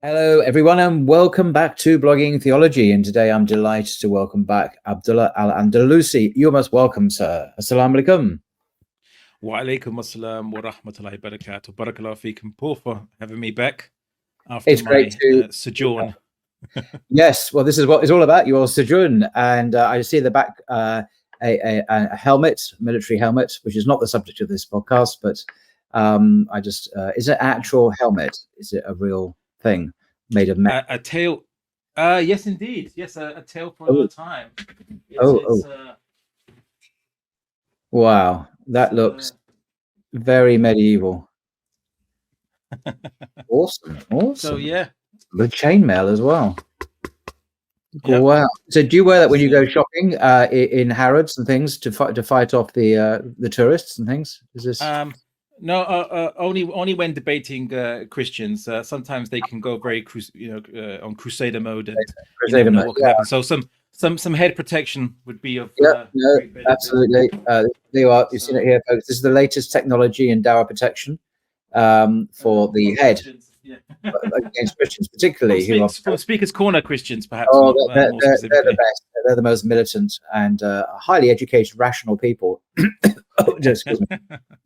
Hello, everyone, and welcome back to Blogging Theology. And today I'm delighted to welcome back Abdullah al Andalusi. You're most welcome, sir. Assalamu alaikum. Wa alaikum assalam wa rahmatullahi wa barakatuh. Barakallahu feekum, Paul, for having me back after It's great my to. sojourn. Yes, well, this is what it's all about. Your sojourn, and I see at the back a helmet, military helmet, which is not the subject of this podcast, but is it an actual helmet? Is it a real thing made of metal? A tale. Yes, indeed. Yes, a tale for another time. Oh, wow, that looks very medieval. Awesome. So, yeah. The chainmail as well. Yep. Wow. So do you wear that when you go shopping in Harrods and things to fight off the tourists and things? Is this? No, only when debating Christians. Sometimes they can go very on crusader mode, and you never know what can happen. So some head protection would be of great benefit. Absolutely. You've seen it here, folks. This is the latest technology in dawah protection for the head. Against Christians, particularly from Speaker's Corner Christians, perhaps. Oh, they're the best. They're the most militant and highly educated, rational people. Just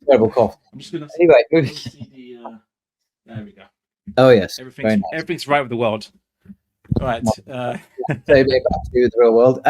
terrible cough. I'm just gonna anyway. There we go. Oh yes, everything's right with the world. All right. Back to the real world.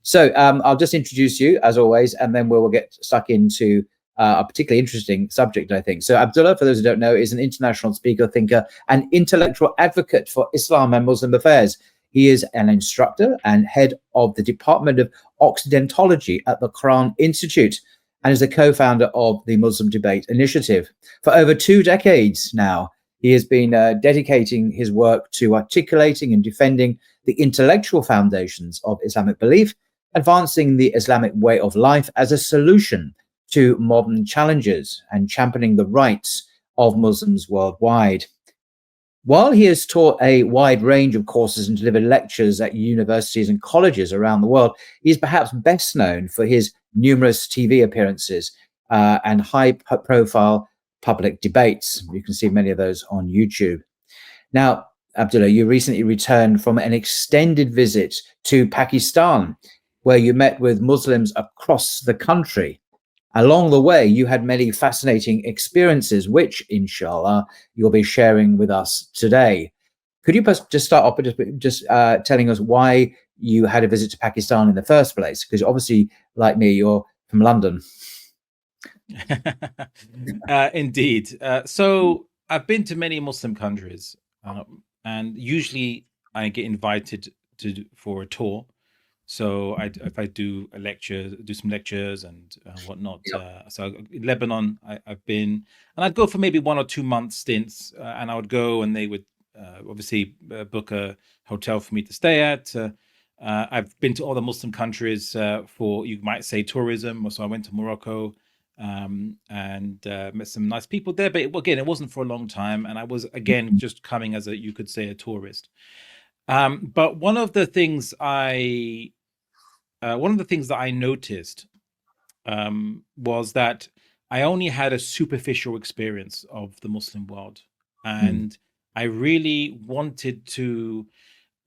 So I'll just introduce you as always, and then we'll get stuck into a particularly interesting subject, I think. So Abdullah, for those who don't know, is an international speaker, thinker, and intellectual advocate for Islam and Muslim affairs. He is an instructor and head of the Department of Occidentology at the Quran Institute and is a co-founder of the Muslim Debate Initiative. For over 2 decades now, he has been dedicating his work to articulating and defending the intellectual foundations of Islamic belief, advancing the Islamic way of life as a solution to modern challenges and championing the rights of Muslims worldwide. While he has taught a wide range of courses and delivered lectures at universities and colleges around the world, he is perhaps best known for his numerous TV appearances and high-profile public debates. You can see many of those on YouTube. Now, Abdullah, you recently returned from an extended visit to Pakistan, where you met with Muslims across the country. Along the way, you had many fascinating experiences, which, inshallah, you'll be sharing with us today. Could you just start off with just telling us why you had a visit to Pakistan in the first place? Because obviously, like me, you're from London. Indeed. So I've been to many Muslim countries, and usually I get invited for a tour. So if I do some lectures and whatnot. So in Lebanon, I've been, and I'd go for maybe 1 or 2 month stints, and I would go, and they would obviously book a hotel for me to stay at. I've been to other Muslim countries for, you might say, tourism. So I went to Morocco and met some nice people there. But again, it wasn't for a long time, and I was again just coming as you could say, a tourist. But one of the things I noticed was that I only had a superficial experience of the Muslim world, and I really wanted to.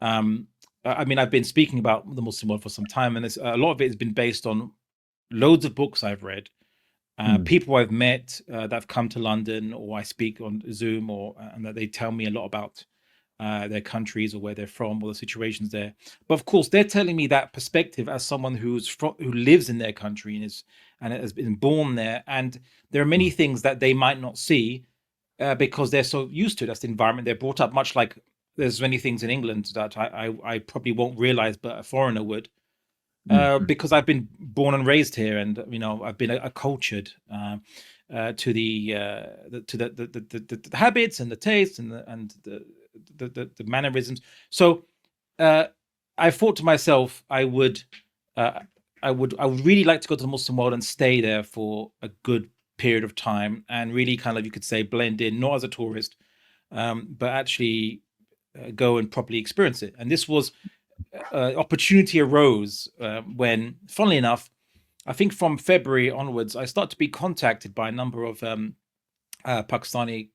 I mean, I've been speaking about the Muslim world for some time, and a lot of it has been based on loads of books I've read, people I've met that have come to London, or I speak on Zoom, and that they tell me a lot about their countries or where they're from or the situations there. But of course, they're telling me that perspective as someone who lives in their country and has been born there. And there are many things that they might not see because they're so used to it. That's the environment they're brought up. Much like there's many things in England that I probably won't realize, but a foreigner would. Because I've been born and raised here, and I've been accultured to the habits and the tastes and the mannerisms. So I thought to myself, I would really like to go to the Muslim world and stay there for a good period of time, and really kind of, you could say, blend in, not as a tourist, but actually go and properly experience it. And this was opportunity arose when, funnily enough, I think from February onwards, I started to be contacted by a number of Pakistani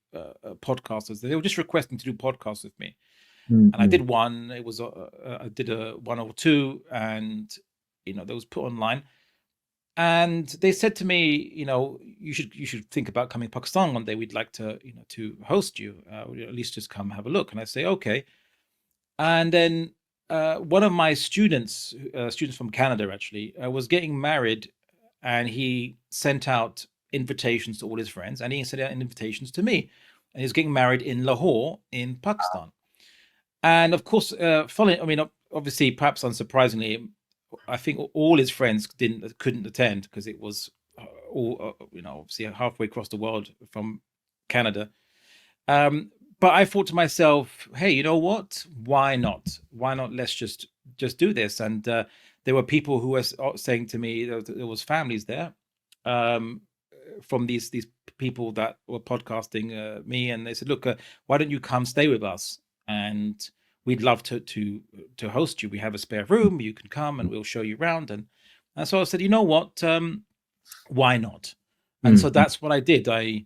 podcasters. They were just requesting to do podcasts with me, Mm, and I did one. It was I did a one or two, and that was put online. And they said to me, you should think about coming to Pakistan one day. We'd like to to host you, or at least just come have a look. And I say okay. And then one of my students from Canada actually, was getting married, and he sent out invitations to all his friends, and he sent out invitations to me. And he's getting married in Lahore in Pakistan. And of course, following, I mean, obviously, perhaps unsurprisingly, I think all his friends couldn't attend because it was all obviously halfway across the world from Canada. But I thought to myself, hey, you know what? Why not? Why not? Let's just do this. And there were people who were saying to me, there was families there, from these people that were podcasting me, and they said, look, why don't you come stay with us? And we'd love to host you. We have a spare room. You can come, and we'll show you around. And so I said, you know what? Why not? And so that's what I did. I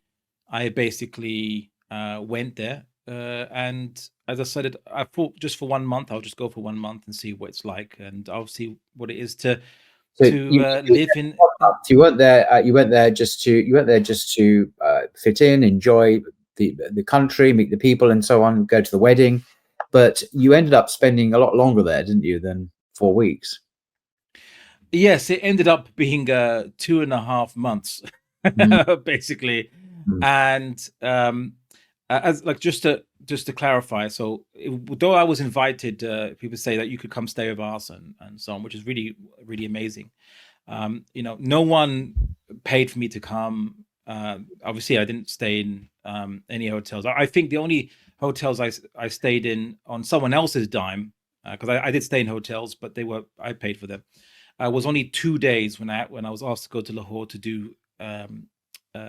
basically went there, and as I said, I thought just for 1 month, I'll just go for 1 month and see what it's like, and I'll see what it is to live in. You weren't there. You went there just to fit in, enjoy the country, meet the people, and so on. Go to the wedding, but you ended up spending a lot longer there, didn't you? Than 4 weeks. Yes, it ended up being 2.5 months, basically. And as like just to clarify, so though I was invited, people say that you could come stay with us and so on, which is really really amazing. No one paid for me to come. Obviously, I didn't stay in any hotels. I think the only hotels I stayed in on someone else's dime, because I did stay in hotels, but I paid for them. Was only 2 days when I was asked to go to Lahore to do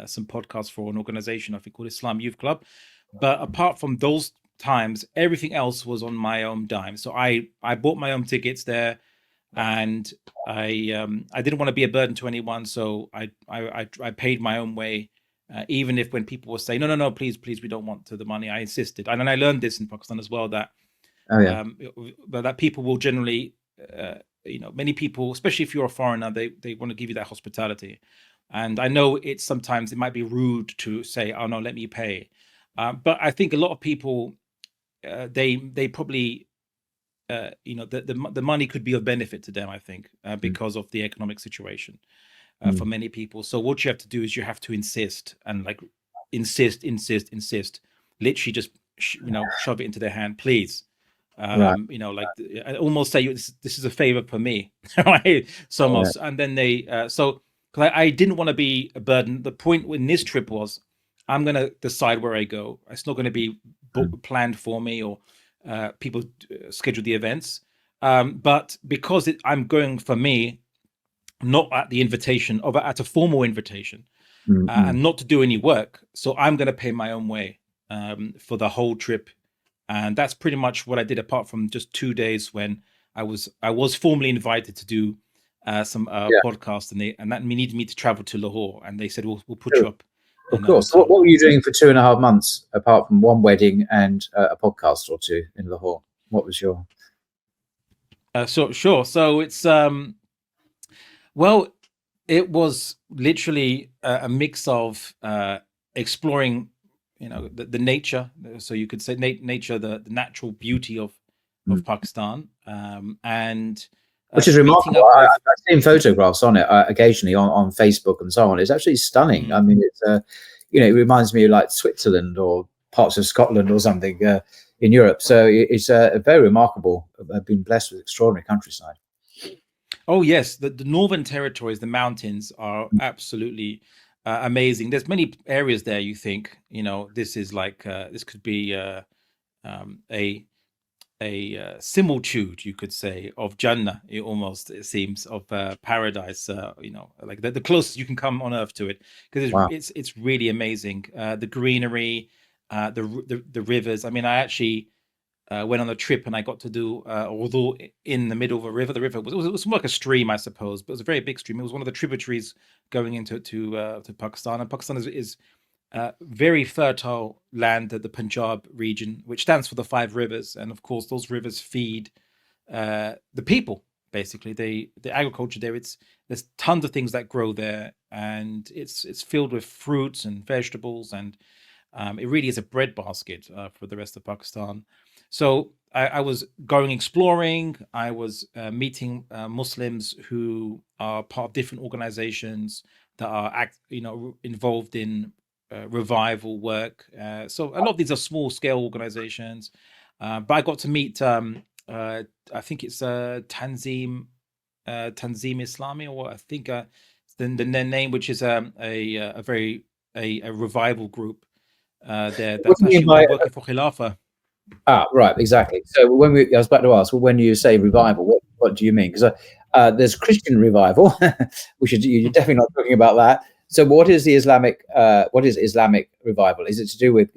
some podcasts for an organization I think called Islam Youth Club. But apart from those times, everything else was on my own dime. So I bought my own tickets there, and I didn't want to be a burden to anyone, so I paid my own way. Even if when people were saying no, please, we don't want the money, I insisted. And then I learned this in Pakistan as well, that but that people will generally, many people, especially if you're a foreigner, they want to give you that hospitality. And I know sometimes it might be rude to say, oh no, let me pay. But I think a lot of people, they probably, the money could be of benefit to them, I think, because of the economic situation for many people. So what you have to do is you have to insist, and like insist, literally just, shove it into their hand, please. Right. Like I almost say, this is a favor for me, right? So almost, and then they, so because I didn't want to be a burden. The point in this trip was, I'm going to decide where I go. It's not going to be planned for me, or people schedule the events. But because I'm going for me, not at the invitation of at a formal invitation, and not to do any work. So I'm going to pay my own way for the whole trip. And that's pretty much what I did, apart from just 2 days when I was formally invited to do some podcast, and that needed me to travel to Lahore, and they said we'll put you up. Of course. What were you doing for 2.5 months apart from one wedding and a podcast or two in Lahore? What was your? Sure. So it's well, it was literally a mix of exploring, the nature. So you could say nature, the natural beauty of Pakistan, and which is remarkable. I've seen photographs on it occasionally on Facebook and so on. It's actually stunning. I mean, it's it reminds me of like Switzerland or parts of Scotland or something in Europe. So it's very remarkable. I've been blessed with extraordinary countryside. Oh yes, the Northern Territories, the mountains are absolutely amazing. There's many areas there. You think, this is like this could be a similitude, you could say, of Jannah. It seems, of paradise. Like the closest you can come on earth to it, because it's really amazing. The greenery, the rivers. I mean, I actually went on a trip, and I got to do, although in the middle of a river. The river was more like a stream, I suppose, but it was a very big stream. It was one of the tributaries going into to Pakistan, and Pakistan is very fertile land at the Punjab region, which stands for the 5 rivers, and of course those rivers feed the people. Basically, the agriculture there. There's tons of things that grow there, and it's filled with fruits and vegetables, and it really is a breadbasket for the rest of Pakistan. So I was going exploring. I was meeting Muslims who are part of different organizations that are involved in revival work. So a lot of these are small scale organizations, but I got to meet. I think it's Tanzim Islami, or I think the name, which is a very a revival group there What that's do you mean actually by working for Khilafah. right? Exactly. So I was about to ask, well, when you say revival, what do you mean? Because there's Christian revival, which you're definitely not talking about that. So what is the Islamic? What is Islamic revival? Is it to do with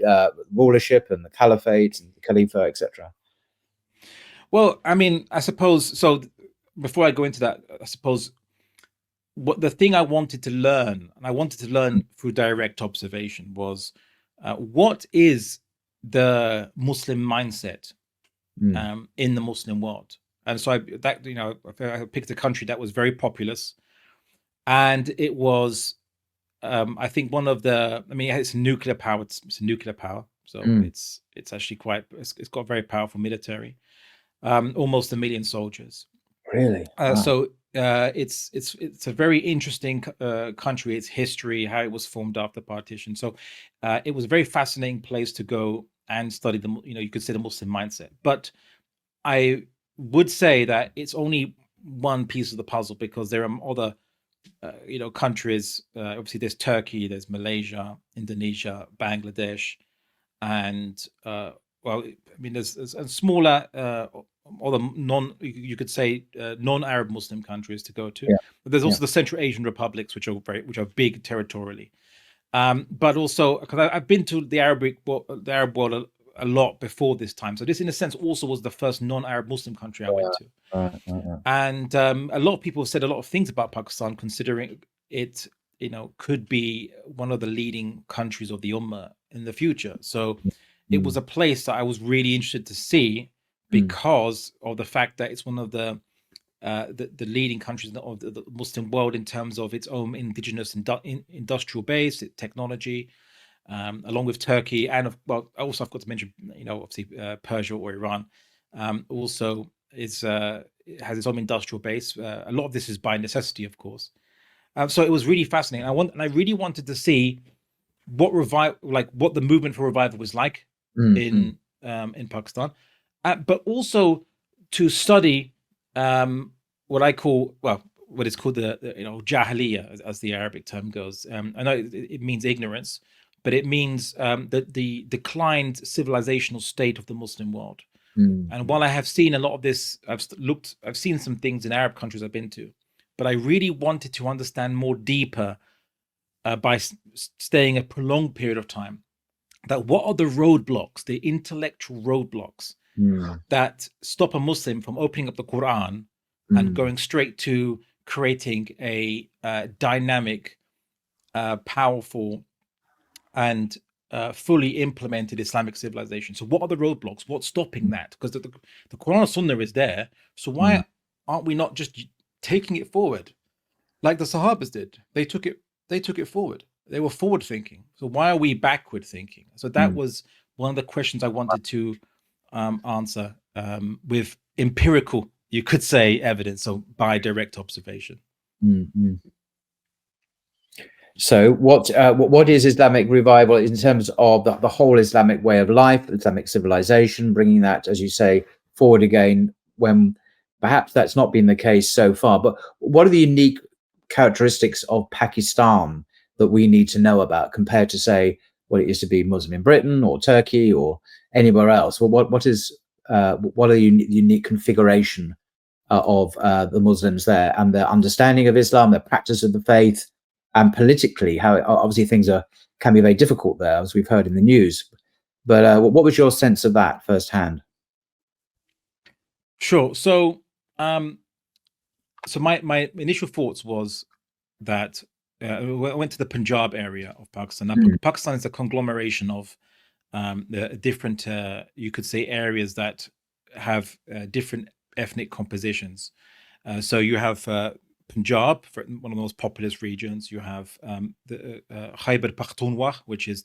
rulership and the caliphate and the Khalifa, etc.? Well, I mean, I suppose so. Before I go into that, I suppose what the thing I wanted to learn, and I wanted to learn through direct observation, was what is the Muslim mindset in the Muslim world. And so I picked a country that was very populous, and it was I think one of the, I mean, it's nuclear power. It's a nuclear power, so it's actually it's got a very powerful military, almost 1 million soldiers. Really? Wow. So it's a very interesting country. Its history, how it was formed after partition. So it was a very fascinating place to go and study you could say the Muslim mindset. But I would say that it's only one piece of the puzzle, because there are other countries. Obviously, there's Turkey, there's Malaysia, Indonesia, Bangladesh, and well, I mean, there's a smaller other you could say non-Arab Muslim countries to go to. Yeah. But there's also the Central Asian republics, which are big territorially. But also, because I've been to the Arab world a lot before this time, so this in a sense also was the first non-Arab Muslim country I went to. And a lot of people have said a lot of things about Pakistan, considering it could be one of the leading countries of the Ummah in the future. So it was a place that I was really interested to see, because of the fact that it's one of the leading countries of the Muslim world in terms of its own indigenous industrial base, technology, along with Turkey, and also I've got to mention, obviously Persia or Iran, also has its own industrial base. A lot of this is by necessity, of course. So it was really fascinating. I really wanted to see what the movement for revival was like in Pakistan, but also to study what I call, what is called the Jahiliyyah, as the Arabic term goes. I know it means ignorance, but it means the declined civilizational state of the Muslim world. And while I have seen a lot of this, I've seen some things in Arab countries I've been to, but I really wanted to understand more deeper by staying a prolonged period of time, that what are the roadblocks, the intellectual roadblocks that stop a Muslim from opening up the Quran and going straight to creating a dynamic, powerful, and fully implemented Islamic civilization. So what are the roadblocks? What's stopping that? Because the Quran and Sunnah is there. So why aren't we not just taking it forward like the Sahabas did? They took it forward. They were forward thinking. So why are we backward thinking? So that was one of the questions I wanted to answer with empirical, you could say, evidence, so by direct observation. So what is Islamic revival in terms of the whole Islamic way of life, Islamic civilization, bringing that, as you say, forward again, when perhaps that's not been the case so far? But what are the unique characteristics of Pakistan that we need to know about compared to, say, what it used to be Muslim in Britain or Turkey or anywhere else? Well, what are the unique configuration of the Muslims there, and their understanding of Islam, their practice of the faith, and politically, how obviously things can be very difficult there, as we've heard in the news. But what was your sense of that firsthand? Sure. So, my initial thoughts was that went to the Punjab area of Pakistan. Now, Pakistan is a conglomeration of the different, you could say, areas that have different ethnic compositions. So you have Punjab, one of the most populous regions. You have the Khyber Pakhtunkhwa, which is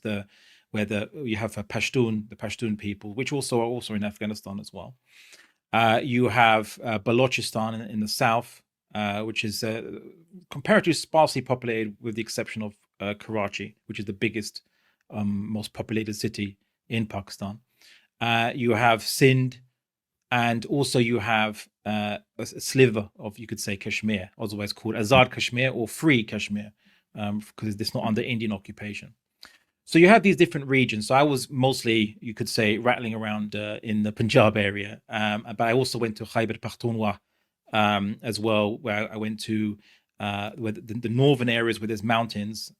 where you have the Pashtun people, which are also in Afghanistan as well. You have Balochistan in the south, which is comparatively sparsely populated, with the exception of Karachi, which is the biggest, most populated city in Pakistan. You have Sindh, and also you have a sliver of, you could say, Kashmir, otherwise called Azad Kashmir or Free Kashmir, because it's not under Indian occupation. So you have these different regions. So I was mostly, you could say, rattling around in the Punjab area, but I also went to Khyber Pakhtunkhwa as well, where I went to where the northern areas where there's mountains,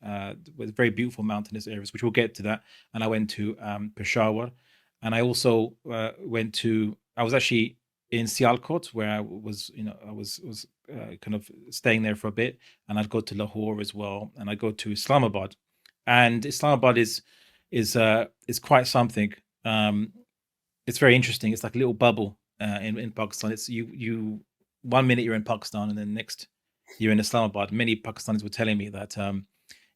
with very beautiful mountainous areas, which we'll get to that. And I went to Peshawar, and I also I was actually in Sialkot, where I was kind of staying there for a bit, and I'd go to Lahore as well, and I'd go to Islamabad. And Islamabad is quite something. It's very interesting. It's like a little bubble in Pakistan. It's you 1 minute you're in Pakistan, and then next you're in Islamabad. Many Pakistanis were telling me that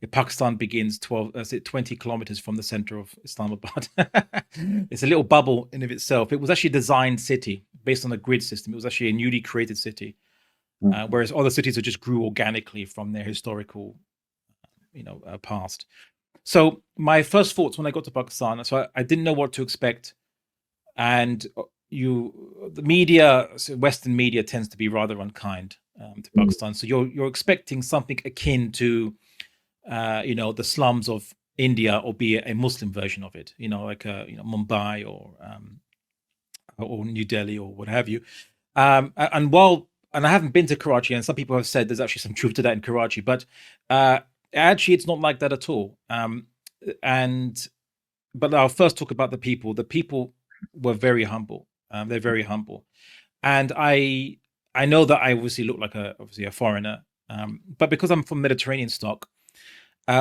if Pakistan begins 20 kilometers from the center of Islamabad, it's a little bubble in of itself. It was actually a designed city based on a grid system. It was actually a newly created city, whereas other cities that just grew organically from their historical past. So my first thoughts when I got to Pakistan, so I didn't know what to expect, and the media, Western media, tends to be rather unkind to Pakistan. So you're expecting something akin to the slums of India, or be a Muslim version of it, like Mumbai or New Delhi or what have you. And I haven't been to Karachi, and some people have said there's actually some truth to that in Karachi, but actually it's not like that at all. But I'll first talk about the people. The people were very humble. They're very humble, and I know that I obviously look like a foreigner, but because I'm from Mediterranean stock,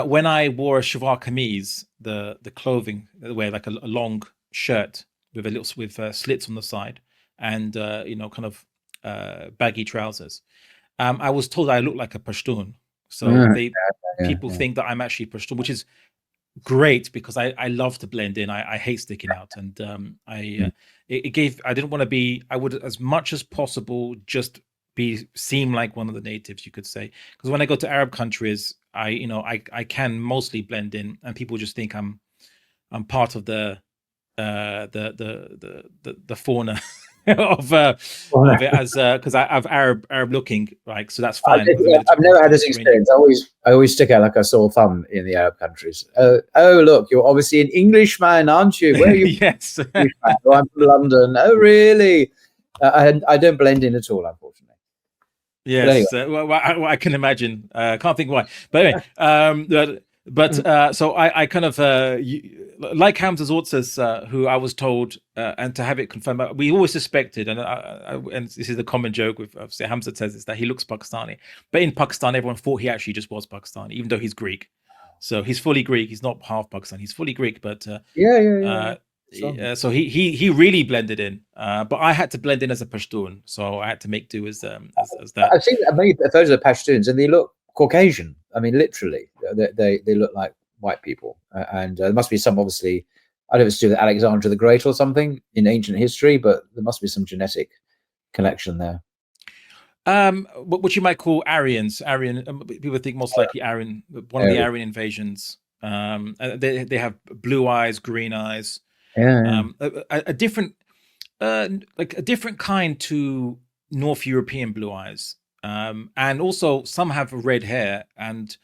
when I wore a shalwar kameez, the clothing, wear like a long shirt with slits on the side, and kind of baggy trousers, I was told I look like a Pashtun. So people think that I'm actually Pashtun, which is great, because I love to blend in. I hate sticking out, and I didn't want to be. I would, as much as possible, just seem like one of the natives, you could say, because when I go to Arab countries, I can mostly blend in, and people just think I'm part of the fauna of it, as because I have Arab looking, like, so that's fine. I've never had this experience. I always stick out like a sore thumb in the Arab countries. Oh, look, you're obviously an Englishman, aren't you? Where are you? Yes. Oh, I'm from London. Oh, really? I don't blend in at all, unfortunately. Yes, anyway. I can imagine. I can't think why, but anyway. So I kind of like Hamza Zortzes, who I was told, and to have it confirmed, we always suspected, and this is the common joke with Hamza says, is that he looks Pakistani, but in Pakistan everyone thought he actually just was Pakistani, even though he's Greek. So he's fully Greek. He's not half Pakistani. He's fully Greek, but so he really blended in, but I had to blend in as a Pashtun, so I had to make do as that. I've seen many photos of Pashtuns, and they look Caucasian. I mean, literally, they look like white people, and there must be some, obviously, I don't know if it's to do with Alexander the Great or something in ancient history, but there must be some genetic connection there. What you might call Aryans. People think most likely Aryan, one of the Aryan invasions. They have blue eyes, green eyes. A different kind to North European blue eyes, and also some have red hair, and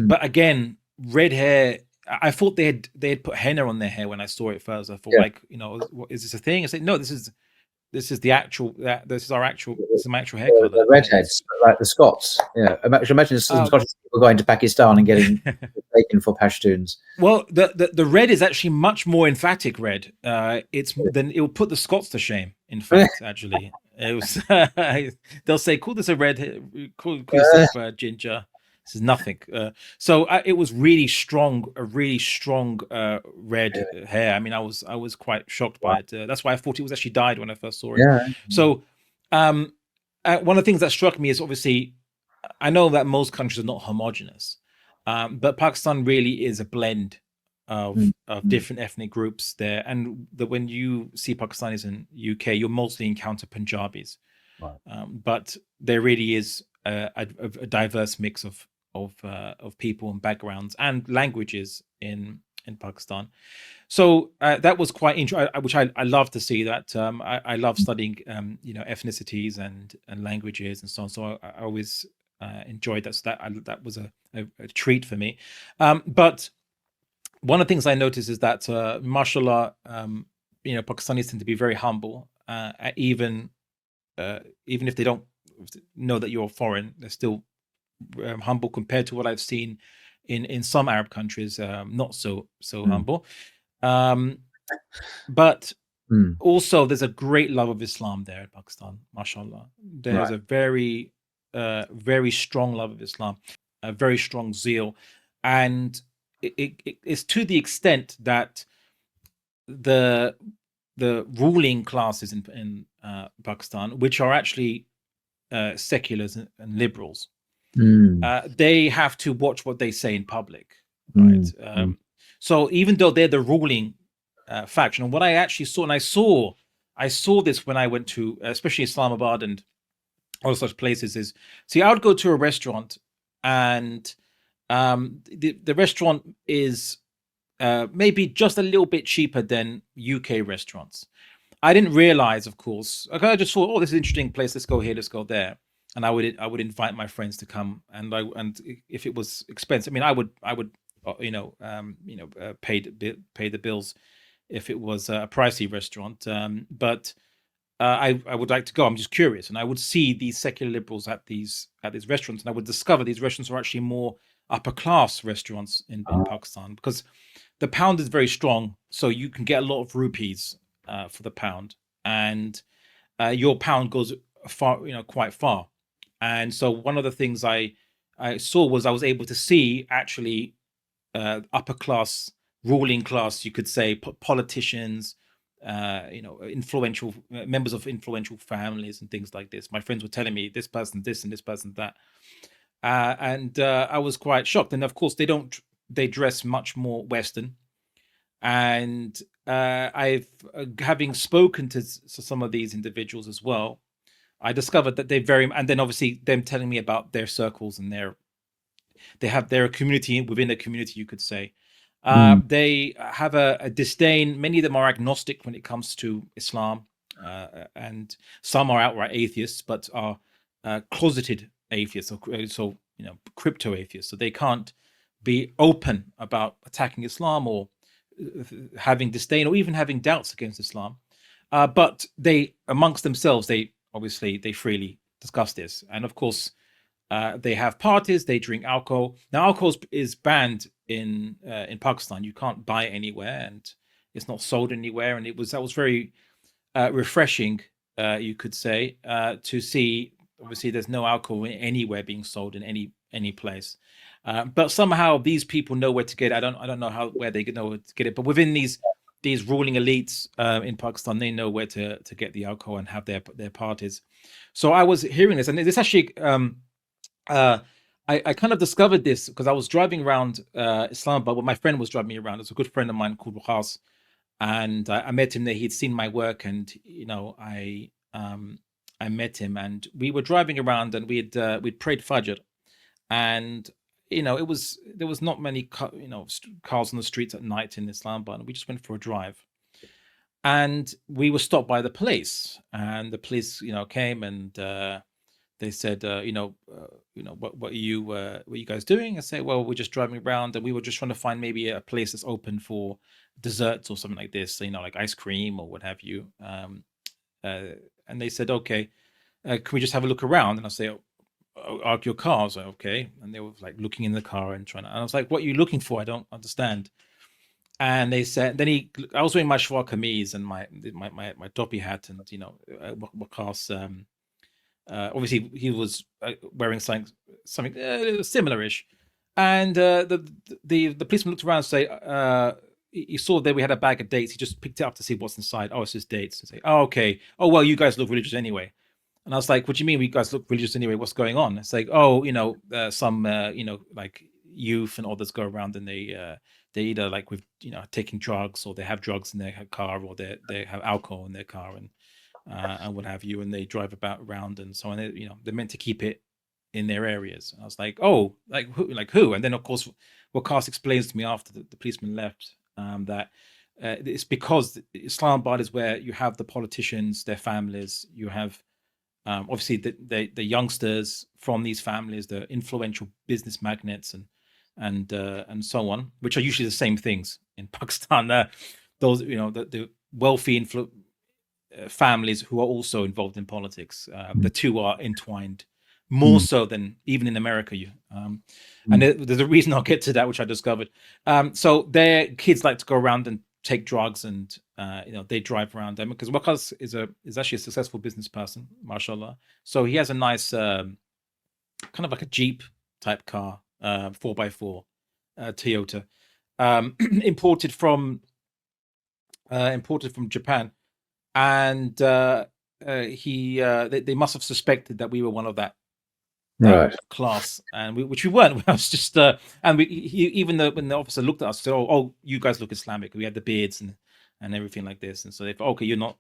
but again, red hair. I thought they had put henna on their hair when I saw it first. I thought, like, what, is this a thing? I said, no, this is the actual. This is my actual hair color. The redheads, like the Scots. Yeah, imagine some Scottish people going to Pakistan and getting taken for Pashtuns. Well, the red is actually much more emphatic red. It will put the Scots to shame. In fact, actually, it was. They'll say, "Call this a red. Call yourself ginger." This is nothing. So it was really strong, a really strong red hair. I mean, I was quite shocked by it. That's why I thought it was actually dyed when I first saw it. Yeah. So one of the things that struck me is, obviously, I know that most countries are not homogenous, but Pakistan really is a blend of different ethnic groups there. And when you see Pakistanis in UK, you'll mostly encounter Punjabis. Right. But there really is a diverse mix of people and backgrounds and languages in Pakistan. So that was quite interesting, which I love to see. That I love studying ethnicities and languages and so on. So I always enjoyed that. So that was a treat for me. But one of the things I noticed is that, mashallah, Pakistanis tend to be very humble, even if they don't know that you're foreign. They're still humble compared to what I've seen in some Arab countries, not so humble. But also, there's a great love of Islam there in Pakistan, mashallah. There's a very, very strong love of Islam, a very strong zeal, and it's to the extent that the ruling classes in Pakistan, which are actually seculars and liberals, they have to watch what they say in public, right? So even though they're the ruling faction, and what I actually saw, and I saw this when I went to, especially Islamabad and all such places, is, see, I would go to a restaurant, and the restaurant is maybe just a little bit cheaper than UK restaurants. I didn't realize, of course. I just thought, oh, this is an interesting place. Let's go here. Let's go there. And I would invite my friends to come. And if it was expensive, I mean, I would pay the bills if it was a pricey restaurant. But I would like to go. I'm just curious, and I would see these secular liberals at these restaurants, and I would discover these restaurants are actually more upper class restaurants in Pakistan, because the pound is very strong, so you can get a lot of rupees for the pound, and your pound goes far, quite far. And so one of the things I saw was I was able to see actually upper class, ruling class, you could say, politicians, influential members of influential families and things like this. My friends were telling me this person this and this person that, and I was quite shocked. And of course, they dress much more Western. And I've having spoken to some of these individuals as well, I discovered that and then obviously them telling me about their circles and they have their community within a community, you could say. They have a disdain. Many of them are agnostic when it comes to Islam, and some are outright atheists, but are closeted atheists, so crypto atheists. So they can't be open about attacking Islam or having disdain or even having doubts against Islam. But they, amongst themselves, they freely discuss this. And of course, they have parties, they drink alcohol. Now, alcohol is banned in Pakistan. You can't buy it anywhere, and it's not sold anywhere. And that was very refreshing, you could say, to see. Obviously, there's no alcohol anywhere being sold in any place. But somehow these people know where to get it. I don't know where they know where to get it. But within these ruling elites in Pakistan, they know where to get the alcohol and have their parties. So I was hearing this, and this actually. I kind of discovered this because I was driving around Islamabad. Well, my friend was driving me around. It's a good friend of mine called Rukhas, and I met him there. He'd seen my work, and I met him, and we were driving around, and we'd prayed Fajr, and there was not many cars on the streets at night in Islamabad, and we just went for a drive, and we were stopped by the police, and the police came and. They said, what are you guys doing? I say, well, we're just driving around, and we were just trying to find maybe a place that's open for desserts or something like this, like ice cream or what have you. And they said, okay, can we just have a look around? And I say, arc your car. I was like, okay. And they were like looking in the car and and I was like, what are you looking for? I don't understand. And they said, I was wearing my shwar kameez and my topi hat, and Waqas. Obviously, he was wearing something something similar-ish. And the policeman looked around and say, he saw that we had a bag of dates. He just picked it up to see what's inside. Oh, it's just dates. And say, oh, okay. Oh, well, you guys look religious anyway. And I was like, what do you mean we guys look religious anyway? What's going on? It's like, oh, some, like youth and others go around and they either like with, taking drugs, or they have drugs in their car, or they have alcohol in their car, and what have you. And they drive around and so on. They're meant to keep it in their areas. And I was like, oh, like who? And then of course, Waqas explains to me after the policeman left, that it's because Islamabad is where you have the politicians, their families. You have obviously the youngsters from these families, the influential business magnates, and so on, which are usually the same things in Pakistan. Those the wealthy families who are also involved in politics. The two are entwined more so than even in America. And there's a reason I'll get to that, which I discovered. So their kids like to go around and take drugs, and they drive around them, because Waqas is actually a successful business person, mashallah. So he has a nice kind of like a Jeep type car, 4x4 Toyota, imported from Japan, and they must have suspected that we were one of that class, and which we weren't. I was just and even when the officer looked at us, said, oh, you guys look Islamic. We had the beards and everything like this, and so they thought, okay, you're not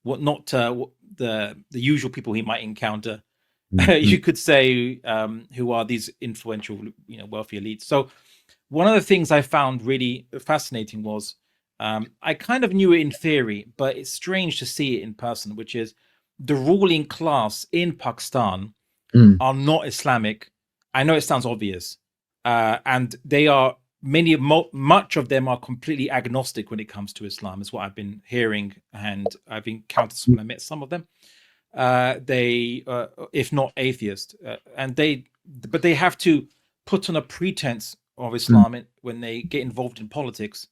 the usual people he might encounter. You could say, who are these influential, wealthy elites. So one of the things I found really fascinating was, I kind of knew it in theory, but it's strange to see it in person, which is the ruling class in Pakistan are not Islamic. I know it sounds obvious, and they are much of them are completely agnostic when it comes to Islam, is what I've been hearing, and I've encountered some. I met some of them. They, if not atheist, but they have to put on a pretense of Islam when they get involved in politics,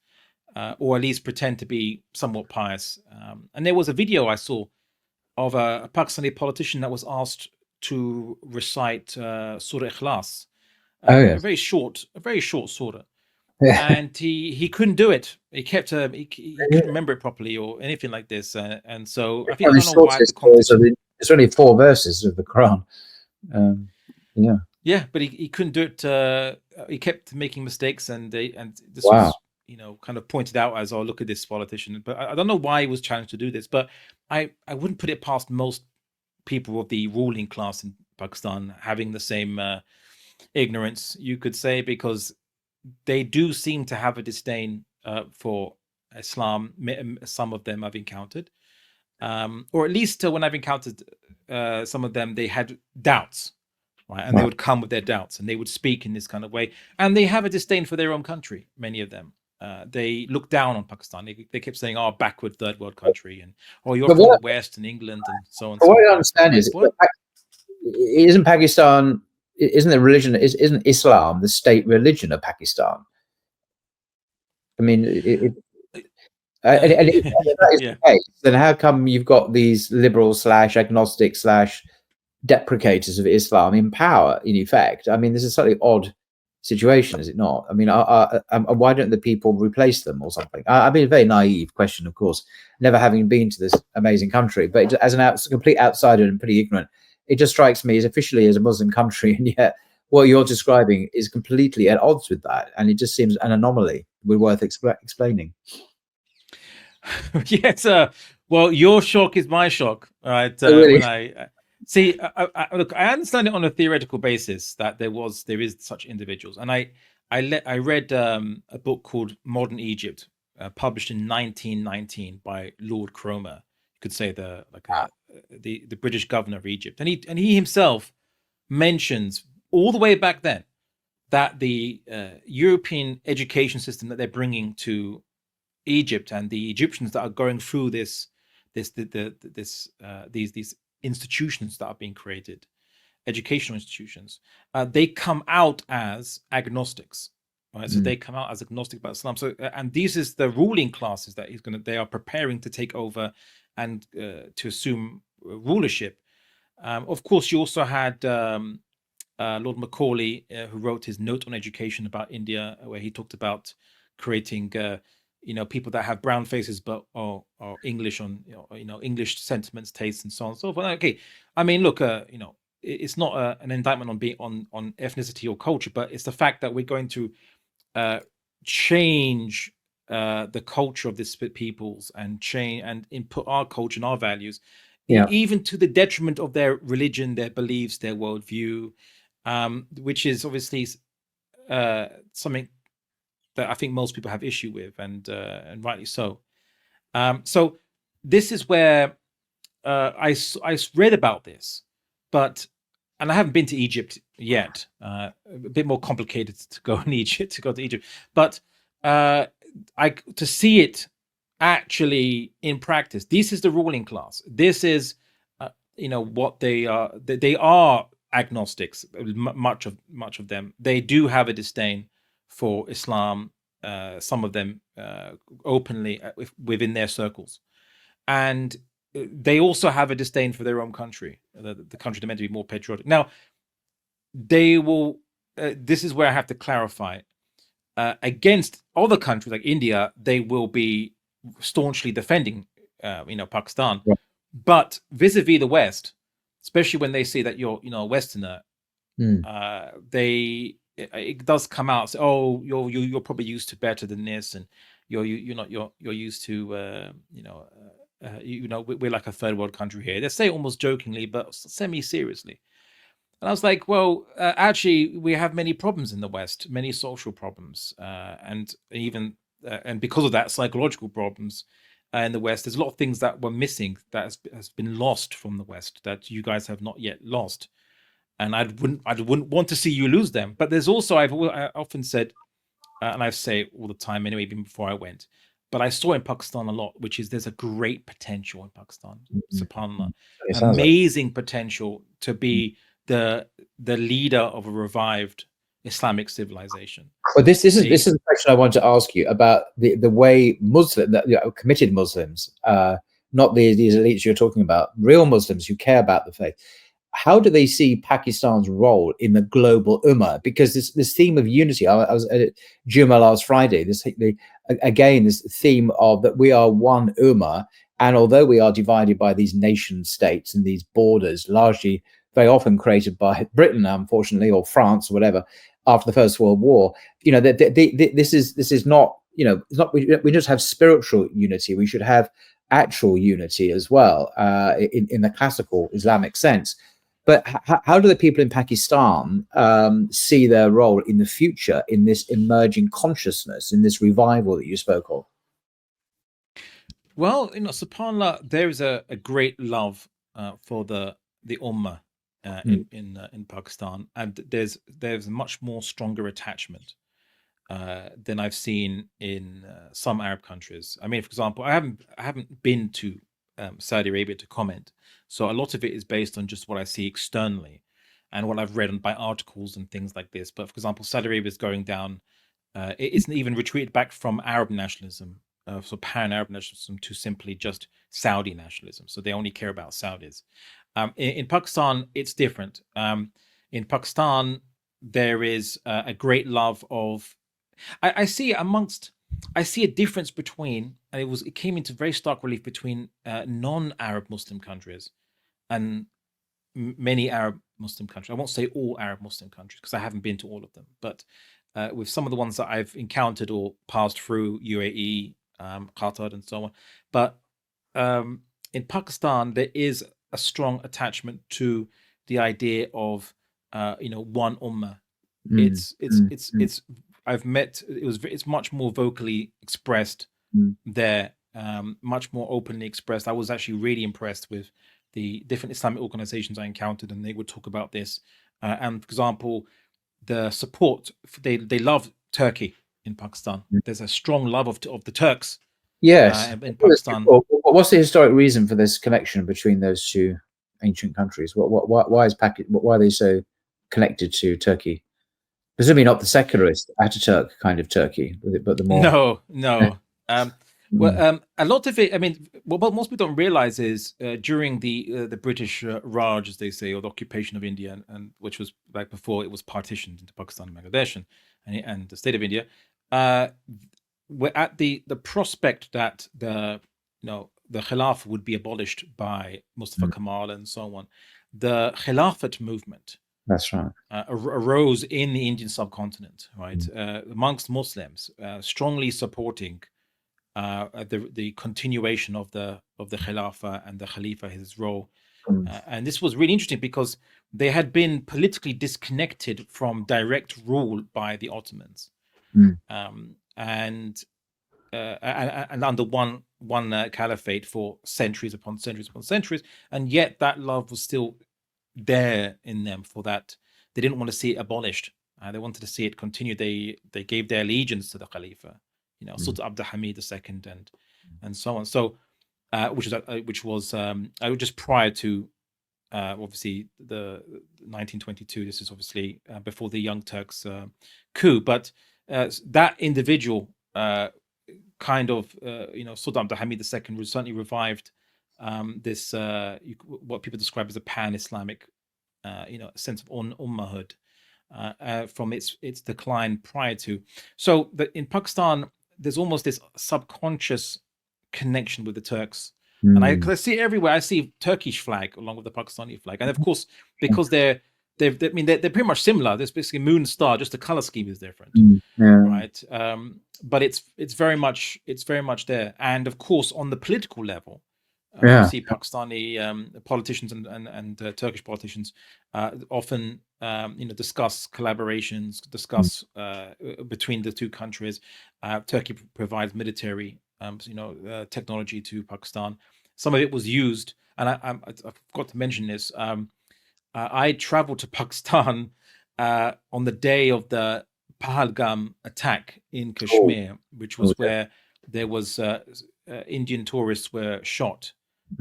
or at least pretend to be somewhat pious. And there was a video I saw of a Pakistani politician that was asked to recite Surah Ikhlas, a very short surah, and he couldn't do it. He kept he couldn't remember it properly or anything like this, and so I think, I don't know why the competition. It's only 4 verses of the Quran. Yeah, but he couldn't do it. He kept making mistakes, and this was kind of pointed out as, oh, look at this politician. But I don't know why he was challenged to do this, but I wouldn't put it past most people of the ruling class in Pakistan having the same ignorance, you could say, because they do seem to have a disdain for Islam. Some of them I've encountered, or at least when I've encountered some of them, they had doubts, right? And they would come with their doubts, and they would speak in this kind of way, and they have a disdain for their own country. Many of them, they look down on Pakistan. They kept saying, "Oh, backward third world country," and "Oh, you're from the West and England," and so on. What I understand is, isn't Pakistan? Isn't the religion? Isn't Islam the state religion of Pakistan? I mean, if that is the case, then how come you've got these liberal / agnostic / deprecators of Islam in power, in effect? I mean, this is a slightly odd situation, is it not? I mean, why don't the people replace them or something? I mean, a very naive question, of course, never having been to this amazing country, but as a complete outsider and pretty ignorant, it just strikes me as officially as a Muslim country, and yet what you're describing is completely at odds with that, and it just seems an anomaly worth explaining. Yes, well, your shock is my shock, right? Really? When I see, look, I understand it on a theoretical basis that there is such individuals, and I read a book called Modern Egypt, published in 1919 by Lord Cromer. You could say the British governor of Egypt, and he himself mentions all the way back then that the European education system that they're bringing to Egypt, and the Egyptians that are going through these institutions that are being created, educational institutions, they come out as agnostics, right? So they come out as agnostic about Islam. So and this is the ruling classes that they are preparing to take over and to assume rulership. Of course, you also had Lord Macaulay, who wrote his Note on Education about India, where he talked about creating, people that have brown faces but are English on, English sentiments, tastes, and so on and so forth. Okay, I mean, look, it's not an indictment on being on ethnicity or culture, but it's the fact that we're going to change the culture of this peoples and change and input our culture and our values, even to the detriment of their religion, their beliefs, their worldview, which is obviously something that I think most people have issue with, and rightly so. So this is where I read about this, and I haven't been to Egypt yet. A bit more complicated to go to Egypt, but to see it actually in practice. This is the ruling class. This is what they are. They are agnostics. Much of them. They do have a disdain for Islam. Some of them openly within their circles, and they also have a disdain for their own country, the country they're meant to be more patriotic. Now, they will. This is where I have to clarify. Against other countries like India, they will be staunchly defending, Pakistan. Right. But vis-a-vis the West, especially when they see that you're, a Westerner, it does come out. So, oh, you're probably used to better than this, and you're used to, we're like a third world country here. They say it almost jokingly, but semi-seriously. And I was like, well, actually, we have many problems in the West, many social problems, and even and because of that, psychological problems in the West. There's a lot of things that were missing that has been lost from the West that you guys have not yet lost, and I wouldn't want to see you lose them. But there's also I often said, and I say it all the time anyway, even before I went. But I saw in Pakistan a lot, which is there's a great potential in Pakistan, subhanAllah, amazing potential to be the leader of a revived Islamic civilization. Well, this is a question I want to ask you about the way committed Muslims, not these elites you're talking about, real Muslims who care about the faith. How do they see Pakistan's role in the global ummah? Because this theme of unity, I was at Jummah last Friday. This theme of that we are one ummah, and although we are divided by these nation states and these borders, largely very often created by Britain, unfortunately, or France, or whatever, after the First World War, this is not, it's not. We just have spiritual unity. We should have actual unity as well, in the classical Islamic sense. But how do the people in Pakistan see their role in the future in this emerging consciousness, in this revival that you spoke of? Well, subhanAllah, there is a great love for the ummah in Pakistan, and there's a much more stronger attachment than I've seen in some Arab countries. I mean, for example, I haven't been to Saudi Arabia to comment, so a lot of it is based on just what I see externally and what I've read by articles and things like this. But for example, Saudi Arabia is going down. It isn't even retreated back from Arab nationalism, so pan-Arab nationalism, to simply just Saudi nationalism. So they only care about Saudis. In Pakistan, it's different. In Pakistan, there is a great love of. I see a difference between, and it came into very stark relief between non-Arab Muslim countries and many Arab Muslim countries. I won't say all Arab Muslim countries because I haven't been to all of them, but with some of the ones that I've encountered or passed through, UAE, Qatar, and so on. But in Pakistan, there is a strong attachment to the idea of one ummah. It's much more vocally expressed there, much more openly expressed. I was actually really impressed with the different Islamic organizations I encountered, and they would talk about this. And for example, the support, they love Turkey in Pakistan. There's a strong love of the Turks. Yes, in Pakistan. What's the historic reason for this connection between those two ancient countries? Why are they so connected to Turkey? Presumably not the secularist Ataturk kind of Turkey, but the more no. Well, a lot of it, I mean, what most people don't realize is during the British Raj, as they say, or the occupation of India, and which was like before it was partitioned into Pakistan and Bangladesh and the state of India, we're at the prospect that the Khilafah would be abolished by Mustafa Kemal and so on. The Khilafat movement, that's right, arose in the Indian subcontinent, right, amongst Muslims, strongly supporting the continuation of the Khilafah and the Khalifa, his role. And this was really interesting because they had been politically disconnected from direct rule by the Ottomans, and under one caliphate for centuries upon centuries upon centuries, and yet that love was still there in them. For that, they didn't want to see it abolished. They wanted to see it continue. They gave their allegiance to the Khalifa, Sultan Abdul Hamid II, and so on. So, which was just prior to obviously the 1922. This is obviously before the Young Turks coup, but that individual kind of Sultan Abdul Hamid II certainly revived this what people describe as a pan-Islamic sense of ummahhood from its decline prior to. So in Pakistan, there's almost this subconscious connection with the Turks, and I see it everywhere. I see Turkish flag along with the Pakistani flag, and of course because they're pretty much similar. There's basically moon and star, just the color scheme is different, right? But it's very much there. And of course, on the political level, you see Pakistani politicians and Turkish politicians often discuss collaborations, discuss between the two countries. Turkey provides military technology to Pakistan. Some of it was used, and I forgot to mention this. I traveled to Pakistan on the day of the Pahalgam attack in Kashmir, which was where there was Indian tourists were shot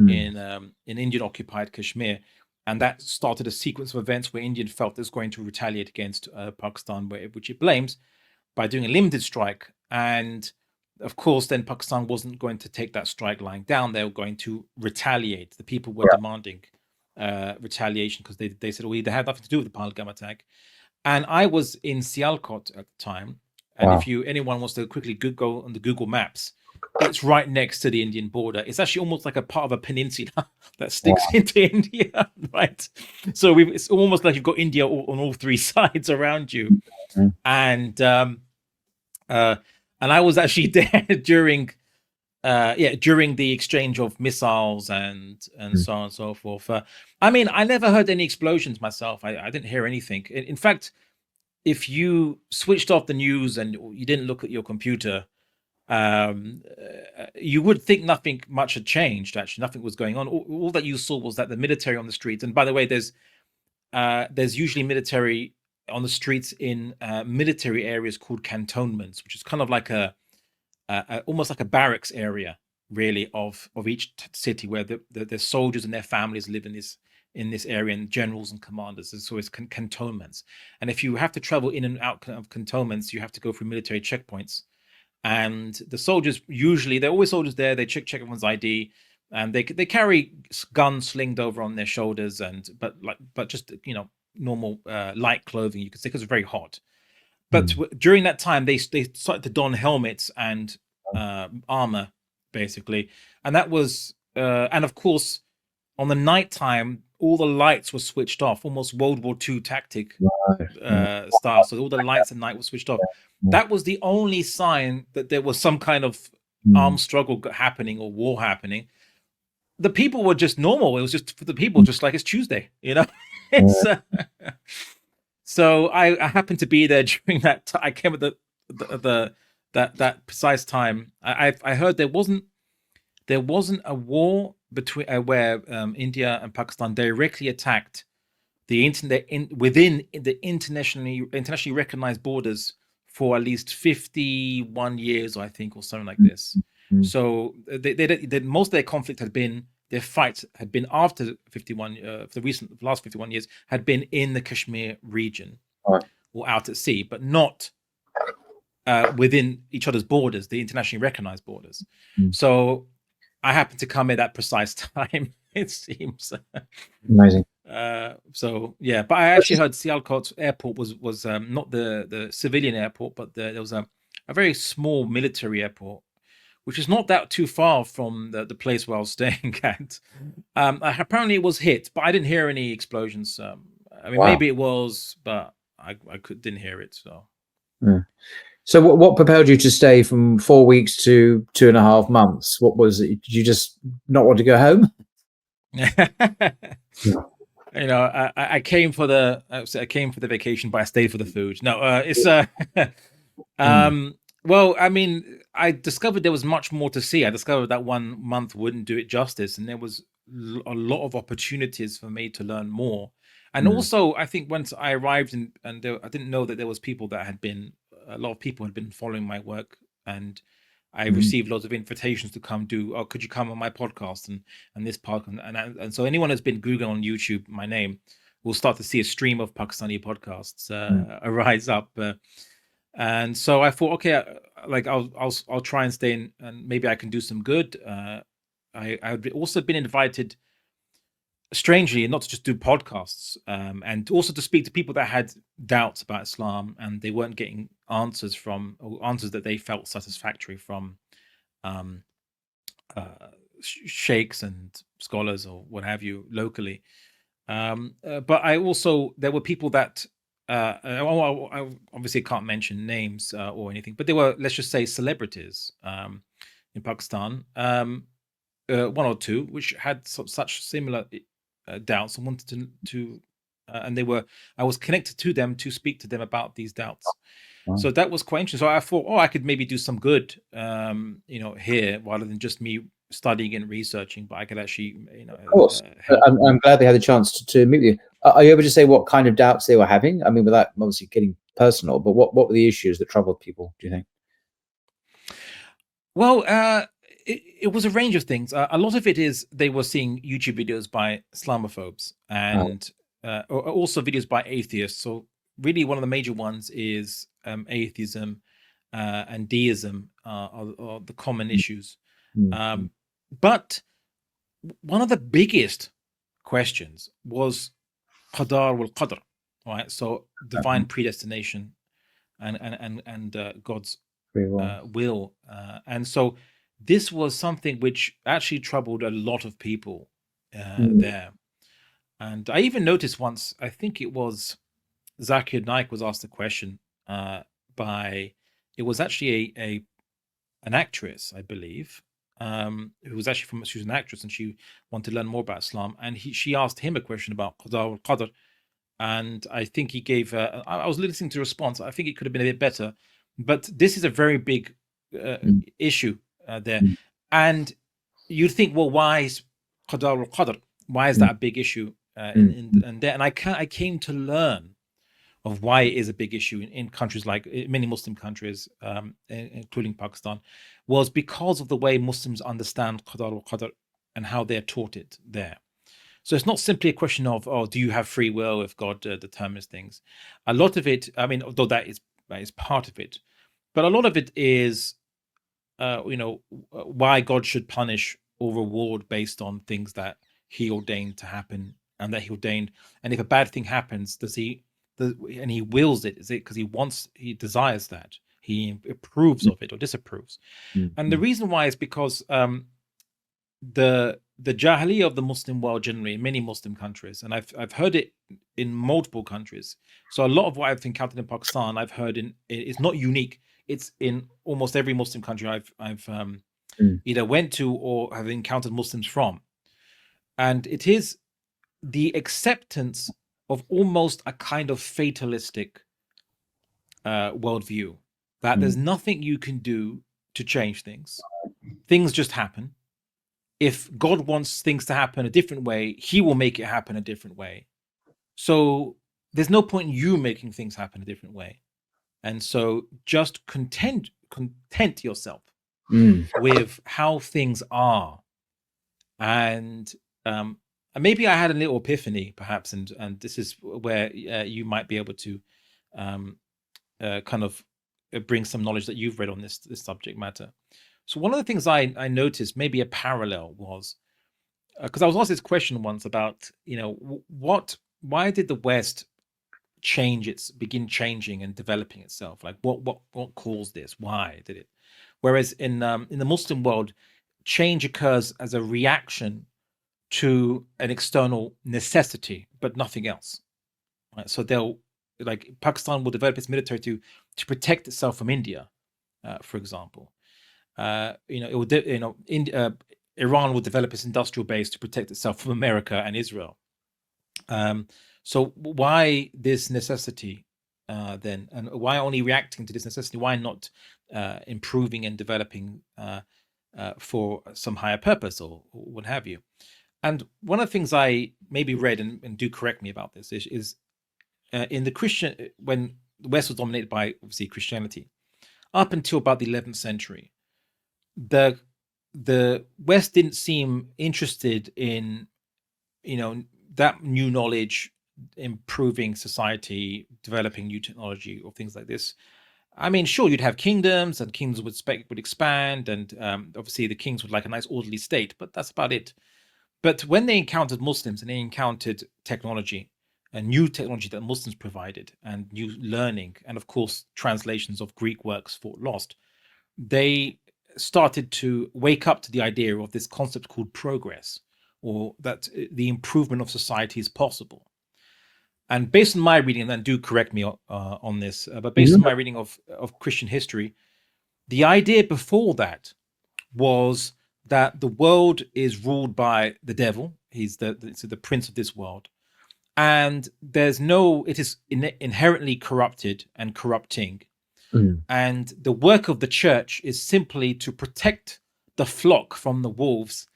in Indian-occupied Kashmir, and that started a sequence of events where India felt it was going to retaliate against Pakistan, which it blames, by doing a limited strike. And of course, then Pakistan wasn't going to take that strike lying down. They were going to retaliate. The people were demanding retaliation because they said, well, they had nothing to do with the Pahalgam attack. And I was in Sialkot at the time. And if anyone wants to quickly go on the Google Maps, it's right next to the Indian border. It's actually almost like a part of a peninsula that sticks into India, right? So it's almost like you've got India on all three sides around you. And I was actually there during the exchange of missiles and so on and so forth. I mean, I never heard any explosions myself. I didn't hear anything. In fact, if you switched off the news and you didn't look at your computer, you would think nothing much had changed. Actually, nothing was going on. All that you saw was that the military on the streets. And by the way, there's usually military on the streets in military areas called cantonments, which is kind of like almost like a barracks area, really, of each city, where the soldiers and their families live in this area, and generals and commanders. So it's cantonments. And if you have to travel in and out of cantonments, you have to go through military checkpoints. And the soldiers, usually, there are always soldiers there. They check everyone's ID, and they carry guns slinged over on their shoulders, but just normal light clothing, you could say, because it's very hot. But during that time, they started to don helmets and armor, basically, and that was and of course, on the nighttime, all the lights were switched off, almost World War II tactic style. So all the lights at night were switched off. That was the only sign that there was some kind of armed struggle happening or war happening. The people were just normal. It was just for the people, just like it's Tuesday, It's so I happened to be there during that time. I came at that precise time. I heard there wasn't a war between where India and Pakistan directly attacked the internet within the internationally recognized borders for at least 51 years, I think, or something like this. So they most of their conflict their fights had been after 51 for the last 51 years had been in the Kashmir region or out at sea, but not within each other's borders, the internationally recognized borders. Mm. So I happened to come at that precise time, it seems. Amazing. So yeah, but I actually heard Sialkot Airport was not the civilian airport, but there was a very small military airport, which is not that too far from the place where I was staying at. Apparently it was hit, but I didn't hear any explosions. I mean, Wow. maybe it was, but I didn't hear it. So. Yeah. So what propelled you to stay from 4 weeks to 2.5 months? What was it? Did you just not want to go home? You know, I came for the vacation, but I stayed for the food. No, it's well, I mean, I discovered there was much more to see. I discovered that 1 month wouldn't do it justice, and there was a lot of opportunities for me to learn more. And also, I think once I arrived and I didn't know that there was a lot of people had been following my work, and I received lots of invitations to come do. Oh, could you come on my podcast and this podcast? And so anyone that's been Googling on YouTube my name will start to see a stream of Pakistani podcasts arise up. And so I thought, okay, like I'll try and stay in, and maybe I can do some good. I've also been invited, strangely, not to just do podcasts, and also to speak to people that had doubts about Islam and they weren't getting answers that they felt satisfactory from sheikhs and scholars or what have you locally. But there were people that I obviously can't mention names or anything, but they were, let's just say, celebrities in Pakistan, one or two, which had such similar doubts and wanted to and I was connected to them to speak to them about these doubts. Wow. So that was quite interesting. So I thought, I could maybe do some good, here, rather than just me studying and researching, but I could actually, Of course. I'm glad they had the chance to meet you. Are you able to say what kind of doubts they were having? I mean, without obviously getting personal, but what were the issues that troubled people, do you think? Well, it was a range of things. A lot of it is they were seeing YouTube videos by Islamophobes and also videos by atheists. So really one of the major ones is atheism and deism are the common issues. But one of the biggest questions was qadar wal qadr, right? So divine predestination and God's will. And so this was something which actually troubled a lot of people there. And I even noticed once, I think it was Zakir Naik was asked a question it was actually an actress, I believe, who was actually she was an actress and she wanted to learn more about Islam. And she asked him a question about Qadar al Qadr. And I think he gave, I was listening to the response. I think it could have been a bit better, but this is a very big issue there. And you'd think, well, why is Qadar al Qadr? Why is that a big issue in there? And I came to learn of why it is a big issue in countries like many Muslim countries, including Pakistan, was because of the way Muslims understand Qadar al Qadr and how they're taught it there. So it's not simply a question of, do you have free will if God determines things? A lot of it, I mean, although that is part of it, but a lot of it is, why God should punish or reward based on things that he ordained to happen and that he ordained. And if a bad thing happens, and he wills it, is it because he desires that? He approves of it or disapproves. And the reason why is because the Jahiliyyah of the Muslim world generally, in many Muslim countries, and I've heard it in multiple countries. So a lot of what I've encountered in Pakistan, I've heard it's not unique. It's in almost every Muslim country I've either went to or have encountered Muslims from. And it is the acceptance of almost a kind of fatalistic worldview, that there's nothing you can do to change things. Things just happen. If God wants things to happen a different way, he will make it happen a different way. So there's no point in you making things happen a different way. And so just content yourself with how things are. And maybe I had a little epiphany, perhaps, and this is where you might be able to kind of bring some knowledge that you've read on this subject matter. So one of the things I noticed, maybe a parallel, was because I was asked this question once about, why did the West begin changing and developing itself? Like what caused this? Why did it? Whereas in the Muslim world, change occurs as a reaction to an external necessity, but nothing else. Right? So Pakistan will develop its military to protect itself from India, for example. Iran will develop its industrial base to protect itself from America and Israel. So why this necessity then? And why only reacting to this necessity? Why not improving and developing for some higher purpose or what have you? And one of the things I maybe read, and do correct me about this, is in the Christian, when the West was dominated by obviously Christianity, up until about the 11th century, the West didn't seem interested in, that new knowledge, improving society, developing new technology, or things like this. I mean, sure, you'd have kingdoms, and kingdoms would expand, and obviously the kings would like a nice orderly state, but that's about it. But when they encountered Muslims and they encountered technology, a new technology that Muslims provided, and new learning, and of course translations of Greek works thought lost, they started to wake up to the idea of this concept called progress, or that the improvement of society is possible. And based on my reading, and do correct me on this, but based on my reading of Christian history, the idea before that was that the world is ruled by the devil. He's the prince of this world, and it is inherently corrupted and corrupting. And the work of the church is simply to protect the flock from the wolves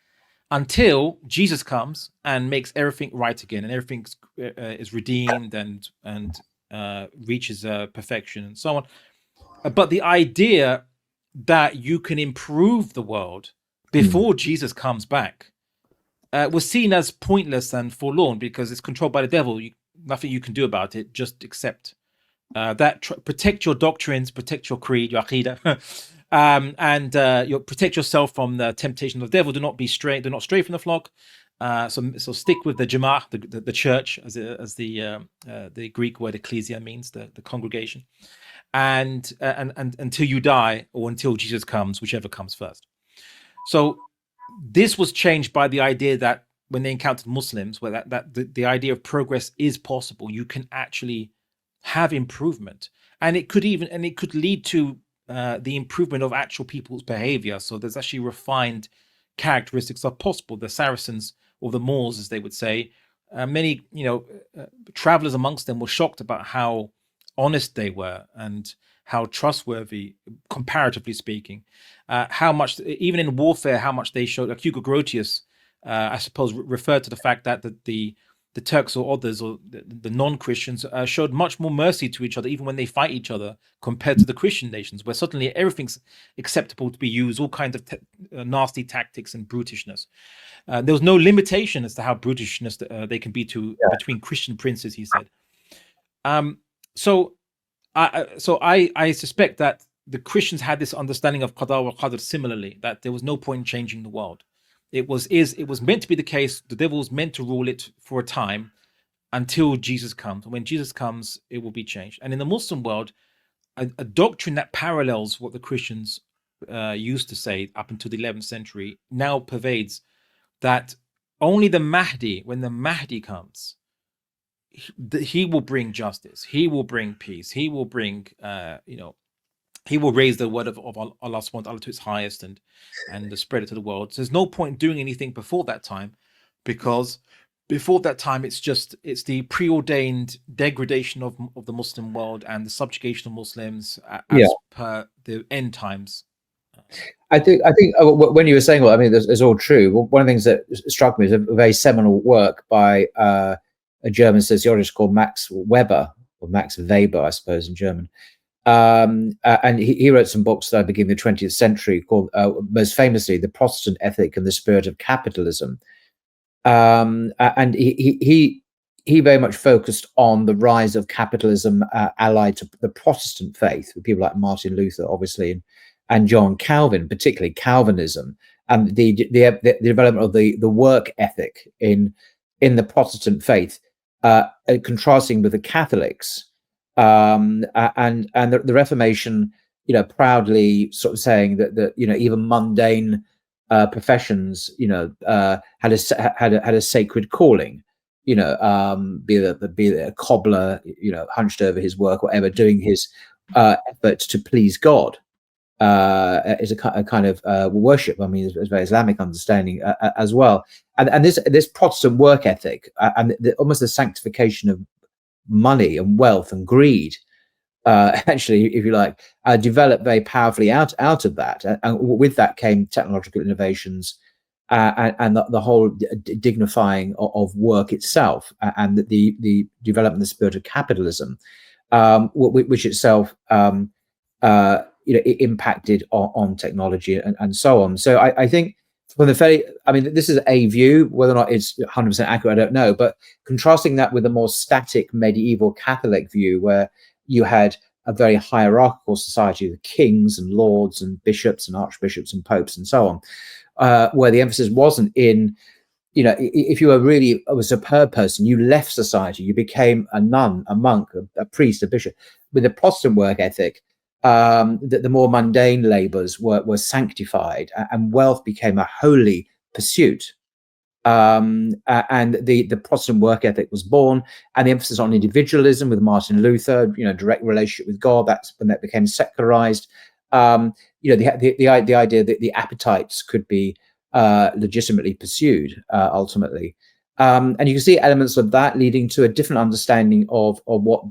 until Jesus comes and makes everything right again, and everything is redeemed and reaches perfection and so on. But the idea that you can improve the world before Jesus comes back was seen as pointless and forlorn, because it's controlled by the devil. Nothing you can do about it, just accept that. Protect your doctrines, protect your creed, your aqidah, and you protect yourself from the temptation of the devil. Do not stray from the flock. So stick with the jama'ah, the church, as the Greek word ecclesia means, the congregation, and until you die, or until Jesus comes, whichever comes first. So this was changed by the idea that when they encountered Muslims, where the idea of progress is possible. You can actually have improvement, and it could lead to the improvement of actual people's behavior. So there's actually refined characteristics are possible. The Saracens, or the Moors, as they would say, many travelers amongst them were shocked about how honest they were and how trustworthy, comparatively speaking, how much, even in warfare, how much they showed. Like Hugo Grotius, I suppose, referred to the fact that the Turks or others, or the non-Christians, showed much more mercy to each other, even when they fight each other, compared to the Christian nations, where suddenly everything's acceptable to be used, all kinds of nasty tactics and brutishness. There was no limitation as to how brutishness they can be between Christian princes, he said. So I suspect that the Christians had this understanding of qada wa qadr similarly, that there was no point in changing the world. It was meant to be the case. The devil was meant to rule it for a time until Jesus comes. When Jesus comes, it will be changed. And in the Muslim world, a doctrine that parallels what the Christians used to say up until the 11th century now pervades, that only the Mahdi, when the Mahdi comes, he will bring justice. He will bring peace. He will bring, he will raise the word of Allah subhanahu wa ta'ala to its highest and spread it to the world. So there's no point in doing anything before that time, because before that time it's the preordained degradation of the Muslim world and the subjugation of Muslims as per the end times. I think when you were saying, well, I mean, it's all true. One of the things that struck me is a very seminal work by a German sociologist called Max Weber, or Max Weber, I suppose, in German. And he wrote some books at the beginning of the 20th century called, most famously, The Protestant Ethic and the Spirit of Capitalism. And he he very much focused on the rise of capitalism allied to the Protestant faith, with people like Martin Luther, obviously, and John Calvin, particularly Calvinism, and the development of the work ethic in the Protestant faith, contrasting with the Catholics, and the Reformation, proudly sort of saying that even mundane professions, had a sacred calling. Be a cobbler, hunched over his work, whatever, doing his efforts to please God, is a kind of worship. I mean, it's a very Islamic understanding as well. And this Protestant work ethic, and almost the sanctification of money and wealth and greed, actually, if you like, developed very powerfully out of that. And with that came technological innovations, and the whole dignifying of work itself, and the development of the spirit of capitalism, which itself it impacted on technology and so on. So I think from this is a view. Whether or not it's 100% accurate, I don't know. But contrasting that with a more static medieval Catholic view, where you had a very hierarchical society with kings and lords and bishops and archbishops and popes and so on, where the emphasis wasn't in, if you were really a superb person, you left society, you became a nun, a monk, a priest, a bishop. With the Protestant work ethic, the more mundane labors were sanctified, and wealth became a holy pursuit. And the Protestant work ethic was born, and the emphasis on individualism with Martin Luther, direct relationship with God. That's when that became secularized. The idea that the appetites could be legitimately pursued ultimately, and you can see elements of that leading to a different understanding of what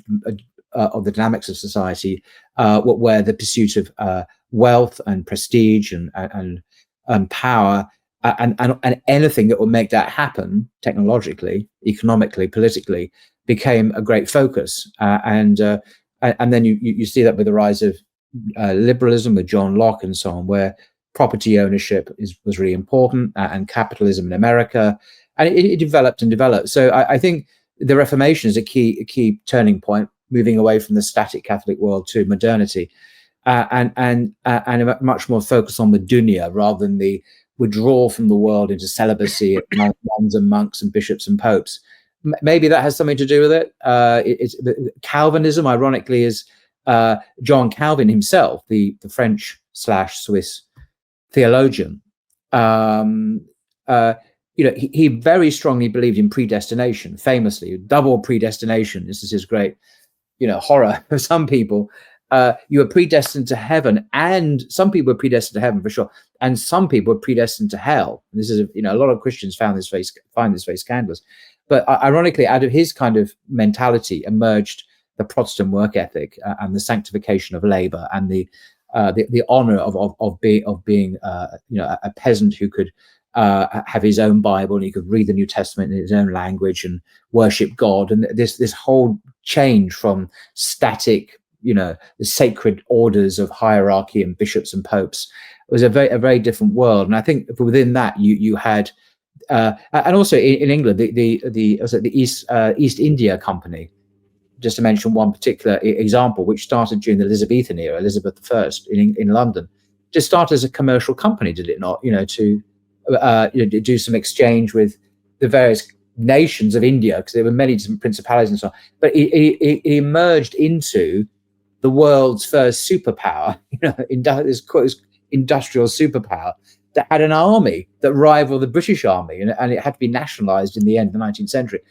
of the dynamics of society, where the pursuit of wealth and prestige and power, and anything that will make that happen technologically, economically, politically, became a great focus. And then you see that with the rise of liberalism with John Locke and so on, where property ownership was really important, and capitalism in America, and it developed and developed. So I think the Reformation is a key turning point, moving away from the static Catholic world to modernity, and a much more focus on the dunya rather than the withdrawal from the world into celibacy, nuns and monks and bishops and popes. Maybe that has something to do with it. It's Calvinism, ironically, is John Calvin himself, the French/Swiss theologian. He very strongly believed in predestination, famously, double predestination. This is his great, horror for some people. You were predestined to heaven, and some people were predestined to heaven for sure, and some people were predestined to hell. This is, a lot of Christians find this very scandalous. But ironically, out of his kind of mentality emerged the Protestant work ethic, and the sanctification of labor, and the honor of being a peasant who could have his own Bible, and he could read the New Testament in his own language and worship God. And this whole change from static, the sacred orders of hierarchy and bishops and popes, was a very different world. And I think within that you had, and also in England, the East India Company, just to mention one particular example, which started during the Elizabethan era, Elizabeth I in London, just started as a commercial company, did it not? To do some exchange with the various nations of India, because there were many different principalities and so on. But it emerged into the world's first superpower, this industrial superpower that had an army that rivaled the British army, and it had to be nationalized in the end of the 19th century.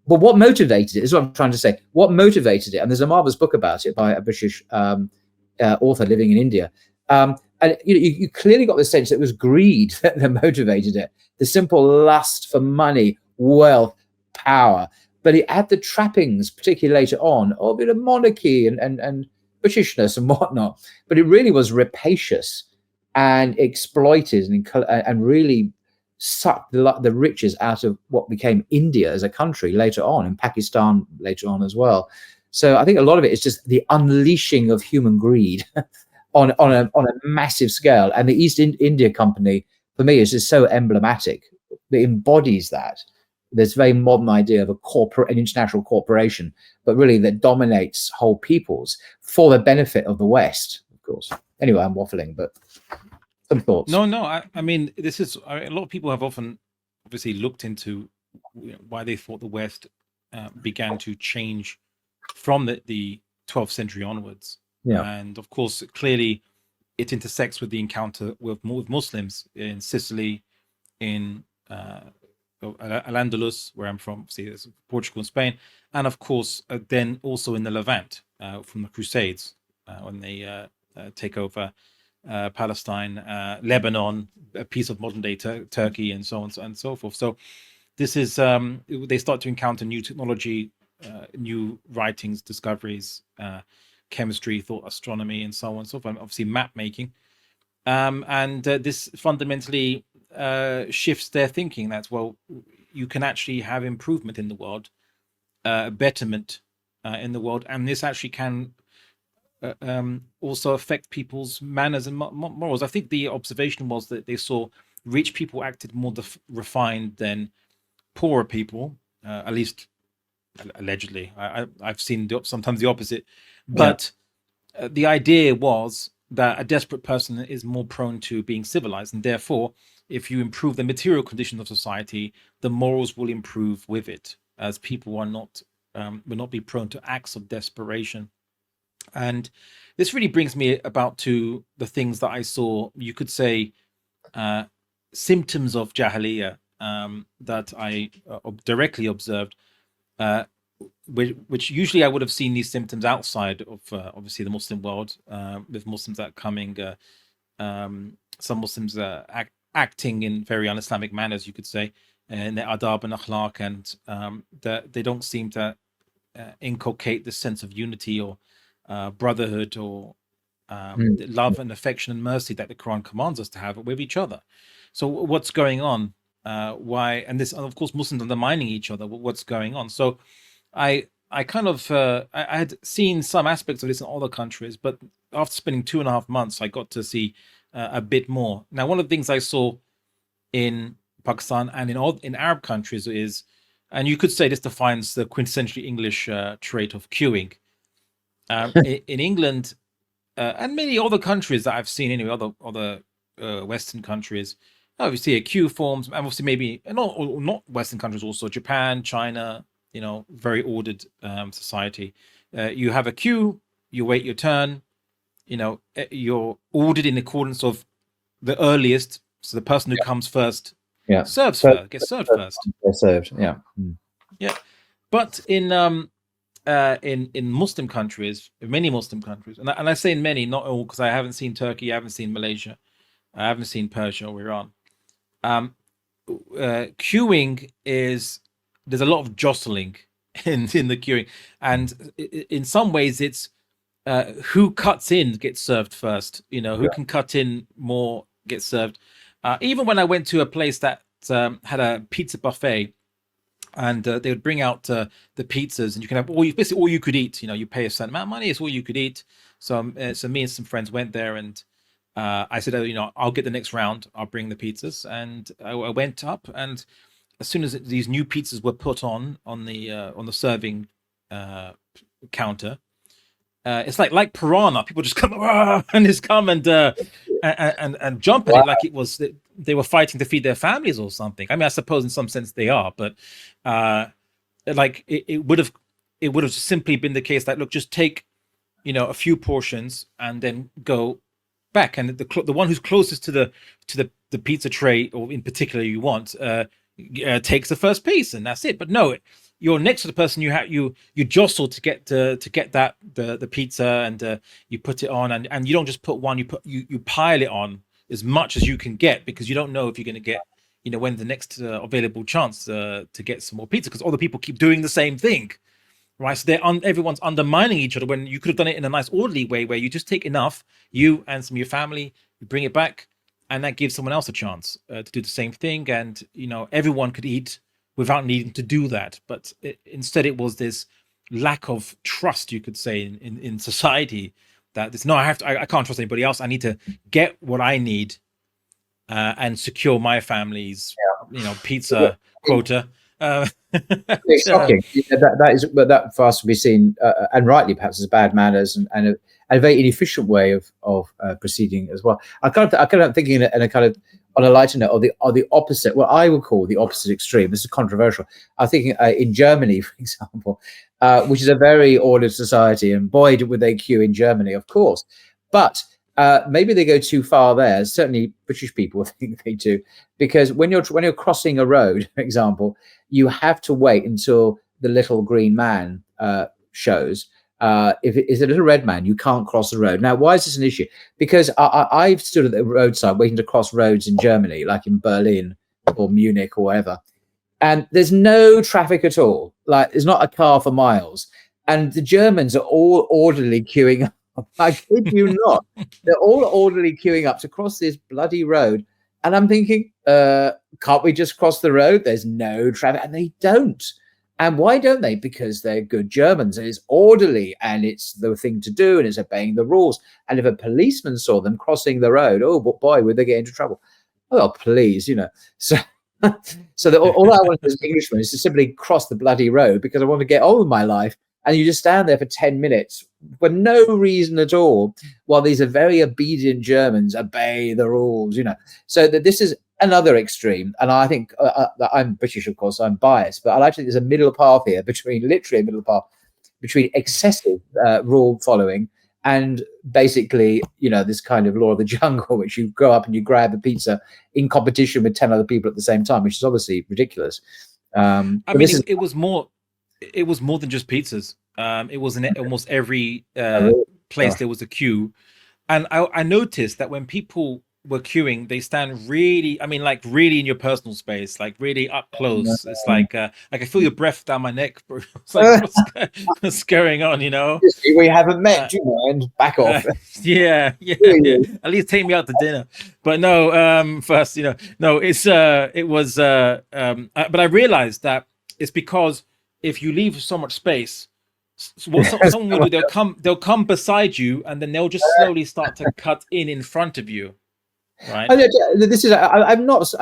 But what motivated it is what I'm trying to say. What motivated it, and there's a marvelous book about it by a British author living in India. And you clearly got the sense that it was greed that motivated it, the simple lust for money, wealth, power. But it had the trappings, particularly later on, of a monarchy and Britishness and whatnot. But it really was rapacious and exploited and really sucked the riches out of what became India as a country later on, and Pakistan later on as well. So I think a lot of it is just the unleashing of human greed on a massive scale. And the East India Company, for me, is just so emblematic. It embodies that. this very modern idea of an international corporation, but really that dominates whole peoples for the benefit of the West, of course. Anyway, I'm waffling, but some thoughts. No. I mean, a lot of people have often, obviously, looked into why they thought the West began to change from the 12th century onwards. Yeah. And of course, clearly, it intersects with the encounter with Muslims in Sicily, in Al Andalus, where I'm from, see, there's Portugal and Spain, and of course, then also in the Levant from the Crusades when they take over Palestine, Lebanon, a piece of modern day Turkey, and so on and so forth. So this is they start to encounter new technology, new writings, discoveries, chemistry, thought, astronomy, and so on and so forth. Obviously, map making, and this fundamentally shifts their thinking. That's, well, you can actually have improvement in the world, betterment in the world, and this actually can also affect people's manners and morals. I think the observation was that they saw rich people acted more refined than poorer people, at least allegedly. I've seen sometimes the opposite, but the idea was that a desperate person is more prone to being civilized, and therefore, if you improve the material conditions of society, the morals will improve with it, as people are not will not be prone to acts of desperation. And this really brings me about to the things that I saw, you could say, symptoms of Jahiliyyah that I directly observed, which usually I would have seen these symptoms outside of obviously the Muslim world, with Muslims that coming, some Muslims acting in very un-Islamic manners, you could say, in their adab and akhlaq, and that they don't seem to inculcate this sense of unity or brotherhood or love and affection and mercy that the Quran commands us to have with each other. So what's going on? Why? And this, and of course, Muslims undermining each other. What's going on? So I kind of I had seen some aspects of this in other countries, but after spending 2.5 months, I got to see a bit more. Now, one of the things I saw in Pakistan and in Arab countries is, and you could say this defines the quintessentially English trait of queuing. In England and many other countries that I've seen, anyway, other Western countries, obviously a queue forms, and obviously maybe not Western countries, also Japan, China, very ordered society. You have a queue, you wait your turn, you're ordered in accordance of the earliest, so the person who comes first serves first, gets served first. They're served, yeah. But in Muslim countries, many Muslim countries, and I say in many, not all, because I haven't seen Turkey, I haven't seen Malaysia, I haven't seen Persia or Iran. Queuing there's a lot of jostling in the queuing, and in some ways it's who cuts in gets served first. Who can cut in more gets served. Even when I went to a place that had a pizza buffet, and they would bring out the pizzas, and you can have basically all you could eat. You pay a certain amount of money, it's all you could eat. So me and some friends went there, and I said, I'll get the next round, I'll bring the pizzas. And I went up, and as soon as these new pizzas were put on the serving counter, it's like piranha. People just come and just come and jump at it like it was they were fighting to feed their families or something. I mean, I suppose in some sense they are, but like it would have simply been the case that, look, just take a few portions and then go back, and the one who's closest to the pizza tray, or in particular you want, takes the first piece, and that's it. But no, you're next to the person, you jostle to get that the pizza, and you put it on, and you don't just put one, you pile it on as much as you can get, because you don't know if you're going to get when the next available chance to get some more pizza, because other people keep doing the same thing, right? So everyone's undermining each other, when you could have done it in a nice orderly way, where you just take enough, you and some of your family, you bring it back, and that gives someone else a chance to do the same thing, and everyone could eat without needing to do that. But instead it was this lack of trust, you could say, in society, that it's, no, I can't trust anybody else, I need to get what I need and secure my family's pizza quota, Uh, It's uh, shocking. Yeah, that is, but that for us to be seen, and rightly perhaps, as bad manners and a very inefficient way of proceeding as well. I kind of thinking in a kind of on a lighter note, or the opposite, what I would call the opposite extreme. This is controversial. I'm thinking in Germany, for example, which is a very ordered society, and boy, would they queue in Germany, of course. But maybe they go too far there. Certainly, British people think they do, because when you're crossing a road, for example, you have to wait until the little green man shows. If it is a little red man, you can't cross the road. Now, why is this an issue? Because I've stood at the roadside waiting to cross roads in Germany, like in Berlin or Munich or wherever, and there's no traffic at all. Like, there's not a car for miles, and the Germans are all orderly queuing up. I kid you not. They're all orderly queuing up to cross this bloody road, and I'm thinking, can't we just cross the road? There's no traffic, and they don't. And why don't they? Because they're good Germans, and it's orderly, and it's the thing to do, and it's obeying the rules. And if a policeman saw them crossing the road, oh boy, would they get into trouble? Oh, please, So, so all I want as an Englishman is to simply cross the bloody road because I want to get on with my life. And you just stand there for 10 minutes for no reason at all, while these are very obedient Germans obey the rules, So that this is another extreme. And I think that I'm British, of course, I'm biased, but I like to think there's a middle path here literally a middle path between excessive rule following and basically, this kind of law of the jungle, which you go up and you grab a pizza in competition with 10 other people at the same time, which is obviously ridiculous. I mean, it was more than just pizzas. It was in almost every place there was a queue, and I noticed that when people were queuing, they stand really, I mean, like really in your personal space, like really up close. It's like I can feel your breath down my neck. It's like what's going on, We haven't met, and back off. Yeah. At least take me out to dinner. But no, first, no, it was but I realized that it's because if you leave so much space, what someone will do, they'll come beside you, and then they'll just slowly start to cut in front of you. Right. This is I'm not as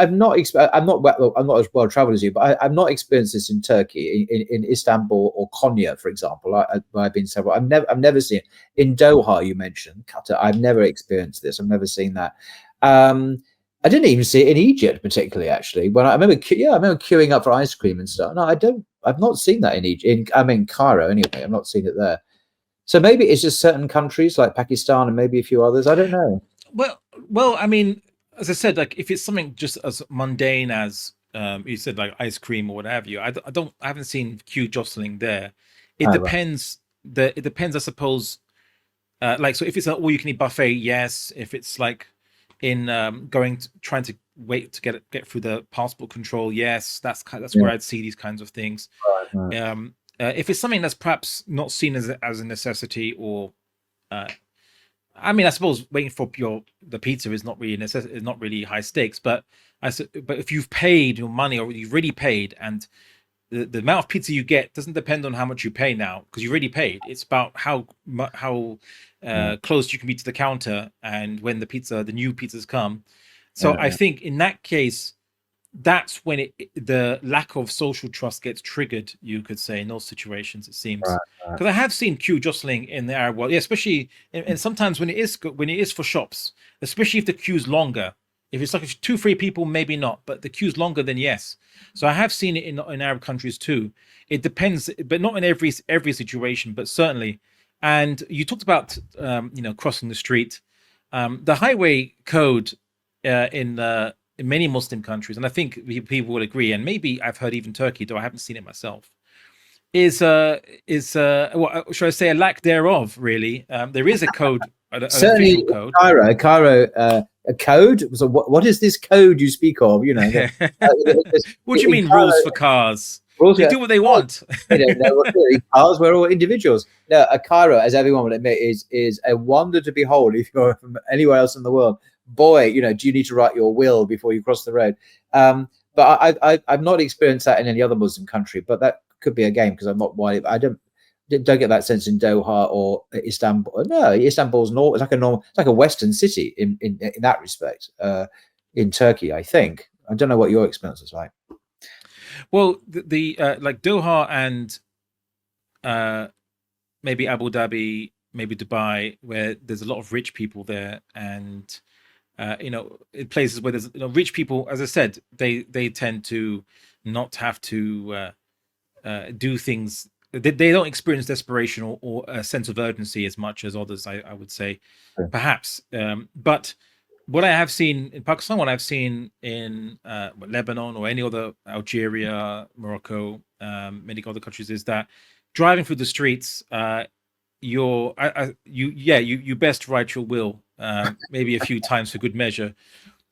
well traveled as you, but I've not experienced this in Turkey, in Istanbul or Konya, for example. I've been several. I've never seen it in Doha. You mentioned Qatar. I've never experienced this. I've never seen that. I didn't even see it in Egypt, particularly. Actually, when I remember queuing up for ice cream and stuff. No, I don't. I've not seen that in Egypt. I mean, Cairo anyway. I've not seen it there. So maybe it's just certain countries like Pakistan and maybe a few others. I don't know. Well, I mean, as I said, like if it's something just as mundane as you said, like ice cream or what have you, I haven't seen queue jostling there. It depends. Right. It depends, I suppose. Like, so if it's an all-you-can-eat buffet, yes. If it's like in trying to wait to get through the passport control, yes. That's where I'd see these kinds of things. Right. If it's something that's perhaps not seen as a necessity, or I mean, I suppose waiting for the pizza is not really high stakes, but if you've paid your money, or you've really paid, and the amount of pizza you get doesn't depend on how much you pay now, because you already paid. It's about how close you can be to the counter, and when the new pizzas come. So I think in that case, that's when the lack of social trust gets triggered, you could say, in those situations, it seems. Because I have seen queue jostling in the Arab world, especially, and sometimes when it is for shops, especially if the queue's longer. If it's like 2-3 people, maybe not, but the queue's longer, then yes. So I have seen it in Arab countries too. It depends, but not in every situation, but certainly. And you talked about crossing the street. The highway code in many Muslim countries, and I think people will agree, and maybe I've heard even Turkey, though I haven't seen it myself, is what should I say, a lack thereof, really. There is a code, an official code. Cairo, a code? So what is this code you speak of? What do you mean, Cairo, rules for cars? They do what they want. They don't know what really cars. We're all individuals. No, a Cairo, as everyone will admit, is a wonder to behold if you're from anywhere else in the world. Boy, do you need to write your will before you cross the road? But I've not experienced that in any other Muslim country, but that could be a game, because I'm not white. I don't get that sense in Doha or Istanbul. No, Istanbul's it's like a Western city in that respect. In Turkey, I think. I don't know what your experience is like. Well, the like Doha and maybe Abu Dhabi, maybe Dubai, where there's a lot of rich people there, and in places where there's rich people, as I said, they tend to not have to do things. They don't experience desperation or a sense of urgency as much as others. I would say, Sure. perhaps. But what I have seen in Pakistan, what I've seen in Lebanon or any other Algeria, Morocco, many other countries, is that driving through the streets, you best ride your will, maybe a few times for good measure, And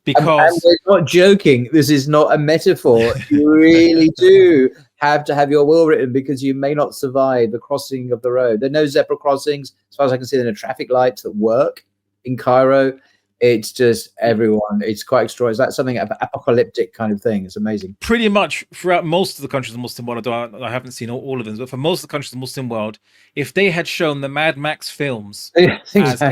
because we're not joking. This is not a metaphor. You really do have to have your will written, because you may not survive the crossing of the road. There are no zebra crossings, as far as I can see. There are no traffic lights that work in Cairo. It's just everyone. It's quite extraordinary. That's something apocalyptic kind of thing. It's amazing. pretty much throughout most of the countries of the Muslim world, I haven't seen all of them, but for most of the countries of the Muslim world, if they had shown the Mad Max films as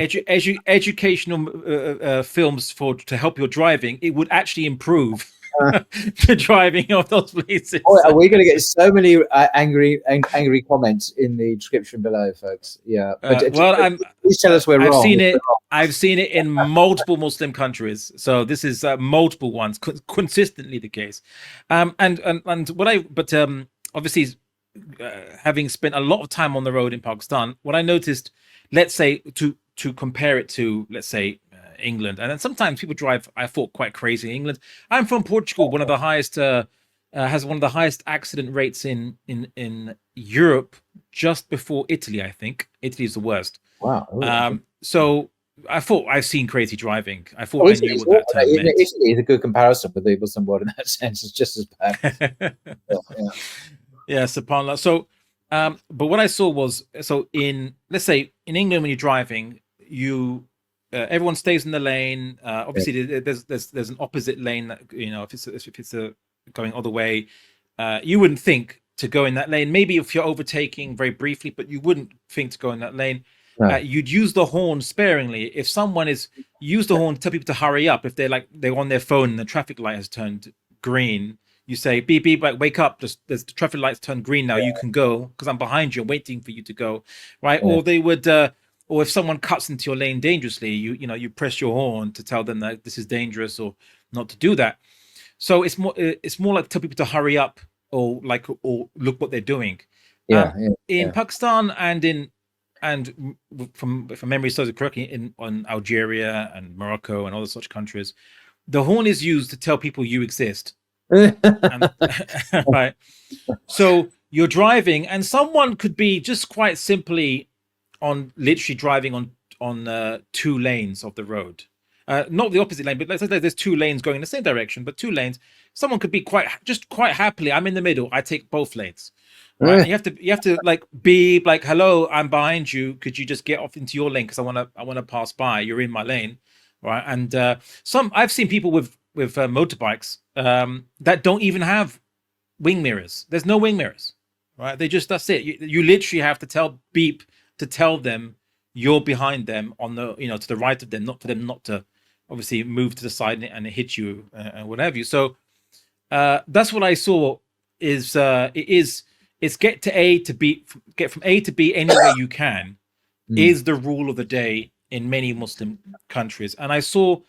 educational films to help your driving, it would actually improve the driving of those places. Oh, are we going to get so many angry comments in the description below, folks? Yeah. But well, please tell us we're I've wrong. seen it. I've seen it in multiple Muslim countries, so this is multiple ones, consistently the case. And what obviously, having spent a lot of time on the road in Pakistan, what I noticed, let's say to compare it to, let's say, England, and then sometimes people drive, I thought, quite crazy in England. I'm from Portugal, one of the highest has one of the highest accident rates in Europe, just before Italy. I think Italy is the worst. Wow. So I thought, I've seen crazy driving. I thought I knew what that term meant. Italy is a good comparison with the Muslim world in that sense. It's just as bad. Yeah, subhanAllah. So, but what I saw was, so let's say in England, when you're driving, everyone stays in the lane. Obviously, there's an opposite lane that, if it's going other way, you wouldn't think to go in that lane. Maybe if you're overtaking very briefly, but you wouldn't think to go in that lane. No. You'd use the horn sparingly. If someone use the horn to tell people to hurry up, if they're on their phone and the traffic light has turned green, you say, beep, beep, like, wake up, the traffic light's turned green now, you can go, because I'm behind you, I'm waiting for you to go, right? Or they would, or if someone cuts into your lane dangerously, you press your horn to tell them that this is dangerous or not to do that. So it's more like tell people to hurry up, or look what they're doing. In Pakistan and from, if my memory serves correctly, on Algeria and Morocco and other such countries, the horn is used to tell people you exist. Right. So you're driving, and someone could be just quite simply literally driving on 2 lanes of the road. Not the opposite lane, but let's say there's 2 lanes going in the same direction, but 2 lanes. Someone could be quite happily, I'm in the middle, I take both lanes. Right. You have to like be like, hello, I'm behind you. Could you just get off into your lane, because I want to pass by. You're in my lane, right? And I've seen people with motorbikes that don't even have wing mirrors. There's no wing mirrors, right? That's it. You literally have to tell beep to tell them you're behind them on the to the right of them, not for them not to obviously move to the side and hit you and what have you. So that's what I saw. It's get from A to B any way you can is the rule of the day in many Muslim countries. And I saw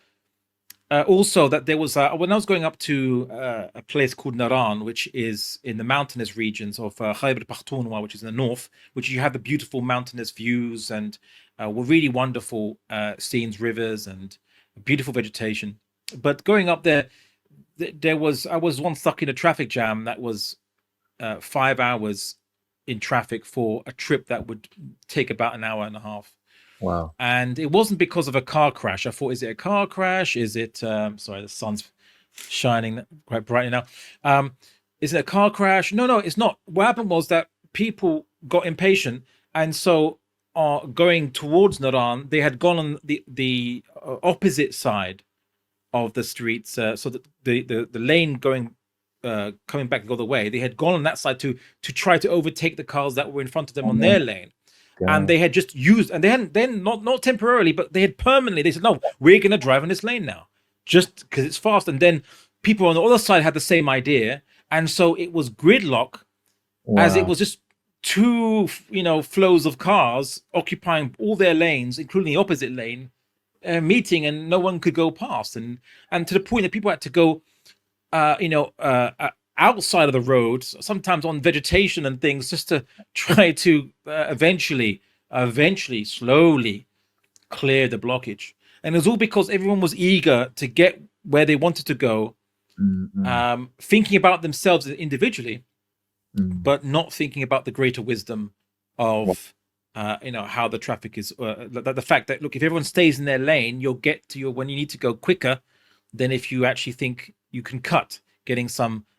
also that there was when I was going up to a place called Naran, which is in the mountainous regions of Khyber Pakhtunkhwa, which is in the north, which you have the beautiful mountainous views and were really wonderful scenes, rivers, and beautiful vegetation. But going up there, I was once stuck in a traffic jam that was 5 hours in traffic for a trip that would take about an hour and a half. Wow. And it wasn't because of a car crash. I thought, is it a car crash? Is it sorry, the sun's shining quite brightly now. Is it a car crash? No, it's not. What happened was that people got impatient, and so going towards Naran, they had gone on the opposite side of the streets, so that the lane going coming back the other way, they had gone on that side to try to overtake the cars that were in front of them on their lane. And they had just used, and they hadn't, then not temporarily, but they had permanently, they said, no, we're going to drive on this lane now, just because it's fast. And then people on the other side had the same idea, And so it was gridlock, as it Wow. was just two, flows of cars occupying all their lanes, including the opposite lane, meeting, and no one could go past. And to the point that people had to go, outside of the road, sometimes on vegetation and things, just to try to eventually, slowly clear the blockage. And it was all because everyone was eager to get where they wanted to go, thinking about themselves individually, but not thinking about the greater wisdom of how the traffic is, the fact that, look, if everyone stays in their lane, you'll get to when you need to go quicker than if you actually think you can cut, getting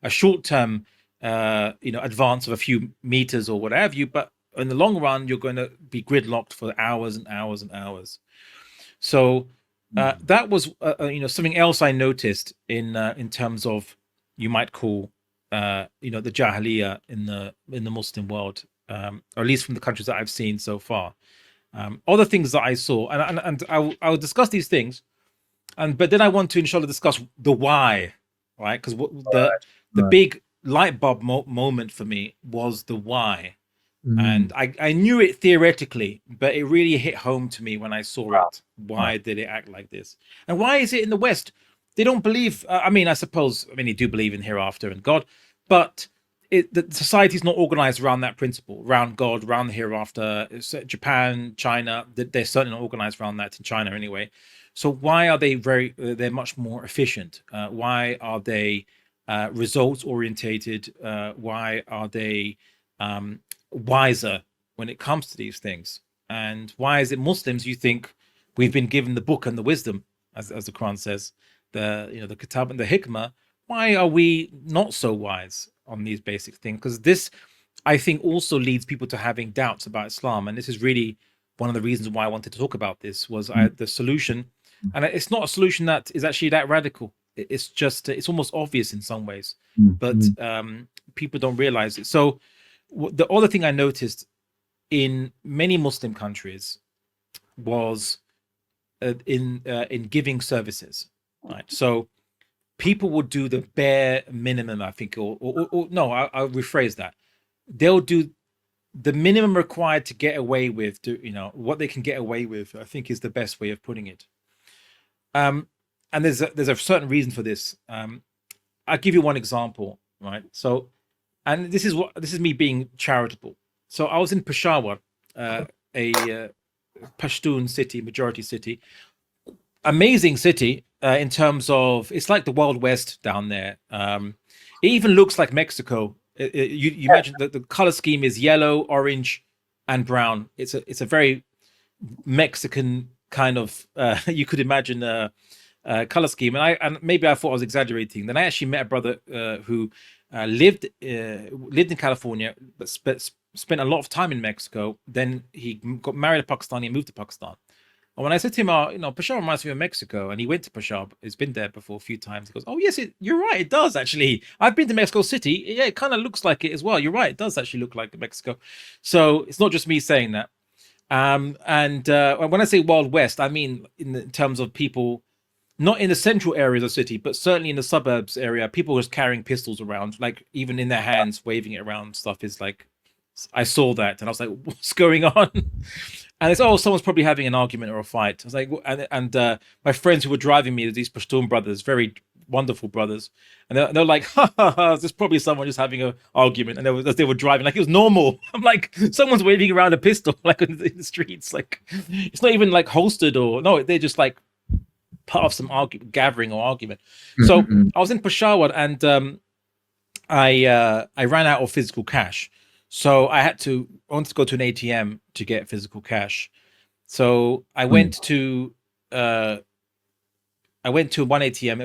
a short-term advance of a few meters or whatever you, but in the long run you're going to be gridlocked for hours and hours and hours. So that was something else I noticed in terms of, you might call the Jahiliyyah in the Muslim world, or at least from the countries that I've seen so far. Other things that I saw, and I will discuss these things, but then I want to inshallah discuss the why, right? Because the big light bulb moment for me was the why. And I knew it theoretically, but it really hit home to me when I saw it. Why did it act like this? And why is it in the West they don't believe? I suppose they do believe in hereafter and God, but the society's not organized around that principle, around God, around the hereafter. Japan, China, they're certainly not organized around that, in China anyway. So why are they they're much more efficient? Why are they results orientated? Why are they wiser when it comes to these things? And why is it Muslims, you think, we've been given the book and the wisdom, as the Quran says, the kitab and the hikmah? Why are we not so wise on these basic things? Because this, I think, also leads people to having doubts about Islam. And this is really one of the reasons why I wanted to talk about this, was the solution. And it's not a solution that is actually that radical. It's just, it's almost obvious in some ways, but people don't realize it. So the other thing I noticed in many Muslim countries was in giving services, right? So people would do the bare minimum, I think, or no, I'll rephrase that. They'll do the minimum required to get away with, what they can get away with, I think, is the best way of putting it. And there's a certain reason for this. I'll give you one example, right? So, and this is me being charitable. So I was in Peshawar, a Pashtun city, majority city, amazing city in terms of, it's like the Wild West down there. It even looks like Mexico. You imagine that the color scheme is yellow, orange, and brown. It's a very Mexican kind of you could imagine color scheme. And maybe I thought I was exaggerating. Then I actually met a brother who lived in California, but spent a lot of time in Mexico. Then he got married to Pakistani and moved to Pakistan. And when I said to him, Peshawar reminds me of Mexico, and he went to Peshawar, he's been there before a few times. He goes, "Oh yes, you're right, it does actually. I've been to Mexico City. Yeah, it kind of looks like it as well. You're right, it does actually look like Mexico." So it's not just me saying that. And when I say Wild West, I mean in terms of people, not in the central areas of the city, but certainly in the suburbs area, people were carrying pistols around, like even in their hands, waving it around. Stuff is like, I saw that and I was like, what's going on? And it's, someone's probably having an argument or a fight. I was like, and my friends who were driving me, these Pashtun brothers, very wonderful brothers, and they're like, ha, ha, ha, there's probably someone just having an argument. And they were driving like it was normal. I'm like, someone's waving around a pistol like in the streets, like it's not even like holstered or no, they're just like part of some gathering or argument. So I was in Peshawar and I ran out of physical cash. So I wanted to go to an ATM to get physical cash. So I went to one ATM.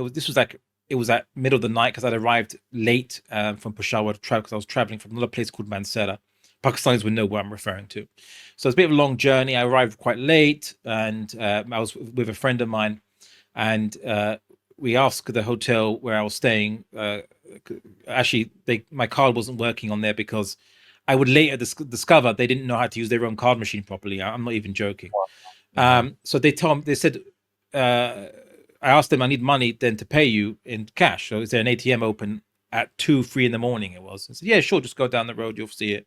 It was at middle of the night because I'd arrived late from Peshawar because I was traveling from another place called Mansehra. Pakistanis would know where I'm referring to. So it's a bit of a long journey. I arrived quite late, and I was with a friend of mine, and we asked the hotel where I was staying. Actually, my card wasn't working on there because I would later discover they didn't know how to use their own card machine properly. I'm not even joking. So they said, I asked them, I need money then to pay you in cash. So is there an ATM open at 2-3 in the morning. It was. I said, yeah, sure, just go down the road, you'll see it.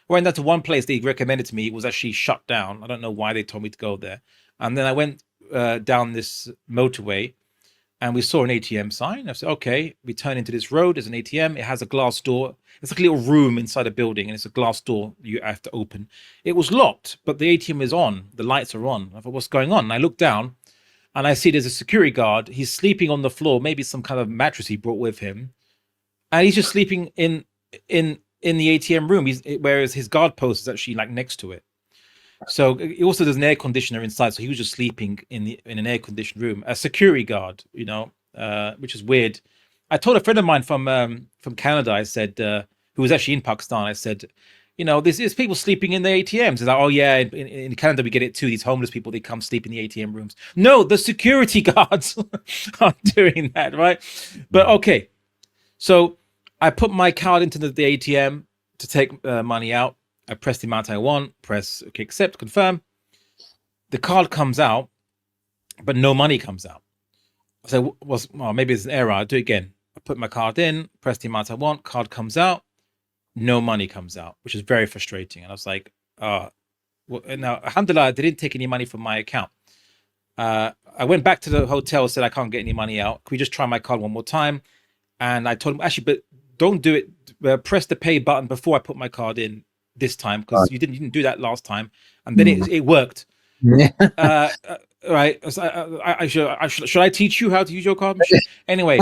I went down to one place they recommended to me. It was actually shut down. I don't know why they told me to go there. And then I went down this motorway, and we saw an ATM sign. I said, okay, we turn into this road. There's an ATM. It has a glass door. It's like a little room inside a building, and it's a glass door you have to open. It was locked, but the ATM is on. The lights are on. I thought, what's going on? And I look down, and I see there's a security guard. He's sleeping on the floor, maybe some kind of mattress he brought with him. And he's just sleeping in the ATM room. Whereas his guard post is actually like next to it. So it also there's an air conditioner inside, so he was just sleeping in an air conditioned room. A security guard, which is weird. I told a friend of mine from Canada. I said, who was actually in Pakistan. I said, there's people sleeping in the ATMs. He's like, oh yeah, in Canada we get it too. These homeless people, they come sleep in the ATM rooms. No, the security guards are doing that, right? But okay, so I put my card into the ATM to take money out. I press the amount I want, press okay, accept, confirm. The card comes out, but no money comes out. I said, well, maybe it's an error. I'll do it again. I put my card in, press the amount I want, card comes out, no money comes out, which is very frustrating. And I was like, now, alhamdulillah, they didn't take any money from my account. I went back to the hotel, said I can't get any money out. Can we just try my card one more time? And I told him, actually, but don't do it. Press the pay button before I put my card in this time, because you didn't do that last time, and then it worked. Right? Should I teach you how to use your card machine? Anyway,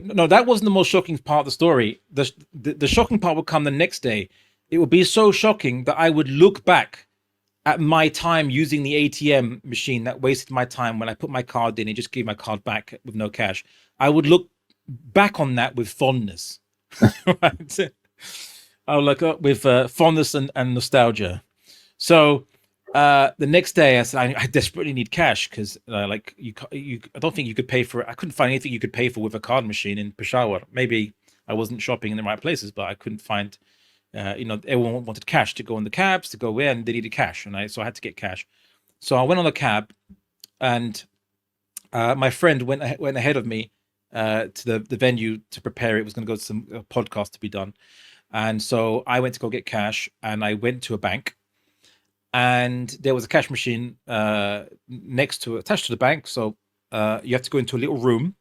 no, that wasn't the most shocking part of the story. The shocking part would come the next day. It would be so shocking that I would look back at my time using the ATM machine that wasted my time when I put my card in and just gave my card back with no cash. I would look back on that with fondness. Right? I'll look up with fondness and nostalgia. So the next day, I said I desperately need cash because I don't think you could pay for it. I couldn't find anything you could pay for with a card machine in Peshawar. Maybe I wasn't shopping in the right places, but I couldn't find. Everyone wanted cash to go on the cabs to go where, and they needed cash, so I had to get cash. So I went on a cab, and my friend went ahead of me to the venue to prepare. It was going to go to some podcast to be done. And so I went to go get cash, and I went to a bank, and there was a cash machine attached to the bank. So you have to go into a little room,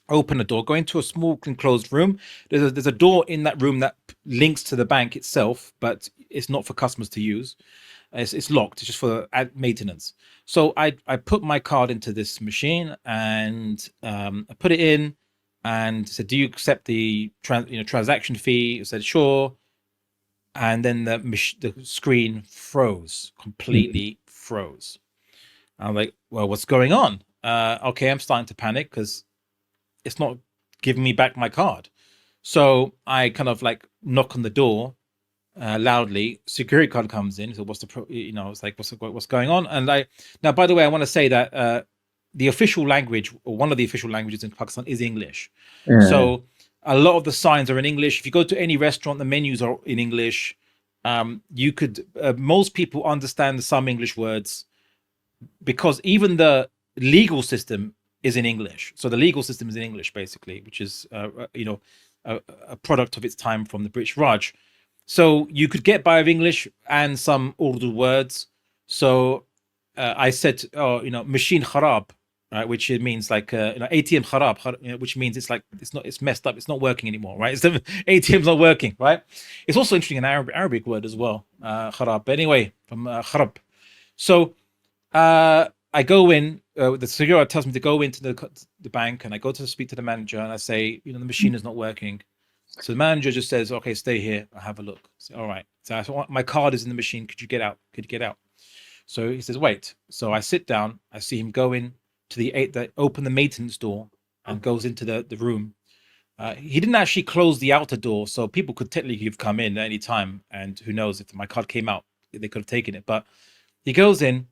open a door, go into a small enclosed room. There's a door in that room that links to the bank itself, but it's not for customers to use. It's locked. It's just for maintenance. So I put my card into this machine, and I put it in. And said, do you accept the transaction fee? I said, sure. And then the screen froze, completely froze. I'm like, well, what's going on? Okay, I'm starting to panic because it's not giving me back my card. So I kind of like knock on the door loudly. Security guard comes in. So what's it's like, what's going on? And now, by the way, I want to say that the official language, or one of the official languages in Pakistan, is English. So a lot of the signs are in English. If you go to any restaurant, the menus are in English. You could most people understand some English words, because even the legal system is in English. So the legal system is in English, basically, which is a product of its time from the British Raj. So you could get by with English and some Urdu words. So I said, machine kharab, right? Which it means like ATM kharab, which means it's messed up, it's not working anymore, right? It's the ATM's not working, right? It's also interesting an Arabic word as well, kharab. But anyway, from kharab. So I go in. The security tells me to go into the bank, and I go to speak to the manager, and I say, the machine is not working. So the manager just says, okay, stay here. I'll have a look. I say, all right. So I said, my card is in the machine. Could you get out? Could you get out? So he says, wait. So I sit down. I see him go in to open the maintenance door and goes into the room. He didn't actually close the outer door, so people could technically have come in at any time. And who knows, if my card came out, they could have taken it. But he goes in.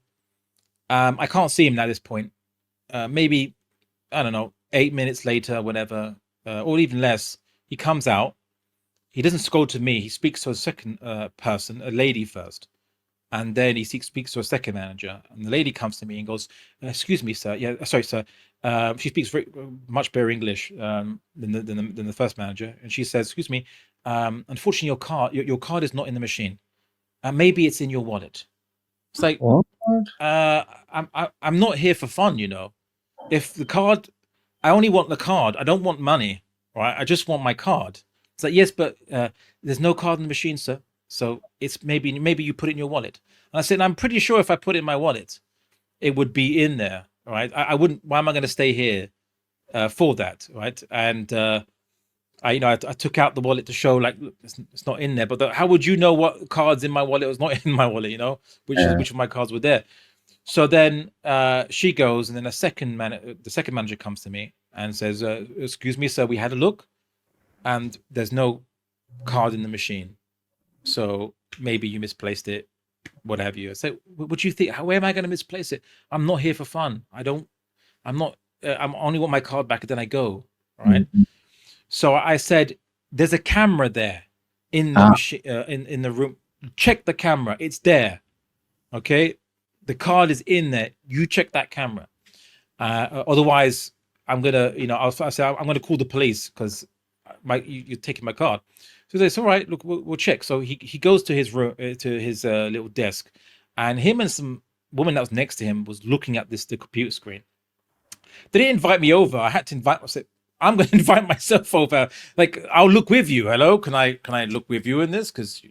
I can't see him at this point. Maybe, I don't know, 8 minutes later, whatever, or even less. He comes out. He doesn't go to me. He speaks to a second person, a lady first. And then he speaks to a second manager. And the lady comes to me and goes, excuse me, sir. Yeah, sorry, sir. She speaks very much better English than the first manager, and she says, "Excuse me, unfortunately, your card is not in the machine. Maybe it's in your wallet." It's like, What? I'm not here for fun, you know. If the card, I only want the card. I don't want money, right? I just want my card. It's like, yes, but there's no card in the machine, sir. So it's maybe you put it in your wallet. And I said, I'm pretty sure if I put it in my wallet, it would be in there, right? I wouldn't. Why am I going to stay here for that, right? And I took out the wallet to show, like, look, it's not in there. But how would you know what cards in my wallet was not in my wallet? You know, which of my cards were there? So then she goes, and then the second manager comes to me and says, "Excuse me, sir, we had a look, and there's no card in the machine. So maybe you misplaced it, what have you." I say, "What do you think? Where am I going to misplace it? I'm not here for fun. I'm not. I'm only want my card back, and then I go, right?" Mm-hmm. So I said, "There's a camera there in the machine, in the room. Check the camera. It's there. Okay, the card is in there. You check that camera. Otherwise, I'm gonna, I say I'm gonna call the police because you're taking my card." So they say, "All right, look, we'll check." So he goes to his room, to his little desk, and him and some woman that was next to him was looking at the computer screen. They didn't invite me over. I had to invite myself. I'm going to invite myself over. Like, I'll look with you. Hello, can I look with you in this? Because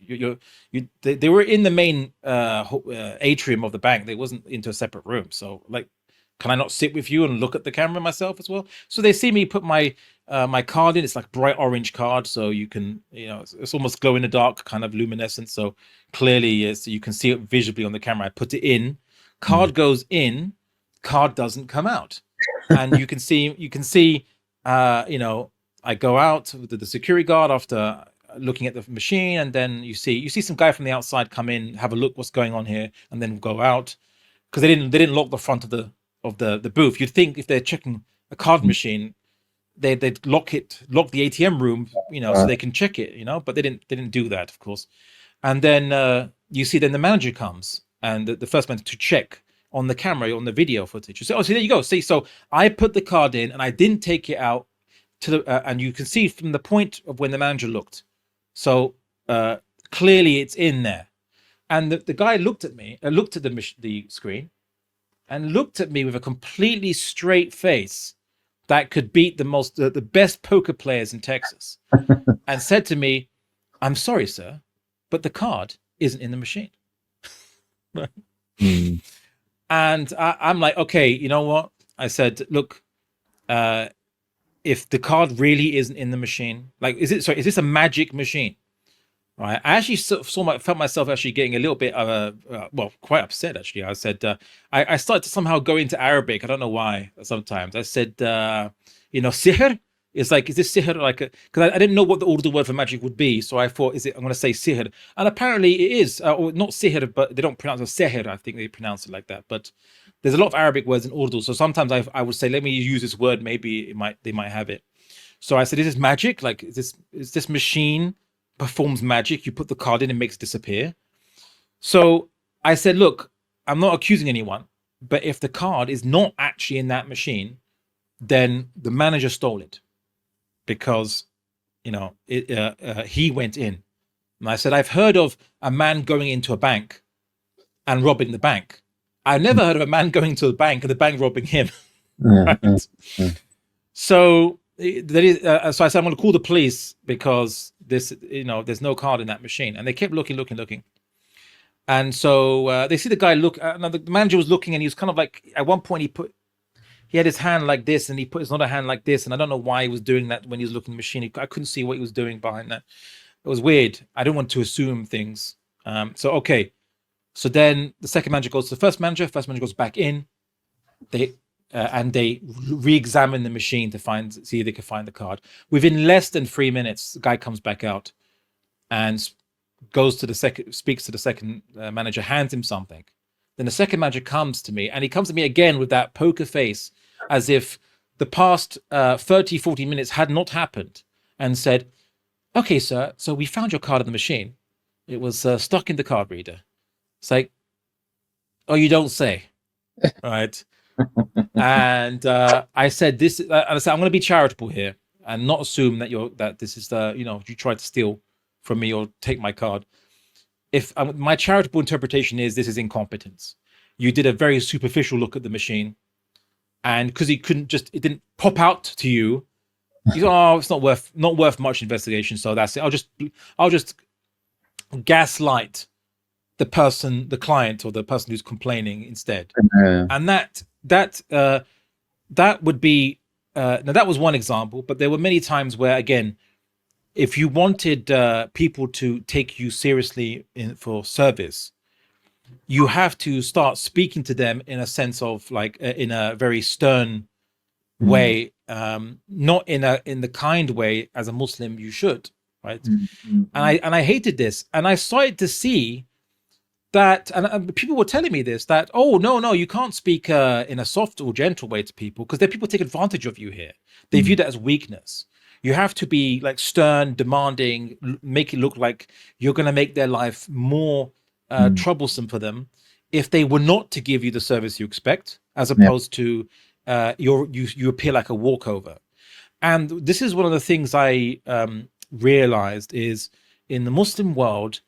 they were in the main atrium of the bank. They wasn't into a separate room. So, like, can I not sit with you and look at the camera myself as well? So they see me put my my card in. It's like bright orange card, so you can, it's almost glow in the dark, kind of luminescent. So clearly, so you can see it visibly on the camera. I put it in. Card goes in. Card doesn't come out, and you can see. I go out with the security guard after looking at the machine, and then you see some guy from the outside come in, have a look what's going on here, and then go out because they didn't lock the front of the booth. You'd think if they're checking a card machine, they'd lock the ATM room, so they can check it, but they didn't do that, of course. And then you see then the manager comes, and the first man to check on the camera, on the video footage. You say, "Oh, so there you go. See, so I put the card in and I didn't take it out to the, and you can see from the point of when the manager looked. So clearly it's in there." And the guy looked at me, looked at the screen, and looked at me with a completely straight face that could beat the best poker players in Texas, and said to me, "I'm sorry, sir, but the card isn't in the machine." And I'm like, "Okay, you know what?" I said, "Look, if the card really isn't in the machine, like, is this a magic machine?" Right? I actually felt myself actually getting a little bit quite upset, actually. I said, I started to somehow go into Arabic. I don't know why. Sometimes I said, sihr. It's like, is this sihr? Like, because I didn't know what the Urdu word for magic would be, so I thought, I'm going to say sihr, and apparently it is, or not sihr, but they don't pronounce it sihr. I think they pronounce it like that. But there's a lot of Arabic words in Urdu, so sometimes I would say, let me use this word. Maybe they might have it. So I said, is this magic? Like, is this machine performs magic? You put the card in, it makes it disappear. So I said, look, I'm not accusing anyone, but if the card is not actually in that machine, then the manager stole it. Because, he went in. And I said, I've heard of a man going into a bank and robbing the bank. I've never heard of a man going to the bank and the bank robbing him. Right? So so I said, I'm going to call the police because there's no card in that machine. And they kept looking. And so they see the guy look. The manager was looking, and he was kind of like, at one point he had his hand like this, and he put his other hand like this, and I don't know why he was doing that when he was looking at the machine. I couldn't see what he was doing behind that. It was weird. I don't want to assume things. Okay. So then the second manager goes to the first manager. First manager goes back in. They re-examine the machine to see if they can find the card. Within less than 3 minutes, the guy comes back out and speaks to the second manager, hands him something. Then the second manager comes to me, and he comes to me again with that poker face, as if the past 30, 40 minutes had not happened, and said, "Okay, sir, so we found your card in the machine. It was stuck in the card reader." It's like, "Oh, you don't say." Right? And I said this. I said I'm going to be charitable here and not assume that this is you tried to steal from me or take my card. If my charitable interpretation is this is incompetence. You did a very superficial look at the machine, and because it didn't pop out to you. You go, oh, it's not worth much investigation. So that's it. I'll just gaslight the client, or the person who's complaining instead. And that would be now that was one example, but there were many times where, again, if you wanted people to take you seriously for service, you have to start speaking to them in a sense of like in a very stern way, not in the kind way as a Muslim you should, right? And I hated this, and I started to see that, and people were telling me this, that no, you can't speak in a soft or gentle way to people, because there people take advantage of you here. They view that as weakness. You have to be like stern, demanding, make it look like you're going to make their life more troublesome for them if they were not to give you the service you expect, as opposed to you appear like a walkover. And this is one of the things I realized is in the Muslim world,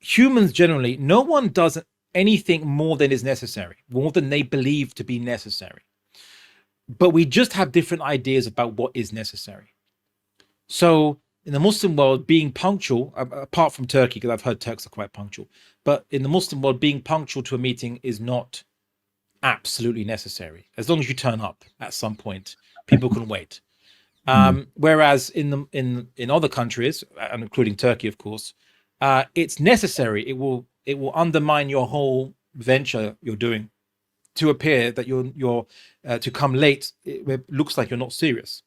humans generally, no one does anything more than is necessary, more than they believe to be necessary. But we just have different ideas about what is necessary. So in the Muslim world, being punctual, apart from Turkey, because I've heard Turks are quite punctual, but in the Muslim world, being punctual to a meeting is not absolutely necessary. As long as you turn up at some point, people can wait. Whereas in other countries, and including Turkey, of course, it's necessary. It will undermine your whole venture you're doing to appear that you're to come late. It looks like you're not serious.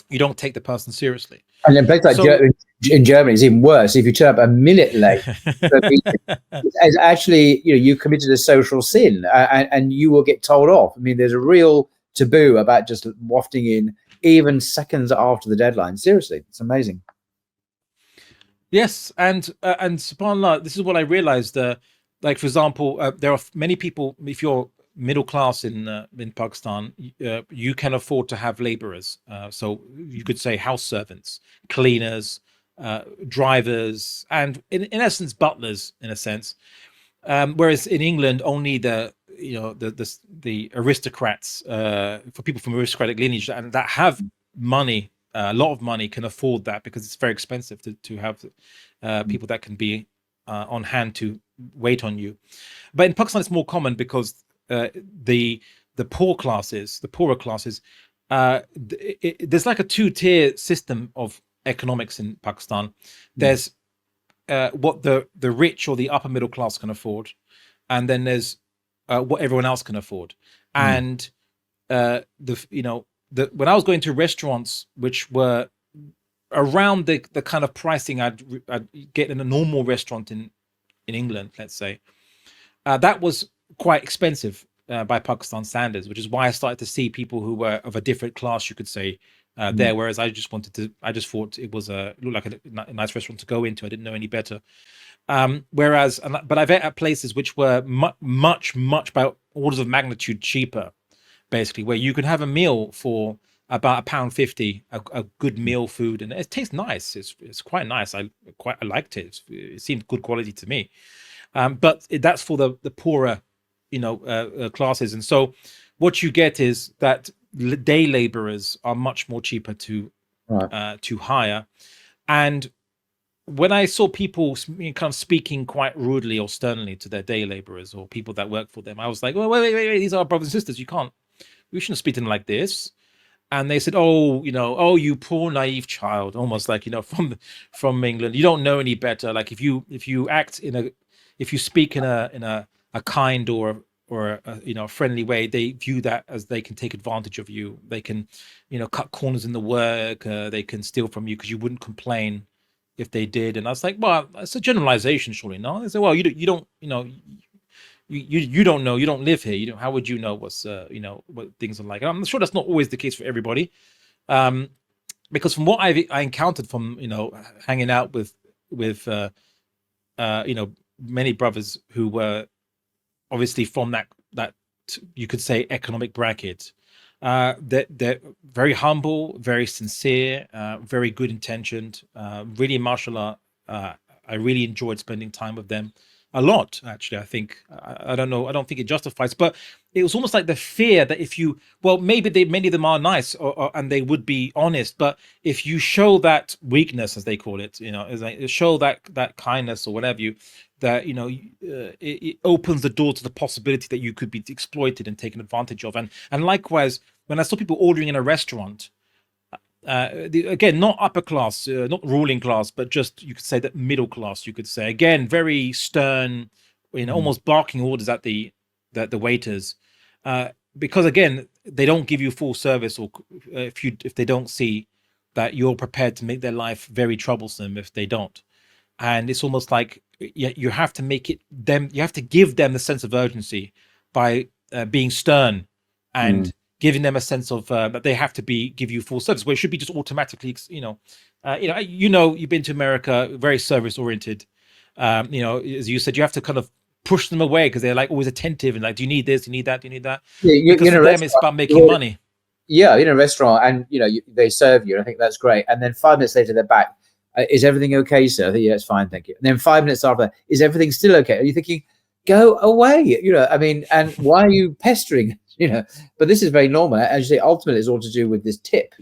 You don't take the person seriously. And in places like in Germany, it's even worse. If you turn up a minute late, it's actually, you committed a social sin, and you will get told off. I mean, there's a real taboo about just wafting in even seconds after the deadline. Seriously, it's amazing. Yes, and subhanAllah, this is what I realized. Like, for example, there are many people, if you're middle class in Pakistan, you can afford to have laborers. So you could say house servants, cleaners, drivers, and in essence, butlers, in a sense. Whereas in England, only the aristocrats, for people from aristocratic lineage and that have money, a lot of money, can afford that, because it's very expensive to have people that can be on hand to wait on you. But in Pakistan, it's more common because the poorer classes, there's like a two-tier system of economics in Pakistan. There's what the rich or the upper middle class can afford, and then there's what everyone else can afford. And when I was going to restaurants which were around the kind of pricing I'd get in a normal restaurant in England, let's say, that was quite expensive by Pakistan standards, which is why I started to see people who were of a different class, you could say, there. Whereas I just thought it was looked like a nice restaurant to go into. I didn't know any better. But I've ate at places which were much by orders of magnitude cheaper, basically, where you can have a meal for about £1.50, a good meal food, and it tastes nice. It's quite nice. I liked it. It seemed good quality to me. But that's for the poorer, classes. And so what you get is that day laborers are much more cheaper to hire. And when I saw people kind of speaking quite rudely or sternly to their day laborers or people that work for them, I was like, well, wait, these are brothers and sisters. We shouldn't speak to them like this. And they said, oh, you poor naive child, almost like, from England, you don't know any better. Like if you act if you speak in a kind or a friendly way, they view that as they can take advantage of you. They can, cut corners in the work. They can steal from you because you wouldn't complain if they did. And I was like, well, it's a generalization, surely, no? They said, well, you don't know, you don't live here. How would you know what's what things are like? And I'm sure that's not always the case for everybody, because from what I encountered from hanging out with many brothers who were obviously from that you could say, economic bracket. They're very humble, very sincere, very good intentioned. Really, mashallah, I really enjoyed spending time with them a lot. Actually, I think I don't know. I don't think it justifies, but it was almost like the fear that if you, well, maybe many of them are nice and they would be honest, but if you show that weakness, as they call it, is like show that kindness or whatever that it opens the door to the possibility that you could be exploited and taken advantage of. And likewise, when I saw people ordering in a restaurant, again, not upper class, not ruling class, but just, you could say, that middle class, you could say, again, very stern, almost barking orders at the waiters, because again, they don't give you full service, or if they don't see that you're prepared to make their life very troublesome if they don't. And it's almost like you have to you have to give them the sense of urgency by being stern and giving them a sense of that they have to give you full service, where it should be just automatically, you've been to America, very service oriented. As you said, you have to kind of push them away because they're like always attentive and like, do you need this? Do you need that? Do you need that? Yeah, because for them, it's about making money. Yeah, in a restaurant, and they serve you, and I think that's great. And then 5 minutes later, they're back. Is everything okay, sir? Yeah, it's fine, thank you. And then 5 minutes after, is everything still okay? Are you thinking, go away? And why are you pestering? But this is very normal. As you say, ultimately, it's all to do with this tip.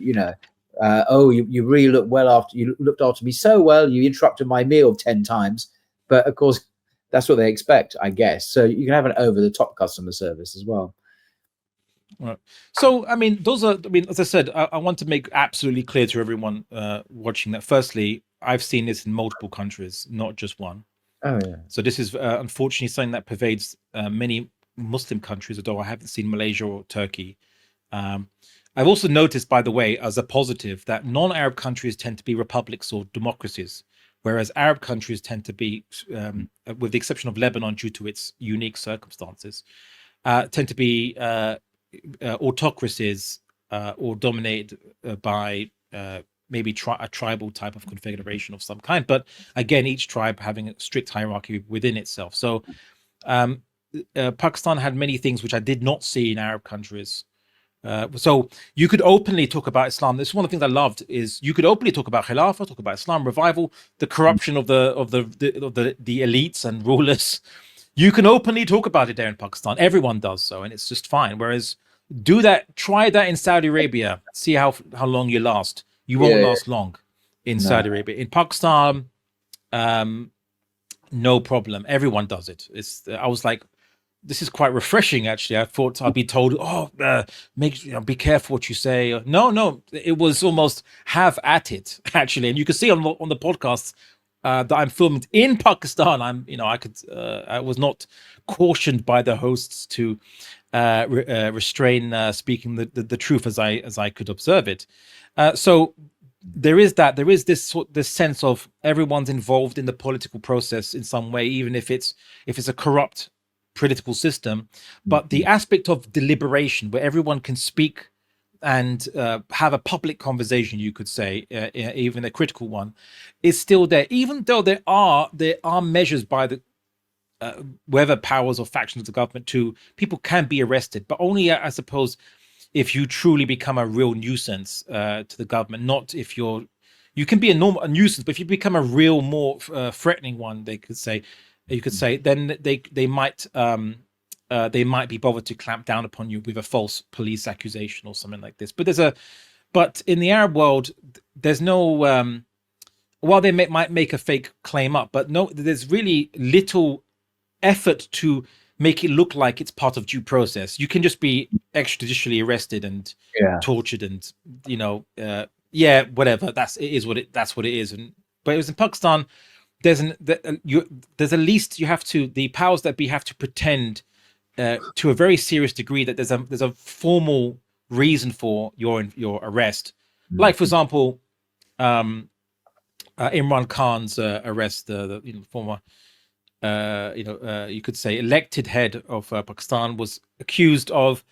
Oh, you really look well after you looked after me so well. You interrupted my meal 10 times, but of course, that's what they expect, I guess. So you can have an over-the-top customer service as well. Right. So, as I said, I want to make absolutely clear to everyone watching that, firstly, I've seen this in multiple countries, not just one. Oh, yeah. So this is unfortunately something that pervades many Muslim countries, although I haven't seen Malaysia or Turkey. I've also noticed, by the way, as a positive, that non-Arab countries tend to be republics or democracies, whereas Arab countries tend to be, with the exception of Lebanon due to its unique circumstances, tend to be autocracies or dominated by maybe a tribal type of configuration of some kind. But again, each tribe having a strict hierarchy within itself. So Pakistan had many things which I did not see in Arab countries. So you could openly talk about Islam. This is one of the things I loved, is you could openly talk about Khilafah, talk about Islam revival, the corruption of the elites and rulers. You can openly talk about it there in Pakistan. Everyone does so, and it's just fine. Whereas try that in Saudi Arabia. See how long you last. You won't last long in Saudi Arabia. In Pakistan, no problem. Everyone does it. I was like, this is quite refreshing, actually. I thought I'd be told, be careful what you say. No, it was almost have at it, actually. And you can see on the podcasts that I'm filmed in Pakistan, I was not cautioned by the hosts to restrain speaking the truth as I could observe it. So there is this sense of everyone's involved in the political process in some way, even if it's a corrupt political system. But the aspect of deliberation, where everyone can speak and have a public conversation, you could say, even a critical one, is still there. Even though there are measures by the whether powers or factions of the government to people can be arrested, but only, I suppose, if you truly become a real nuisance to the government. Not if you can be a nuisance, but if you become a real, more threatening one, you could say, then they might be bothered to clamp down upon you with a false police accusation or something like this. But in the Arab world, there's no, while they might make a fake claim up, but no, there's really little effort to make it look like it's part of due process. You can just be extrajudicially arrested and tortured, and whatever. That's what it is. But it was in Pakistan. There's at least the powers that be have to pretend to a very serious degree that there's a formal reason for your arrest. Like, for example, Imran Khan's arrest, the former you could say elected head of Pakistan, was accused of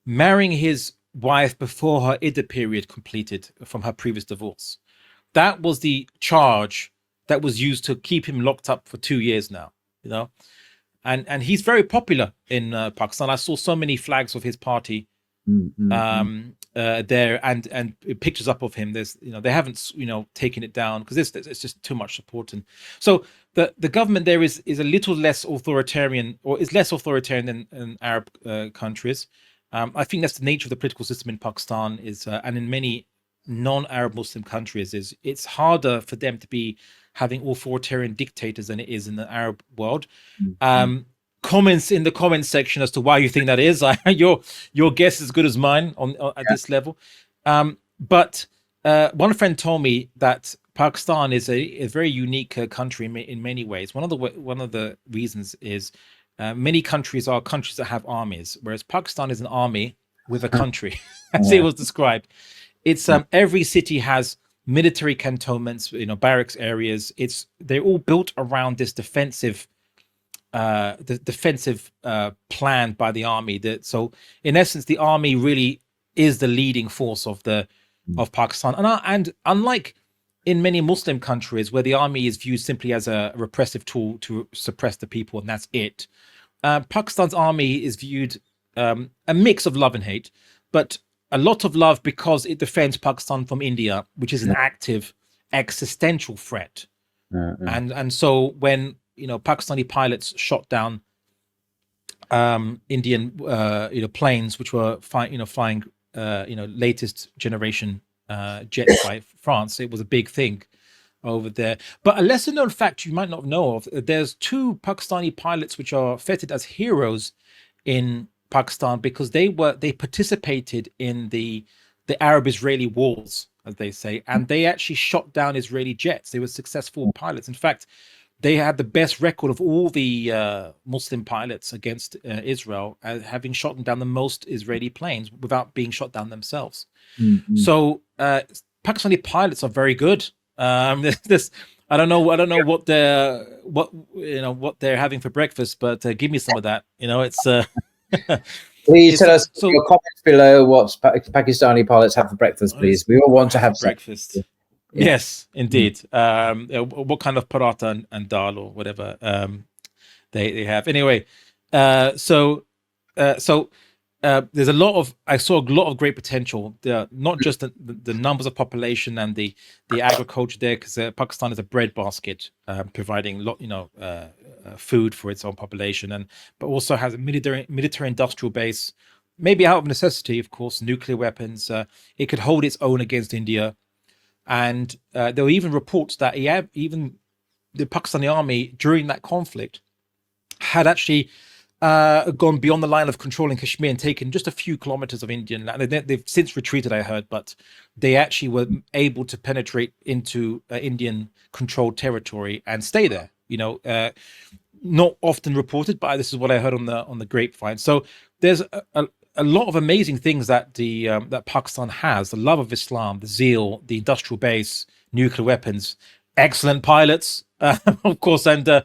marrying his wife before her iddah period completed from her previous divorce. That was the charge that was used to keep him locked up for 2 years now, and he's very popular in Pakistan. I saw so many flags of his party there, and pictures up of him. There's, they haven't, taken it down because it's just too much support. And so the government there is a little less authoritarian, or is less authoritarian than in Arab countries. I think that's the nature of the political system in Pakistan, and in many non-Arab Muslim countries, is it's harder for them to be having authoritarian dictators than it is in the Arab world. Comments in the comments section as to why you think that is. Your guess is as good as mine on at this level. But one friend told me that Pakistan is a very unique country in many ways. One of the reasons is many countries are countries that have armies, whereas Pakistan is an army with a country, as it was described. It's every city has military cantonments, barracks areas. They're all built around this defensive plan by the army. So in essence, the army really is the leading force of Pakistan. And unlike in many Muslim countries where the army is viewed simply as a repressive tool to suppress the people, and that's it, Pakistan's army is viewed a mix of love and hate, but a lot of love because it defends Pakistan from India, which is an active existential threat. And so when Pakistani pilots shot down Indian planes which were flying latest generation jets by France, it was a big thing over there. But a lesser known fact you might not know of, there's 2 Pakistani pilots which are feted as heroes in Pakistan because they participated in the Arab-Israeli wars, as they say, and they actually shot down Israeli jets. They were successful pilots. In fact, they had the best record of all the Muslim pilots against Israel, having shot down the most Israeli planes without being shot down themselves. So Pakistani pilots are very good. I don't know what they're having for breakfast, but give me some of that. It's. Please tell us in your comments below what Pakistani pilots have for breakfast, please. We all want to have breakfast. Yes, indeed. What kind of paratha and dal or whatever they have. Anyway, so there's I saw a lot of great potential. Not just the numbers of population and the agriculture there, because Pakistan is a breadbasket, providing food for its own population, but also has a military industrial base, maybe out of necessity, of course, nuclear weapons. It could hold its own against India. And there were even reports that even the Pakistani army during that conflict had actually gone beyond the line of controlling Kashmir and taken just a few kilometers of Indian land. They've since retreated, I heard, but they actually were able to penetrate into Indian controlled territory and stay there. Not often reported, but this is what I heard on the grapevine. So there's a lot of amazing things that that Pakistan has: the love of Islam, the zeal, the industrial base, nuclear weapons, excellent pilots, of course, and of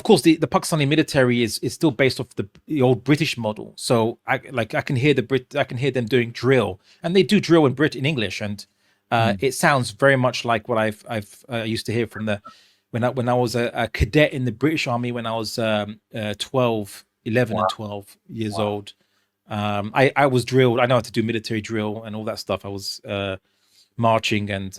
course the Pakistani military is still based off the old British model. So I can hear them doing drill, and they do drill in English, and it sounds very much like what I've used to hear from when I was a cadet in the British Army when I was 11 and 12 years old. I was drilled. I know how to do military drill and all that stuff. I was marching and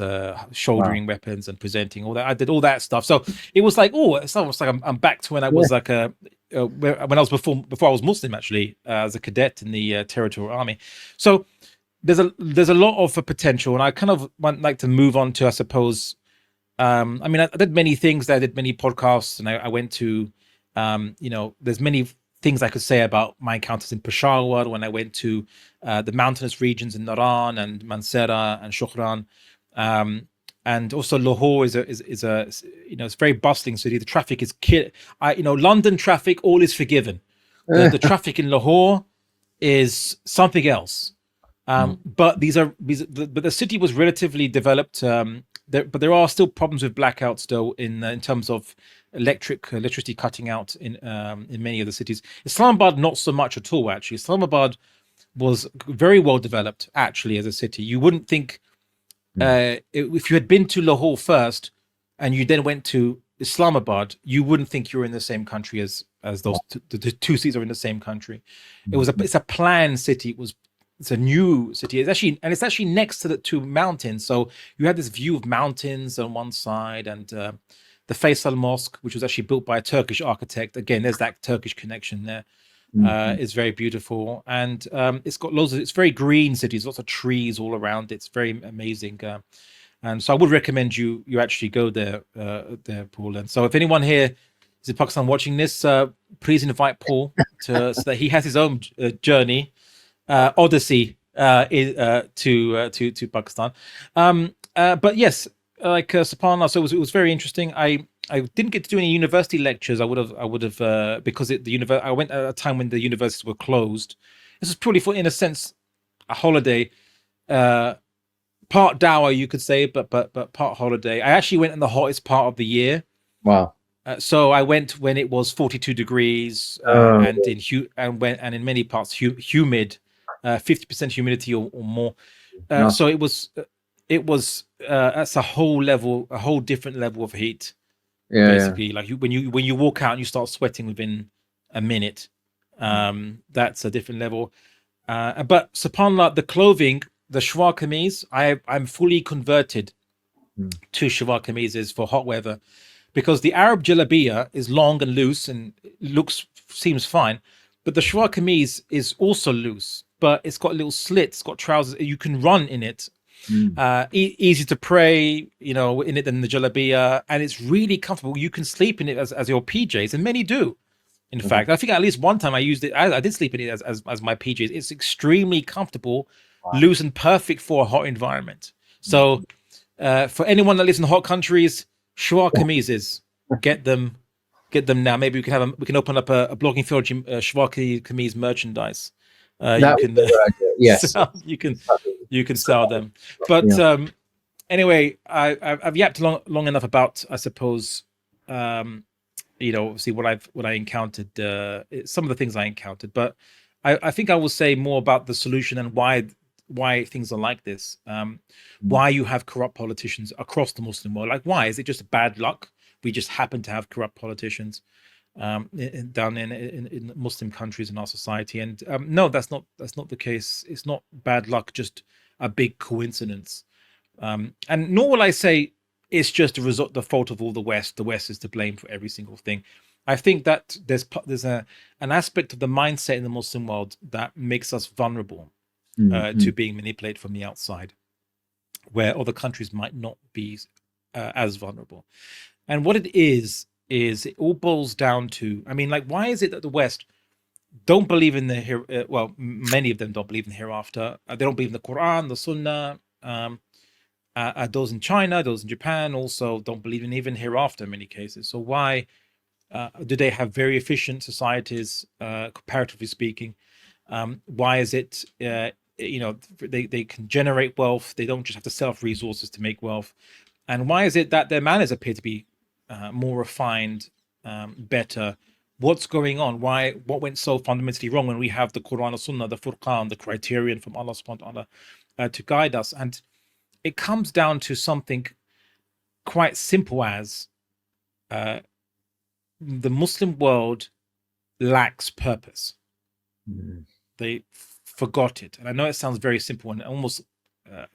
shouldering weapons and presenting all that. I did all that stuff. So it was like, it's almost like I'm back to when I was like when I was before I was Muslim, actually, as a cadet in the Territorial Army. So there's a lot of potential, and I kind of like to move on to, I suppose. I did many things. I did many podcasts, and I went to, there's many things I could say about my encounters in Peshawar when I went to the mountainous regions in Naran and Mansehra and Shukran, and also Lahore is a it's a very bustling city. The traffic is London traffic, all is forgiven. The traffic in Lahore is something else. But the city was relatively developed. But there are still problems with blackouts, though, in terms of electricity cutting out in many of the cities. Islamabad, not so much at all, actually. Islamabad was very well developed, actually, as a city. You wouldn't think if you had been to Lahore first and you then went to Islamabad, you wouldn't think you're in the same country as those the two cities are in the same country. It's a planned city. It's a new city. It's actually next to the two mountains. So you had this view of mountains on one side, and the Faisal Mosque, which was actually built by a Turkish architect. Again, there's that Turkish connection there. It's very beautiful, and it's very green city. There's lots of trees all around. It's very amazing. And so I would recommend you actually go there, Paul. And so if anyone here is in Pakistan watching this, please invite Paul so that he has his own journey, odyssey to Pakistan. But yes, like subhanallah, so it was very interesting. I didn't get to do any university lectures. I would have because I went at a time when the universities were closed. This was purely in a sense, a holiday. Part dawah, you could say, but part holiday. I actually went in the hottest part of the year. Wow. So I went when it was 42 degrees and in many parts humid, 50% humidity or more. So it was that's a whole different level of heat. Basically, like when you walk out and you start sweating within a minute, that's a different level. But subhanallah, the clothing. The shalwar kameez, I'm fully converted to shalwar kameezes for hot weather, because the Arab jalabiya is long and loose and seems fine, but the shalwar kameez is also loose, but it's got little slits, it's got trousers, you can run in it, easy to pray, in it than the jalabiya, and it's really comfortable. You can sleep in it as your PJs, and many do. In fact, I think at least one time I used it. I did sleep in it as my PJs. It's extremely comfortable. Wow. Loose and perfect for a hot environment. So for anyone that lives in hot countries, shalwar kameezes, get them now. Maybe we can open up a blogging theology shalwar kameez merchandise. Yes, you can sell them. But anyway, I've yapped long enough about, I suppose, obviously what I encountered, some of the things I encountered, but I think I will say more about the solution and why things are like this, why you have corrupt politicians across the Muslim world. Like, why is it just bad luck? We just happen to have corrupt politicians down in Muslim countries in our society, and no, that's not the case. It's not bad luck, just a big coincidence. And nor will I say it's just the fault of all the West. The West is to blame for every single thing. I think that there's an aspect of the mindset in the Muslim world that makes us vulnerable to being manipulated from the outside, where other countries might not be as vulnerable. And what it is it all boils down to, why is it that the West don't believe in many of them don't believe in the hereafter. They don't believe in the Quran, the Sunnah. Those in China, those in Japan also don't believe in even hereafter in many cases. So why do they have very efficient societies, comparatively speaking? Why is it they can generate wealth? They don't just have to sell off resources to make wealth. And why is it that their manners appear to be more refined, better? What's going on? What went so fundamentally wrong when we have the Quran and Sunnah, the Furqan, the criterion from Allah subhanahu wa ta'ala to guide us? And it comes down to something quite simple as the Muslim world lacks purpose. They forgot it. And I know it sounds very simple and almost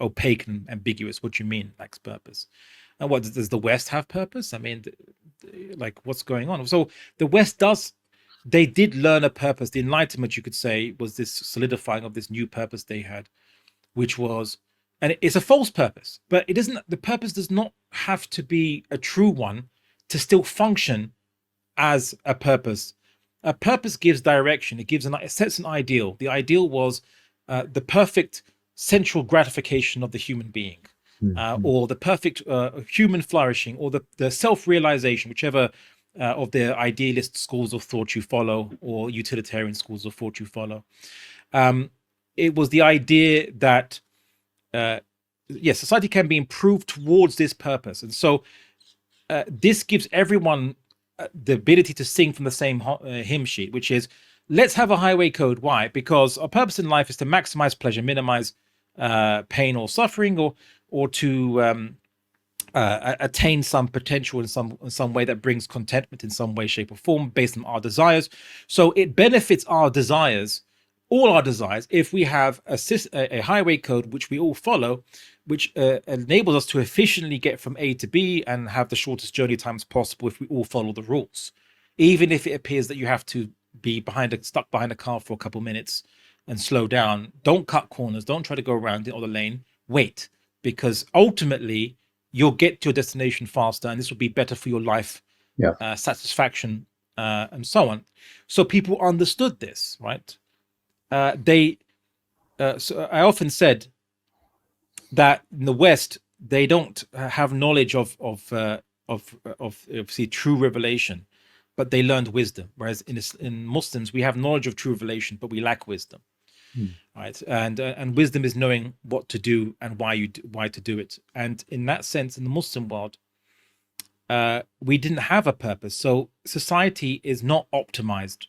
opaque and ambiguous. What you mean, lacks purpose? And what does the West have purpose? What's going on? So the West they did learn a purpose. The Enlightenment, you could say, was this solidifying of this new purpose they had, which was, and it's a false purpose, but it isn't. The purpose does not have to be a true one to still function as a purpose. A purpose gives direction. It sets an ideal. The ideal was the perfect sensual gratification of the human being, or the perfect human flourishing, or the self-realization, whichever of the idealist schools of thought you follow, or utilitarian schools of thought you follow. It was the idea that society can be improved towards this purpose, and so this gives everyone the ability to sing from the same hymn sheet, which is, let's have a highway code. Why? Because our purpose in life is to maximize pleasure, minimize pain or suffering, or to attain some potential in some way that brings contentment in some way, shape, or form based on our desires. So it benefits our desires, all our desires, if we have a highway code which we all follow, which enables us to efficiently get from A to B and have the shortest journey times possible if we all follow the rules, even if it appears that you have to be stuck behind a car for a couple minutes and slow down. Don't cut corners. Don't try to go around the other lane. Wait, because ultimately you'll get to your destination faster, and this will be better for your life satisfaction and so on. So people understood this, right? So I often said that in the West they don't have knowledge of obviously true revelation, but they learned wisdom. Whereas in Muslims we have knowledge of true revelation, but we lack wisdom. Right, and wisdom is knowing what to do and why to do it. And in that sense, in the Muslim world, we didn't have a purpose. So society is not optimized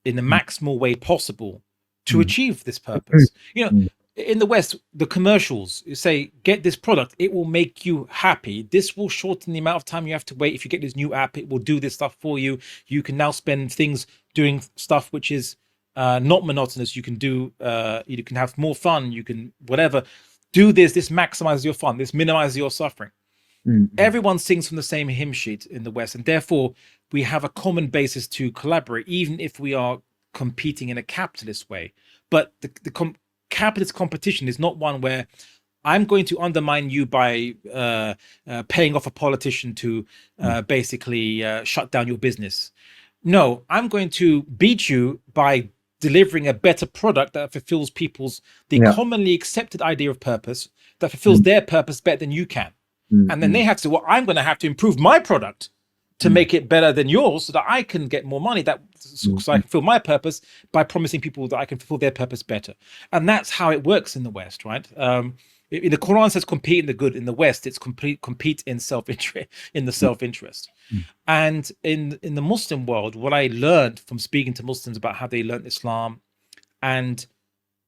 in the maximal way possible to achieve this purpose. You know, in the West, the commercials, you say, get this product, it will make you happy. This will shorten the amount of time you have to wait. If you get this new app, it will do this stuff for you. You can now spend things doing stuff which is not monotonous. You can do you can have more fun, you can whatever, do this maximizes your fun, this minimizes your suffering. Everyone sings from the same hymn sheet in the West, and therefore we have a common basis to collaborate, even if we are competing in a capitalist way. But the capitalist competition is not one where I'm going to undermine you by paying off a politician to basically shut down your business. No, I'm going to beat you by delivering a better product that fulfills the commonly accepted idea of purpose, that fulfills their purpose better than you can. And then they have to say, well, I'm going to have to improve my product to make it better than yours so that I can get more money, so I can fulfill my purpose by promising people that I can fulfill their purpose better. And that's how it works in the West, right? In the Quran says compete in the good. In the West, it's compete in self-interest, in the self-interest. And in the Muslim world, what I learned from speaking to Muslims about how they learned Islam and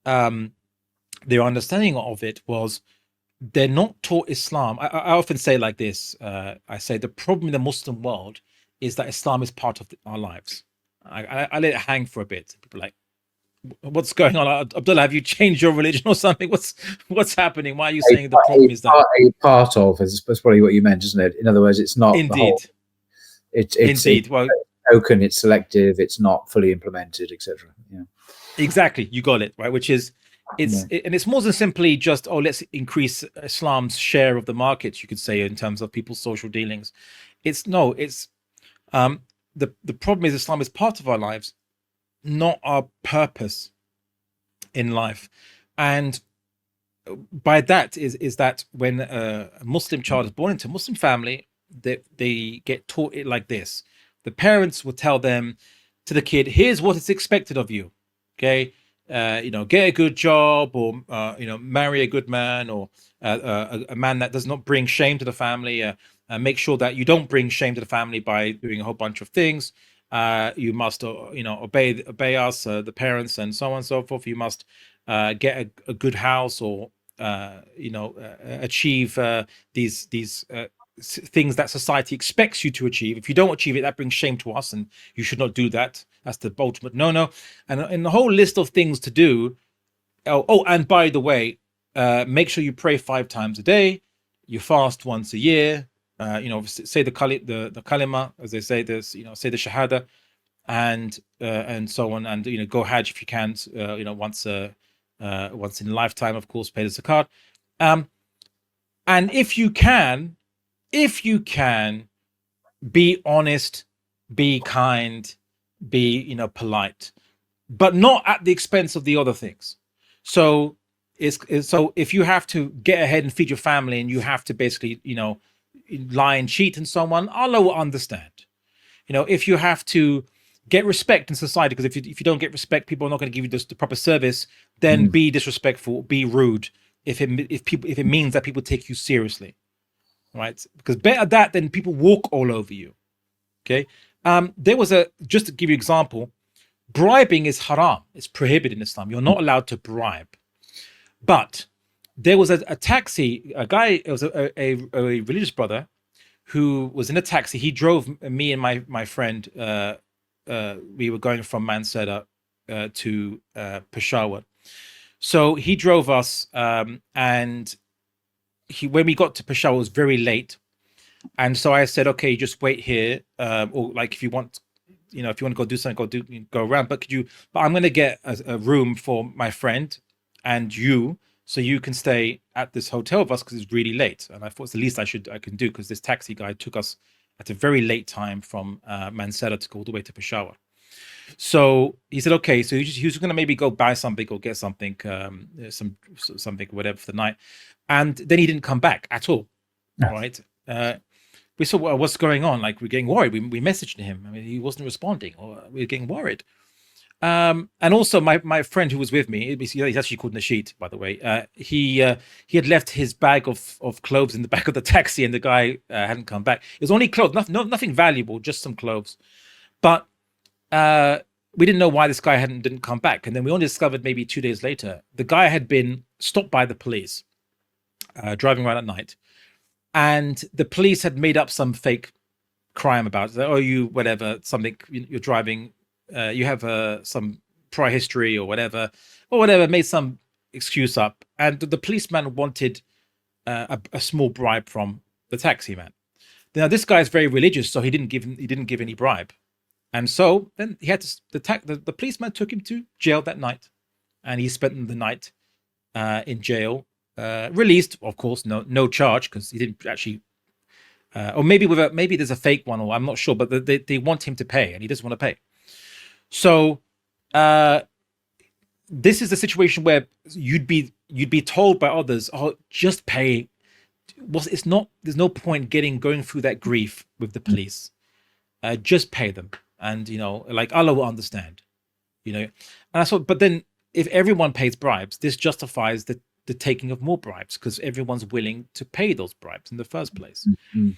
their understanding of it was they're not taught Islam. I often say like this. I say the problem in the Muslim world is that Islam is part of our lives. I let it hang for a bit. People are like, what's going on, Abdullah? Have you changed your religion or something? What's happening? Why are you saying the problem is that a part of is probably what you meant, isn't it? In other words, it's not indeed. The whole, it's indeed. Well, token. It's selective. It's not fully implemented, etc. Yeah, exactly. You got it right. Which is and it's more than simply just let's increase Islam's share of the market. You could say in terms of people's social dealings. It's the problem is Islam is part of our lives, not our purpose in life. And by that is that when a Muslim child is born into a Muslim family, they get taught it like this. The parents will tell them to the kid, here's what is expected of you. Okay. Get a good job, or marry a good man, or a man that does not bring shame to the family. Make sure that you don't bring shame to the family by doing a whole bunch of things. You must, obey us, the parents, and so on and so forth. You must get a good house, or achieve these things that society expects you to achieve. If you don't achieve it, that brings shame to us, and you should not do that. That's the ultimate no. And in the whole list of things to do. And by the way, make sure you pray 5 times a day. You fast once a year. Say the kalima, as they say this. Say the shahada, and so on. And go Hajj if you can. Once in a lifetime, of course. Pay the zakat. And if you can, be honest, be kind, be polite, but not at the expense of the other things. So so if you have to get ahead and feed your family, and you have to basically lie and cheat and so on, Allah will understand. If you have to get respect in society, because if you don't get respect, people are not going to give you the proper service, then be disrespectful, be rude, if it means that people take you seriously. Right, because better that than people walk all over you. Okay, there was just to give you an example, bribing is haram. It's prohibited in Islam. You're not allowed to bribe. But there was a taxi, a guy, it was a religious brother who was in a taxi. He drove me and my friend. We were going from Mansehra to Peshawar. So he drove us, and when we got to Peshawar, it was very late. And so I said, okay, just wait here, or like if you want, if you want to go do something, go around. But I'm going to get a room for my friend and you, so you can stay at this hotel with us because it's really late. And I thought it's the least I can do, because this taxi guy took us at a very late time from Mansehra to go all the way to Peshawar. So he said, okay, so he was going to maybe go buy something or get something, something, whatever, for the night. And then he didn't come back at all. No. Right. We saw, well, what's going on? Like, we're getting worried. We messaged him. I mean, he wasn't responding, or we were getting worried. And also my friend who was with me, he's actually called Nasheed, by the way. He had left his bag of clothes in the back of the taxi, and the guy hadn't come back. It was only clothes, nothing valuable, just some clothes. But we didn't know why this guy didn't come back. And then we only discovered maybe 2 days later, the guy had been stopped by the police driving around at night. And the police had made up some fake crime about it. Oh, you, whatever, something, you're driving, you have some prior history or whatever, made some excuse up. And the policeman wanted a small bribe from the taxi man. Now, this guy is very religious, so he didn't give any bribe. And so then he had to, the policeman took him to jail that night, and he spent the night in jail. Released, of course, no charge, because he didn't actually, or maybe maybe there's a fake one, or I'm not sure, but they want him to pay, and he doesn't want to pay. So this is a situation where you'd be told by others, oh, just pay. There's no point going through that grief with the police. Just pay them, and like Allah will understand. And I thought, but then if everyone pays bribes, this justifies the taking of more bribes, because everyone's willing to pay those bribes in the first place. Mm-hmm.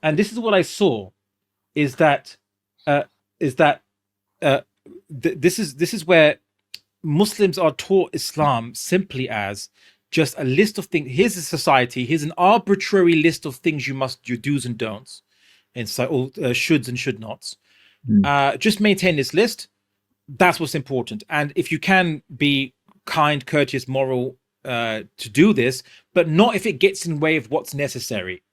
And this is what I saw, is that this is where Muslims are taught Islam simply as just a list of things. Here's a society. Here's an arbitrary list of things your do's and don'ts, and so all shoulds and should nots. Just maintain this list. That's what's important. And if you can be kind, courteous, moral to do this, but not if it gets in the way of what's necessary,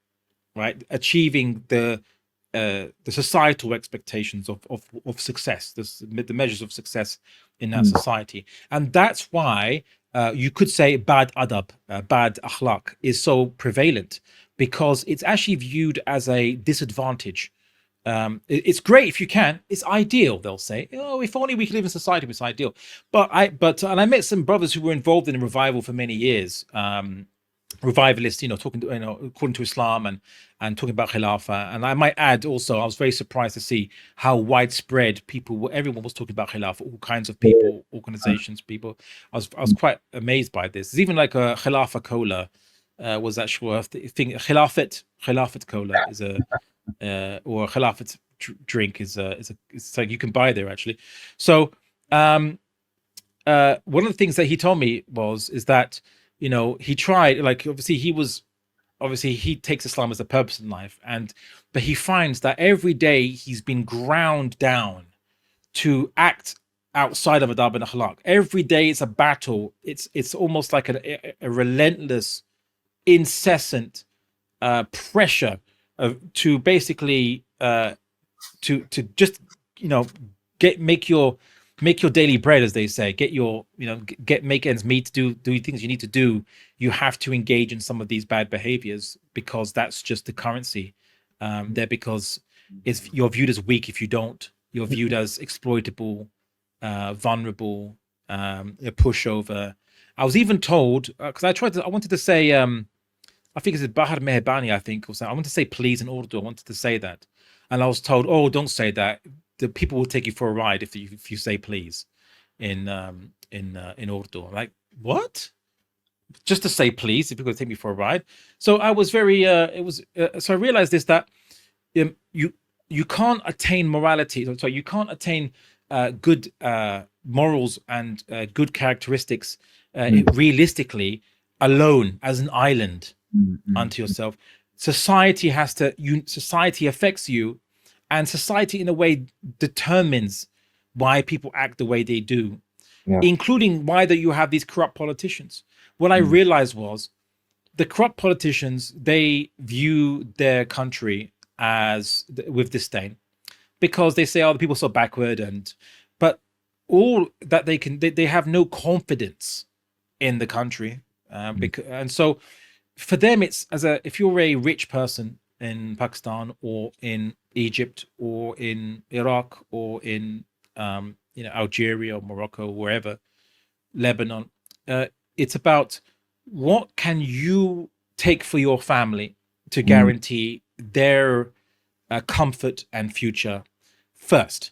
right? Achieving the societal expectations of success, the measures of success in that society. And that's why you could say bad adab, bad akhlaq is so prevalent, because it's actually viewed as a disadvantage. It's great if you can. It's ideal, they'll say. Oh, if only we could live in society, it's ideal. But I met some brothers who were involved in a revival for many years. Revivalists, talking to, according to Islam, and talking about Khilafah. And I might add also, I was very surprised to see how widespread everyone was talking about Khilafah, all kinds of people, organizations, people. I was quite amazed by this. There's even like a Khilafah cola was actually a thing. Khilafat cola is a or a Khilafat drink is it's like you can buy there actually. So one of the things that he told me is that he tried, like obviously he takes Islam as a purpose in life, but he finds that every day he's been ground down to act outside of adab and akhlaq. Every day it's a battle. It's almost like a relentless, incessant pressure to basically to just make your daily bread, as they say, make ends meet, do things you need to do. You have to engage in some of these bad behaviors, because that's just the currency there, because you're viewed as weak if you don't. You're viewed as exploitable, vulnerable, a pushover. I was even told, because I wanted to say, I think it's Bahar Mehbani, I think, or something. I want to say please in Urdu. I wanted to say that. And I was told, oh, don't say that. The people will take you for a ride if you say please in Urdu. I'm like, what? Just to say please, if you're going to take me for a ride. So I was very, so I realized this, that you can't attain morality. So you can't attain good morals and good characteristics realistically alone as an island unto yourself. Society society affects you, and society in a way determines why people act the way they do, including why that you have these corrupt politicians. What I realized was the corrupt politicians, they view their country as with disdain, because they say, oh, the people are so backward, but all that they have no confidence in the country, and so for them, it's if you're a rich person in Pakistan or in Egypt or in Iraq or in Algeria or Morocco or wherever, Lebanon, it's about what can you take for your family to guarantee their comfort and future first.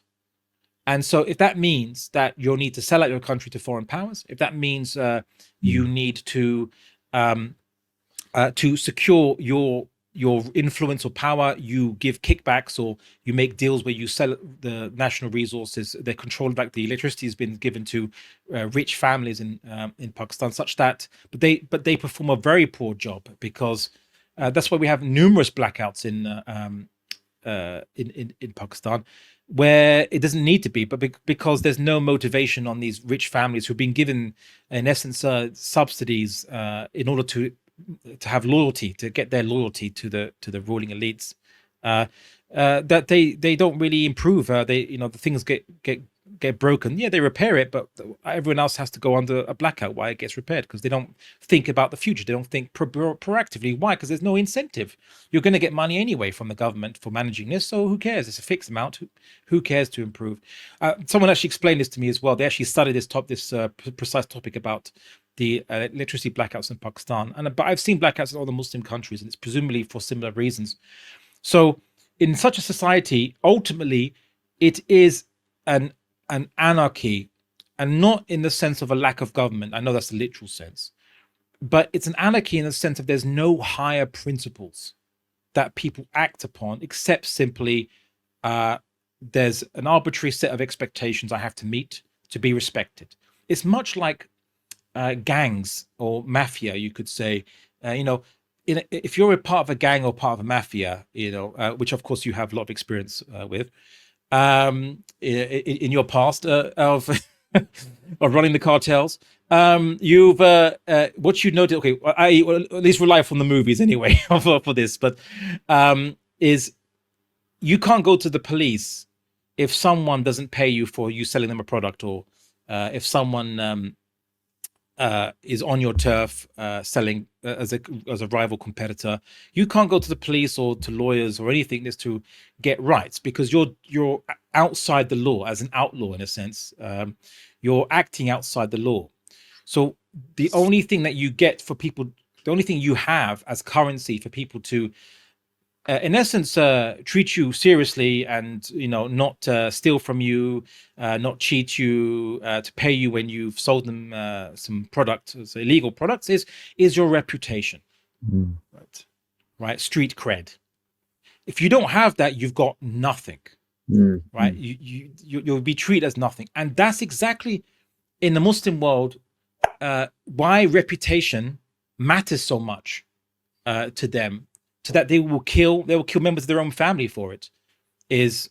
And so if that means that you'll need to sell out your country to foreign powers, if that means you need to secure your influence or power, you give kickbacks or you make deals where you sell the national resources. They're controlled, back the electricity has been given to rich families in Pakistan, such that but they perform a very poor job, because that's why we have numerous blackouts in Pakistan, where it doesn't need to be, but because there's no motivation on these rich families who've been given, in essence, subsidies in order to have loyalty, to get their loyalty to the ruling elites, that they don't really improve. The things get broken. Yeah, they repair it, but everyone else has to go under a blackout while it gets repaired, because they don't think about the future. They don't think proactively. Why? Because there's no incentive. You're going to get money anyway from the government for managing this, so who cares? It's a fixed amount. Who cares to improve? Someone actually explained this to me as well. They actually studied this precise topic about the electricity blackouts in Pakistan, but I've seen blackouts in other Muslim countries, and it's presumably for similar reasons. So, in such a society, ultimately, it is an anarchy, and not in the sense of a lack of government. I know that's the literal sense, but it's an anarchy in the sense of there's no higher principles that people act upon, except simply there's an arbitrary set of expectations I have to meet to be respected. It's much like gangs or mafia, you could say. If you're a part of a gang or part of a mafia, which of course you have a lot of experience with, in your past of of running the cartels, you've what you noted. Okay, I at least rely from the movies anyway for this, but is you can't go to the police if someone doesn't pay you for you selling them a product, or if someone is on your turf selling as a rival competitor. You can't go to the police or to lawyers or anything just to get rights, because you're outside the law, as an outlaw in a sense. You're acting outside the law. So the only thing that you get for people, the only thing you have as currency for people to in essence, treat you seriously, and not steal from you, not cheat you, to pay you when you've sold them some product, so illegal products, is your reputation, right? Street cred. If you don't have that, you've got nothing, right? You'll be treated as nothing, and that's exactly in the Muslim world why reputation matters so much to them. So that they will kill members of their own family for it, is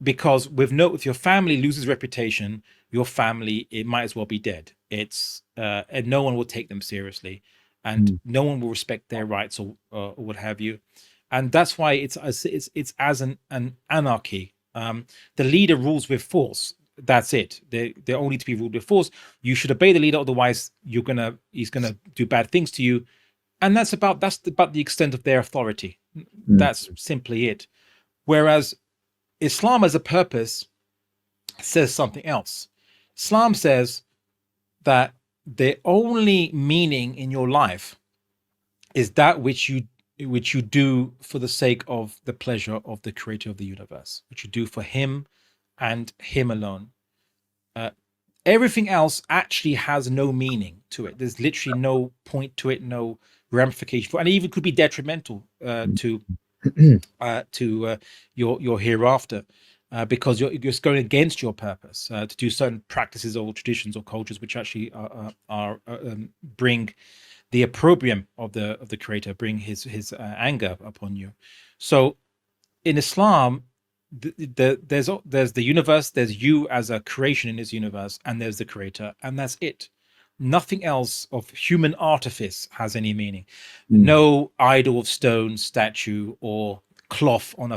because if your family loses reputation, your family, it might as well be dead. It's and no one will take them seriously, and no one will respect their rights or what have you, and that's why it's as an anarchy. The leader rules with force. That's it. They're only to be ruled with force. You should obey the leader, otherwise he's gonna do bad things to you. And that's about the extent of their authority. That's simply it. Whereas Islam as a purpose says something else. Islam says that the only meaning in your life is that which you do for the sake of the pleasure of the creator of the universe, which you do for him and him alone. Everything else actually has no meaning to it. There's literally no point to it, no ramification, and it even could be detrimental to your hereafter. because you're just going against your purpose to do certain practices or traditions or cultures which actually bring the opprobrium of the Creator, bring his anger upon you. So in Islam, there's the universe, there's you as a creation in this universe, and there's the Creator, and that's it. Nothing else of human artifice has any meaning. No idol of stone, statue, or cloth on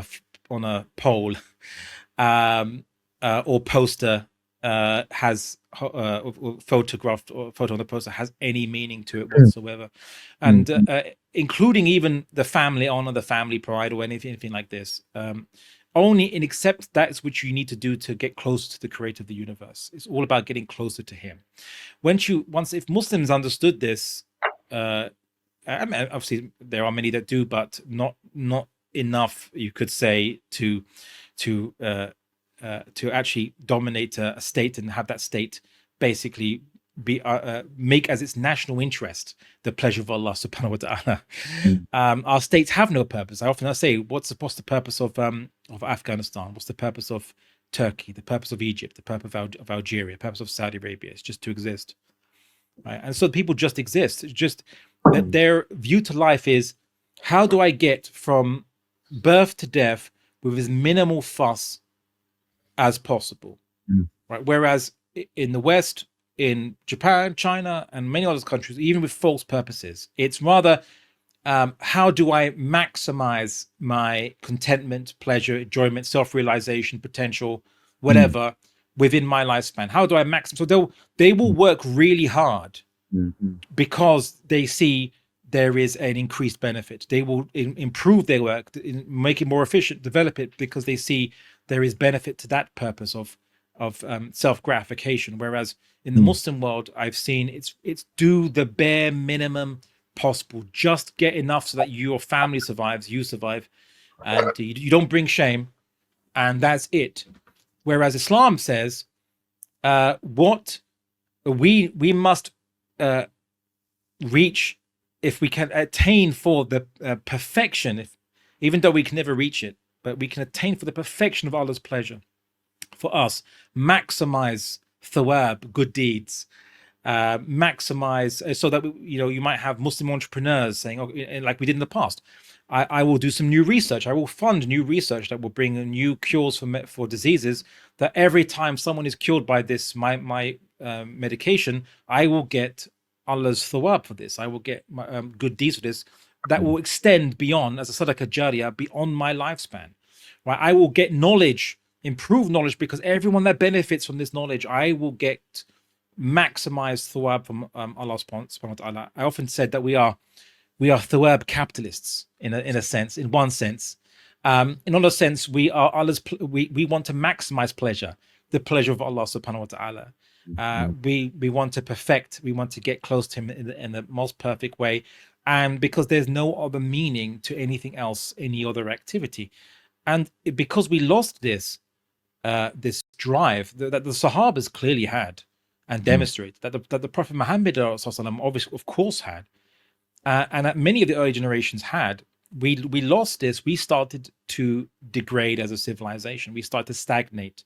a pole or poster has photographed or photo on the poster has any meaning to it whatsoever. And including even the family honor, the family pride, or anything like this. Only in except that's what you need to do to get closer to the Creator of the universe. It's all about getting closer to him. If Muslims understood this, I mean, obviously there are many that do, but not enough, you could say, to actually dominate a state and have that state basically be make as its national interest the pleasure of Allah subhanahu wa ta'ala. Our states have no purpose. I often say, what's the purpose of Afghanistan? What's the purpose of Turkey? The purpose of Egypt? The purpose of Algeria? The purpose of Saudi Arabia? It's just to exist, right? And so people just exist. It's just that their view to life is, how do I get from birth to death with as minimal fuss as possible, right? Whereas in the West, in Japan, China, and many other countries, even with false purposes, it's rather how do I maximize my contentment, pleasure, enjoyment, self-realization, potential, whatever, within my lifespan? How do I maximize? So they will work really hard because they see there is an increased benefit. They will improve their work, make it more efficient, develop it, because they see there is benefit to that purpose of self-gratification. Whereas in the Muslim world, I've seen it's do the bare minimum possible, just get enough so that your family survives, you survive, and you don't bring shame, and that's it. Whereas Islam says what we must reach, if we can attain for the perfection, even though we can never reach it, but we can attain for the perfection of Allah's pleasure. For us, maximize thawab, good deeds, maximize, so that you might have Muslim entrepreneurs saying, like we did in the past, I will do some new research. I will fund new research that will bring new cures for diseases. That every time someone is cured by this, my medication, I will get Allah's thawab for this. I will get good deeds for this that will extend beyond, as a sadaqah jariyah, beyond my lifespan. Right? I will get knowledge, improve knowledge, because everyone that benefits from this knowledge, I will get maximized thawab from Allah subhanahu wa ta'ala. I often said that we are thawab capitalists in a sense, in one sense. In another sense, we are Allah's. We want to maximize pleasure, the pleasure of Allah subhanahu wa ta'ala. We want to perfect. We want to get close to Him in the most perfect way, and because there's no other meaning to anything else, any other activity, and because we lost this drive that the Sahabas clearly had and demonstrated, that the Prophet Muhammad obviously, of course, had, and that many of the early generations had. We lost this. We started to degrade as a civilization. We started to stagnate.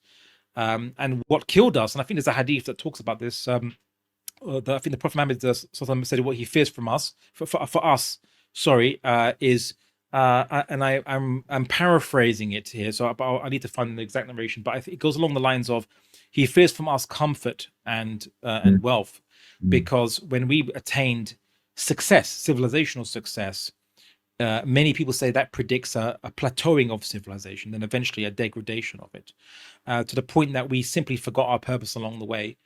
And what killed us, and I think there's a hadith that talks about this. I think the Prophet Muhammad said what he fears from us, for us. Sorry, is and I'm paraphrasing it here, so I need to find the exact narration. But I think it goes along the lines of, he fears from us comfort and wealth, because when we attained success, civilizational success, many people say that predicts a plateauing of civilization, then eventually a degradation of it, to the point that we simply forgot our purpose along the way.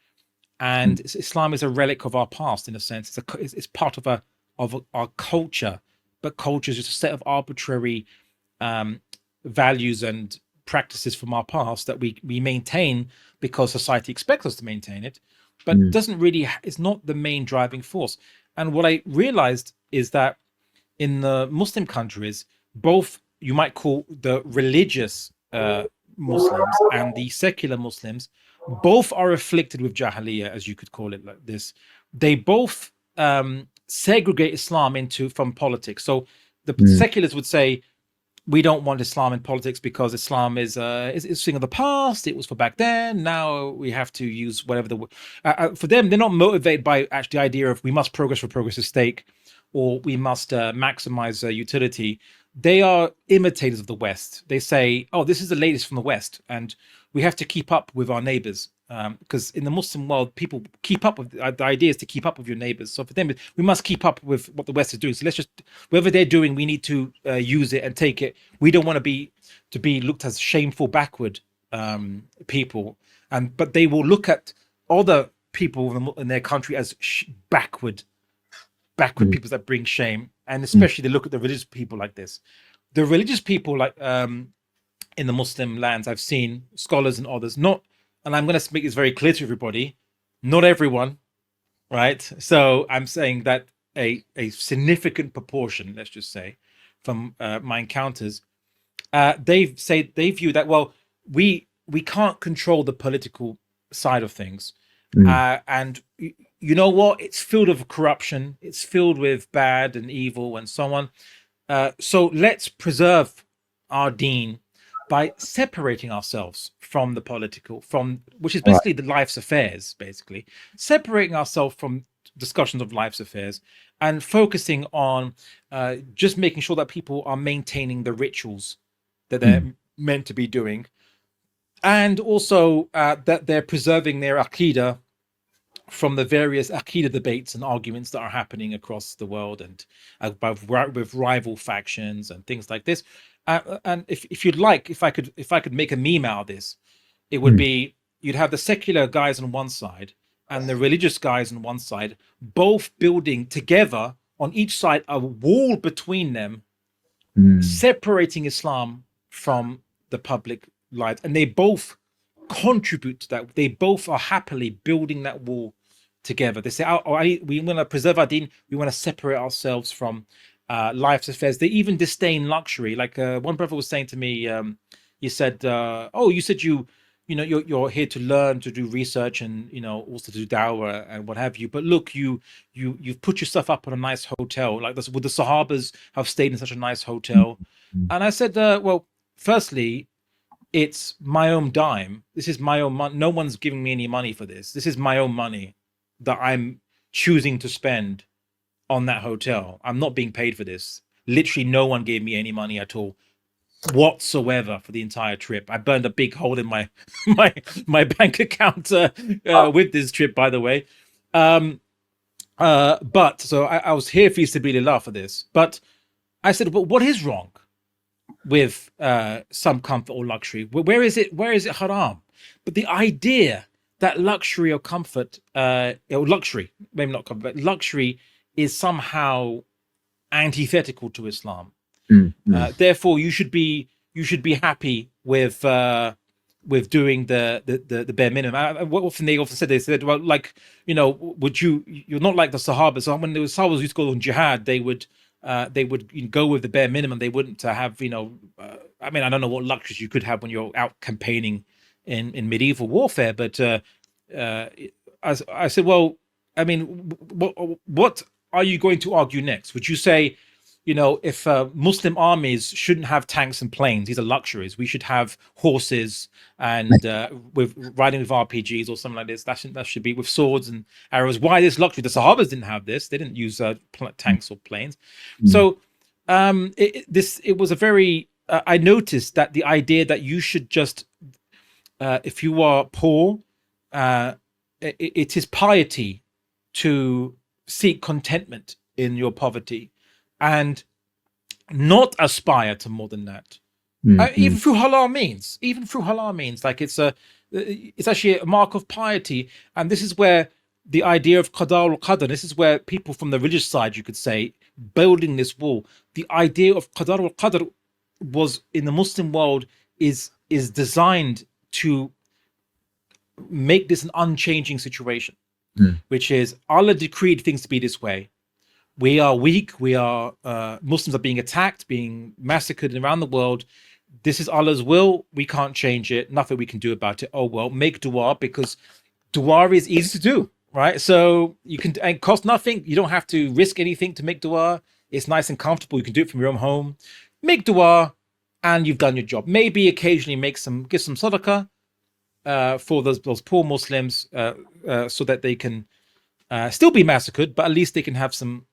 And Islam is a relic of our past, in a sense. It's part of our culture, but culture is just a set of arbitrary values and practices from our past that we maintain because society expects us to maintain it, but doesn't really. It's not the main driving force. And what I realized is that in the Muslim countries, both you might call the religious Muslims and the secular Muslims, both are afflicted with jahiliyyah, as you could call it, like this. They both segregate Islam from politics. So the seculars would say we don't want Islam in politics because Islam is a thing of the past. It was for back then. Now we have to use whatever for them. They're not motivated by actually the idea of we must progress for progress's sake, or we must maximize utility. They are imitators of the West. They say, "Oh, this is the latest from the West, and we have to keep up with our neighbors." Because in the Muslim world, people keep up with the idea is to keep up with your neighbors. So for them, we must keep up with what the West is doing. So let's just whatever they're doing, we need to use it and take it. We don't want to be looked as shameful, backward people. But they will look at other people in their country as backward people that bring shame, and especially they look at the religious people like this. The religious people, like in the Muslim lands, I've seen scholars and others not. And I'm going to make this very clear to everybody, not everyone, right? So I'm saying that a significant proportion, let's just say, from my encounters, they view that, well, we can't control the political side of things. And you know what? It's filled with corruption. It's filled with bad and evil and so on. So let's preserve our deen by separating ourselves from the political, which is basically the life's affairs, basically separating ourselves from discussions of life's affairs and focusing on just making sure that people are maintaining the rituals that they're meant to be doing, and also that they're preserving their aqidah from the various aqidah debates and arguments that are happening across the world, and with rival factions and things like this. And if you'd like, if I could make a meme out of this, it would be, you'd have the secular guys on one side and the religious guys on one side, both building together on each side a wall between them, separating Islam from the public life, and they both contribute to that. They both are happily building that wall together. They say, we want to preserve our deen, we want to separate ourselves from life's affairs. They even disdain luxury. Like one brother was saying to me, he said, you said you're here to learn, to do research, and also to do dawah and what have you, but look, you've put yourself up on a nice hotel, like this. Would the Sahabas have stayed in such a nice hotel? And I said, well, firstly, it's my own dime. This is my own money. No one's giving me any money for this. This is my own money that I'm choosing to spend on that hotel. I'm not being paid for this. Literally no one gave me any money at all whatsoever for the entire trip. I burned a big hole in my my bank account with this trip, by the way. But so I was here for sabilillah for this. But I said, but what is wrong with some comfort or luxury? Where is it haram? But the idea that luxury or comfort, or luxury, maybe not comfort, but luxury is somehow antithetical to Islam. Therefore, you should be happy with doing the bare minimum. What often they said, well, like, you're not like the Sahaba. So when the Sahabas used to go on jihad, they would go with the bare minimum. They wouldn't have, I mean, I don't know what luxuries you could have when you're out campaigning in medieval warfare, but I said, well, I mean, what are you going to argue next? Would you say, if Muslim armies shouldn't have tanks and planes, these are luxuries, we should have horses and with riding with RPGs or something like this, that should be with swords and arrows. Why this luxury? The Sahabas didn't have this. They didn't use tanks or planes. So it was a very I noticed that the idea that you should just if you are poor, it is piety to seek contentment in your poverty and not aspire to more than that. Even through halal means, like it's actually a mark of piety. And this is where the idea of qadar al-qadr, this is where people from the religious side, you could say, building this wall, the idea of qadar al-qadr was in the Muslim world is designed to make this an unchanging situation, which is Allah decreed things to be this way. We are weak. Muslims are being attacked, being massacred around the world. This is Allah's will. We can't change it. Nothing we can do about it. Oh, well, make dua, because dua is easy to do, right? So you can, and cost nothing. You don't have to risk anything to make dua. It's nice and comfortable. You can do it from your own home. Make dua. and you've done your job. Maybe occasionally give some sadaqah for those poor Muslims, so that they can still be massacred, but at least they can have some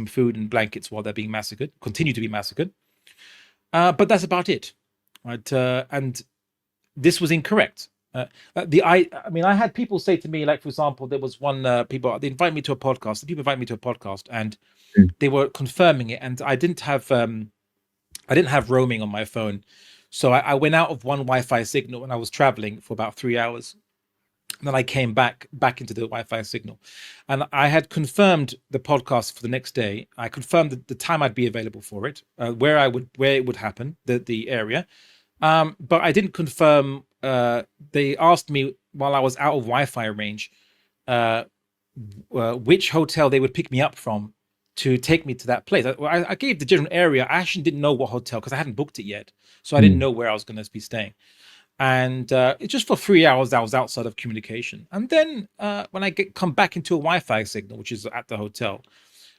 food and blankets while they're being massacred, continue to be massacred. But that's about it, right? And this was incorrect. I had people say to me, like, for example, there was one they invite me to a podcast. The people invite me to a podcast, and they were confirming it, and I didn't have roaming on my phone, so I went out of one Wi-Fi signal when I was traveling for about 3 hours. And then I came back into the Wi-Fi signal, and I had confirmed the podcast for the next day. I confirmed the time I'd be available for it, where it would happen, the area, but I didn't confirm. They asked me while I was out of Wi-Fi range, which hotel they would pick me up from to take me to that place. I gave the general area. I actually didn't know what hotel because I hadn't booked it yet, so I didn't know where I was going to be staying. And it's just for 3 hours I was outside of communication. And then when I come back into a Wi-Fi signal, which is at the hotel,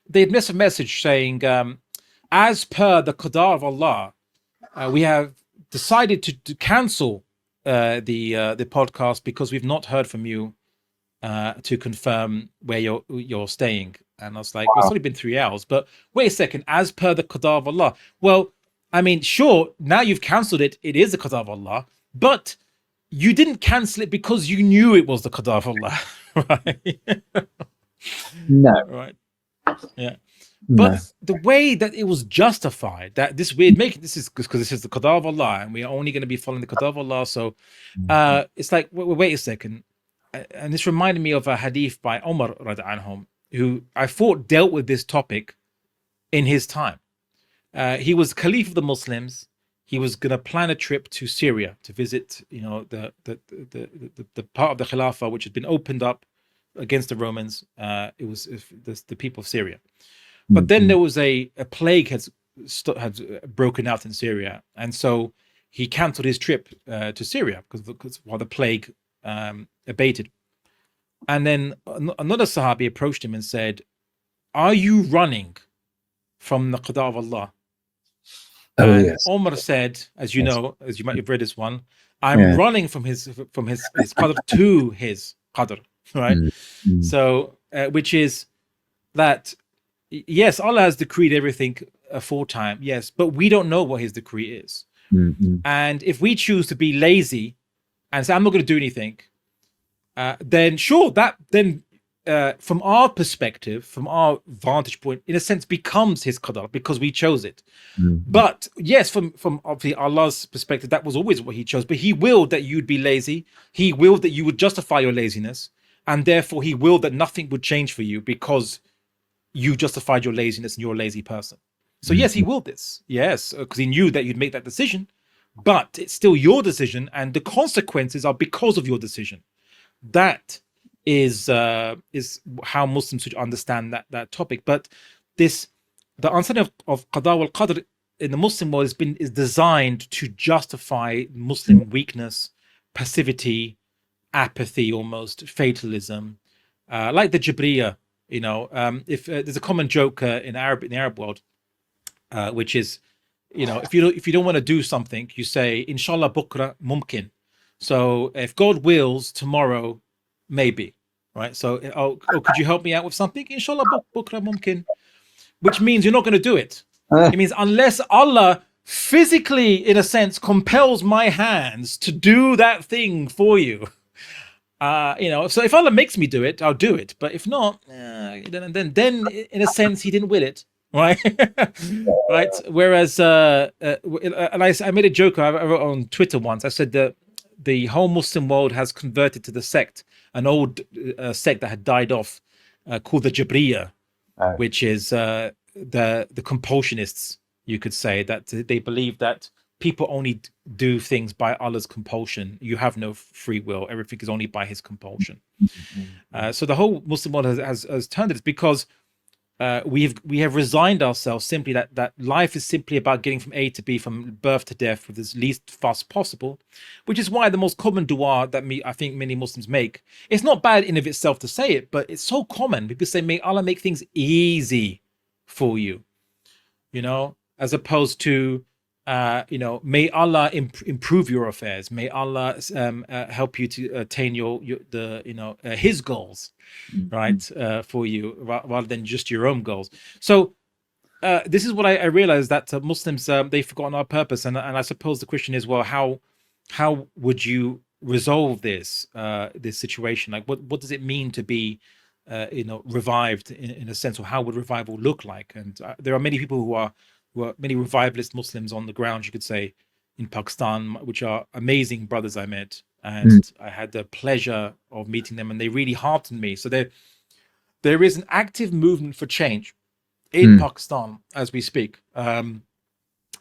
they'd miss a message saying, as per the qadar of Allah, we have decided to cancel the podcast because we've not heard from you to confirm where you're staying. And I was like, well, it's only been 3 hours, but wait a second, as per the qadar of Allah. Well, I mean, sure, now you've cancelled it. It is the qadar of Allah. But you didn't cancel it because you knew it was the qadar of Allah, right? No. Right. Yeah. But no. The way that it was justified, that this is because this is the qadar of Allah, and we are only going to be following the qadar of Allah. So it's like, wait a second. And this reminded me of a hadith by Umar radiallahu anhu, who I thought dealt with this topic in his time. He was Caliph of the Muslims. He was going to plan a trip to Syria to visit, the part of the Khilafah which had been opened up against the Romans. It was the people of Syria. But then there was a plague had broken out in Syria, and so he cancelled his trip to Syria because while the plague abated. And then another Sahabi approached him and said, "Are you running from the qadar of Allah?" And yes. Omar said, as you know, as you might have read this one, I'm running from his qadr to his qadr, right? Mm-hmm. So, which is that, yes, Allah has decreed everything aforetime, yes, but we don't know what his decree is. Mm-hmm. And if we choose to be lazy and say, I'm not going to do anything, then sure, from our perspective, from our vantage point, in a sense, becomes his qadar because we chose it. Mm-hmm. But yes, from obviously Allah's perspective, that was always what he chose. But he willed that you'd be lazy. He willed that you would justify your laziness. And therefore, he willed that nothing would change for you because you justified your laziness and you're a lazy person. So yes, he willed this. Yes, because he knew that you'd make that decision. But it's still your decision. And the consequences are because of your decision. That is how Muslims should understand that topic. But the understanding of qada wal qadr in the Muslim world is designed to justify Muslim weakness, passivity, apathy, almost fatalism, like the Jabriya. If there's a common joke in the Arab world, which is, if you don't want to do something, you say Inshallah bukra mumkin. So if God wills, tomorrow maybe. Right, so could you help me out with something? Inshallah, bukra mumkin, which means you're not going to do it. It means unless Allah physically, in a sense, compels my hands to do that thing for you. So if Allah makes me do it, I'll do it. But if not, then in a sense, He didn't will it, right? Right. Whereas, and I made a joke. I wrote on Twitter once. I said that the whole Muslim world has converted to the sect, an old sect that had died off, called the Jabriya, which is the compulsionists, you could say, that they believe that people only do things by Allah's compulsion. You have no free will. Everything is only by His compulsion. So the whole Muslim world has turned it because we have resigned ourselves simply that life is simply about getting from A to B, from birth to death, with as least fuss possible, which is why the most common dua that I think many Muslims make, it's not bad in of itself to say it, but it's so common. People say, may Allah make things easy for you, as opposed to may Allah improve your affairs. May Allah help you to attain His goals, right, for you, rather than just your own goals. So this is what I realized, that Muslims, they've forgotten our purpose, and I suppose the question is, well, how would you resolve this situation? Like, what does it mean to be revived in a sense, or how would revival look like? And there are many people who are many revivalist Muslims on the ground, you could say, in Pakistan, which are amazing brothers I met, and I had the pleasure of meeting them, and they really heartened me. So there is an active movement for change in Pakistan as we speak,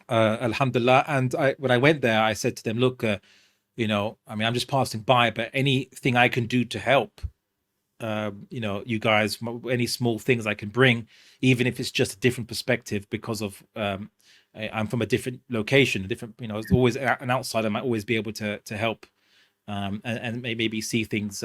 alhamdulillah. And when I went there, I said to them, look, I'm just passing by, but anything I can do to help, you guys, any small things I can bring, even if it's just a different perspective, because of I'm from a different location, a different, it's always an outsider might always be able to help, and maybe see things,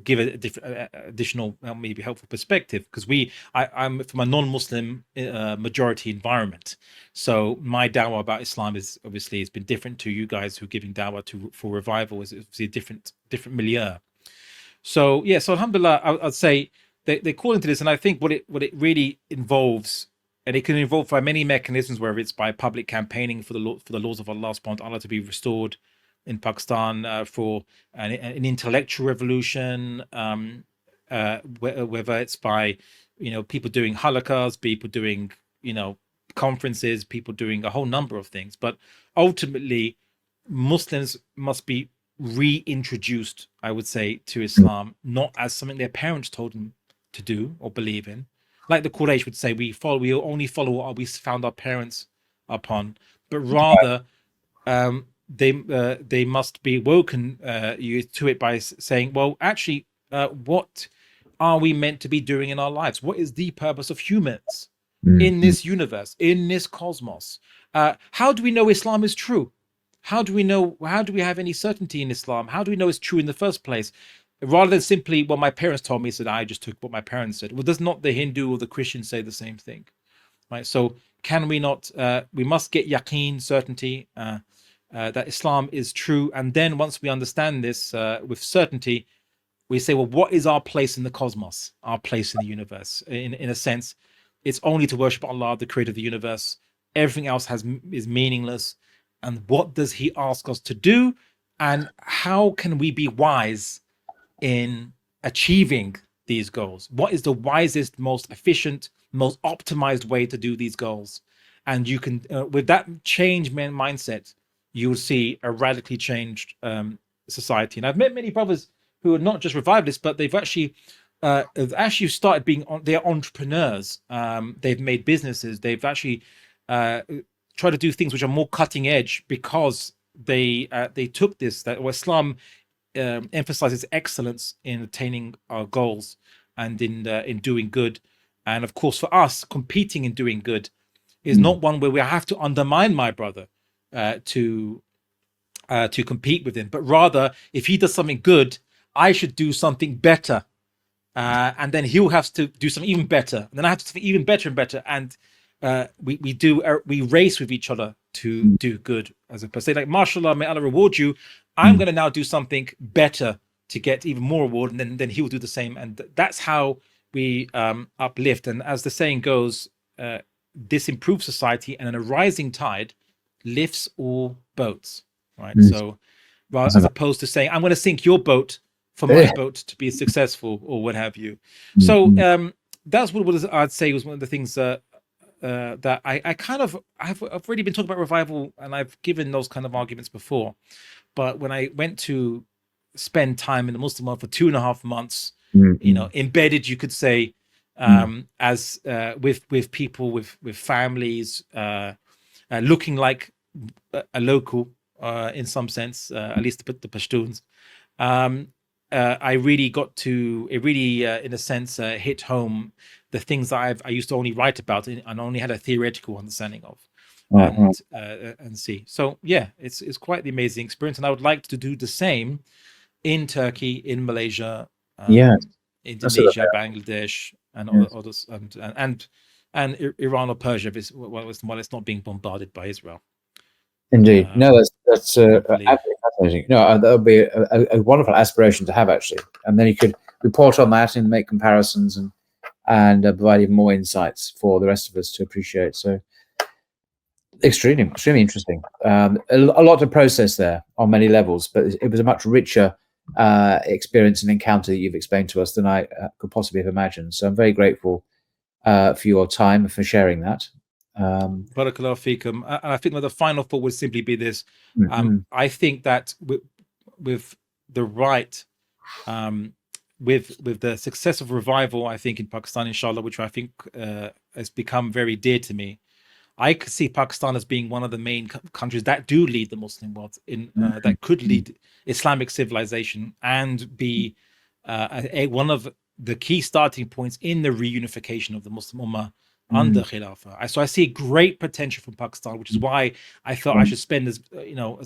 give a different, additional, maybe helpful perspective, because I'm from a non-Muslim majority environment, so my dawah about Islam is obviously, it's been different to you guys who are giving dawah for revival. Is obviously a different milieu. So yeah, so alhamdulillah, I'd say they call into this, and I think what it really involves, and it can involve by many mechanisms, whether it's by public campaigning for the laws of Allah subhanahu wa ta'ala to be restored in Pakistan, for an intellectual revolution, whether it's by people doing halakas, people doing conferences, people doing a whole number of things. But ultimately, Muslims must be reintroduced, I would say, to Islam, not as something their parents told them to do or believe in. Like the Quraysh would say, we only follow what we found our parents upon, but rather they must be woken to it by saying, well, actually, what are we meant to be doing in our lives? What is the purpose of humans in this universe, in this cosmos? How do we know Islam is true? How do we have any certainty in Islam? How do we know it's true in the first place? Rather than simply, well, my parents told me, so I just took what my parents said. Well, does not the Hindu or the Christian say the same thing? Right? So can we not, we must get yaqeen, certainty, that Islam is true. And then once we understand this with certainty, we say, well, what is our place in the cosmos, our place in the universe? In a sense, it's only to worship Allah, the creator of the universe. Everything else is meaningless. And what does he ask us to do? And how can we be wise in achieving these goals? What is the wisest, most efficient, most optimized way to do these goals? And you can, with that change mindset, you will see a radically changed society. And I've met many brothers who are not just revivalists, but they've actually started being they're entrepreneurs. They've made businesses. They've actually try to do things which are more cutting edge, because they took this, that Islam emphasizes excellence in attaining our goals and in doing good. And of course, for us, competing in doing good is not one where we have to undermine my brother to compete with him, but rather, if he does something good, I should do something better, and then he'll have to do something even better, and then I have to do something even better and better, and we race with each other to do good, as opposed to say, like, mashallah, may Allah reward you, I'm going to now do something better to get even more reward, and then he'll do the same. And that's how we uplift. And as the saying goes, this improves society, and a rising tide lifts all boats, right? So rather, as opposed to saying, I'm going to sink your boat for my boat to be successful, or what have you. So that's what I'd say was one of the things that I've already been talking about revival, and I've given those kind of arguments before. But when I went to spend time in the Muslim world for 2.5 months, embedded, you could say, as with people, with families, looking like a local in some sense, at least the Pashtuns. I really got to, it really, in a sense, hit home the things that I used to only write about and only had a theoretical understanding of, and see. So yeah, it's quite the amazing experience, and I would like to do the same in Turkey, in Malaysia, Indonesia, Bangladesh, and others, and and Iran or Persia, if while it's not being bombarded by Israel. Indeed. No, that's hopefully. absolutely fascinating. No, that would be a wonderful aspiration to have, actually. And then you could report on that and make comparisons and provide even more insights for the rest of us to appreciate. So extremely interesting. A lot to process there on many levels, but it was a much richer experience and encounter that you've explained to us than I could possibly have imagined. So I'm very grateful for your time and for sharing that. Barakallahu fikum. And I think that the final thought would simply be this. I think that with the right, with the success of revival, I think in Pakistan, inshallah, which I think has become very dear to me, I could see Pakistan as being one of the main countries that do lead the Muslim world in that could lead Islamic civilization and be one of the key starting points in the reunification of the Muslim Ummah under Khilafah. So I see great potential from Pakistan, which is why I thought I should spend as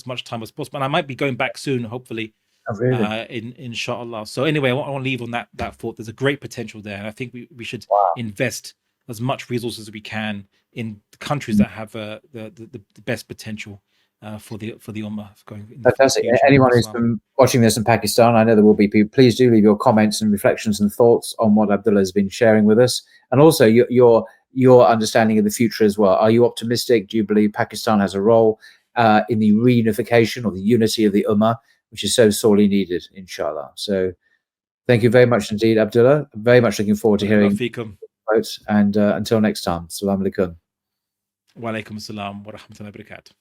much time as possible. And I might be going back soon, hopefully, inshallah. So anyway, I want to leave on that thought. There's a great potential there, and I think we should invest as much resources as we can in countries that have the best potential for the Ummah going. Fantastic. Anyone who's been watching this in Pakistan, I know there will be people. Please do leave your comments and reflections and thoughts on what Abdullah has been sharing with us, and also your understanding of the future as well. Are you optimistic? Do you believe Pakistan has a role in the reunification or the unity of the Ummah, which is so sorely needed, inshallah? So thank you very much indeed, Abdullah. Very much looking forward to hearing quotes. And until next time, Assalamu alaikum. Wa alaikum assalam wa rahmatullahi wa barakatuh.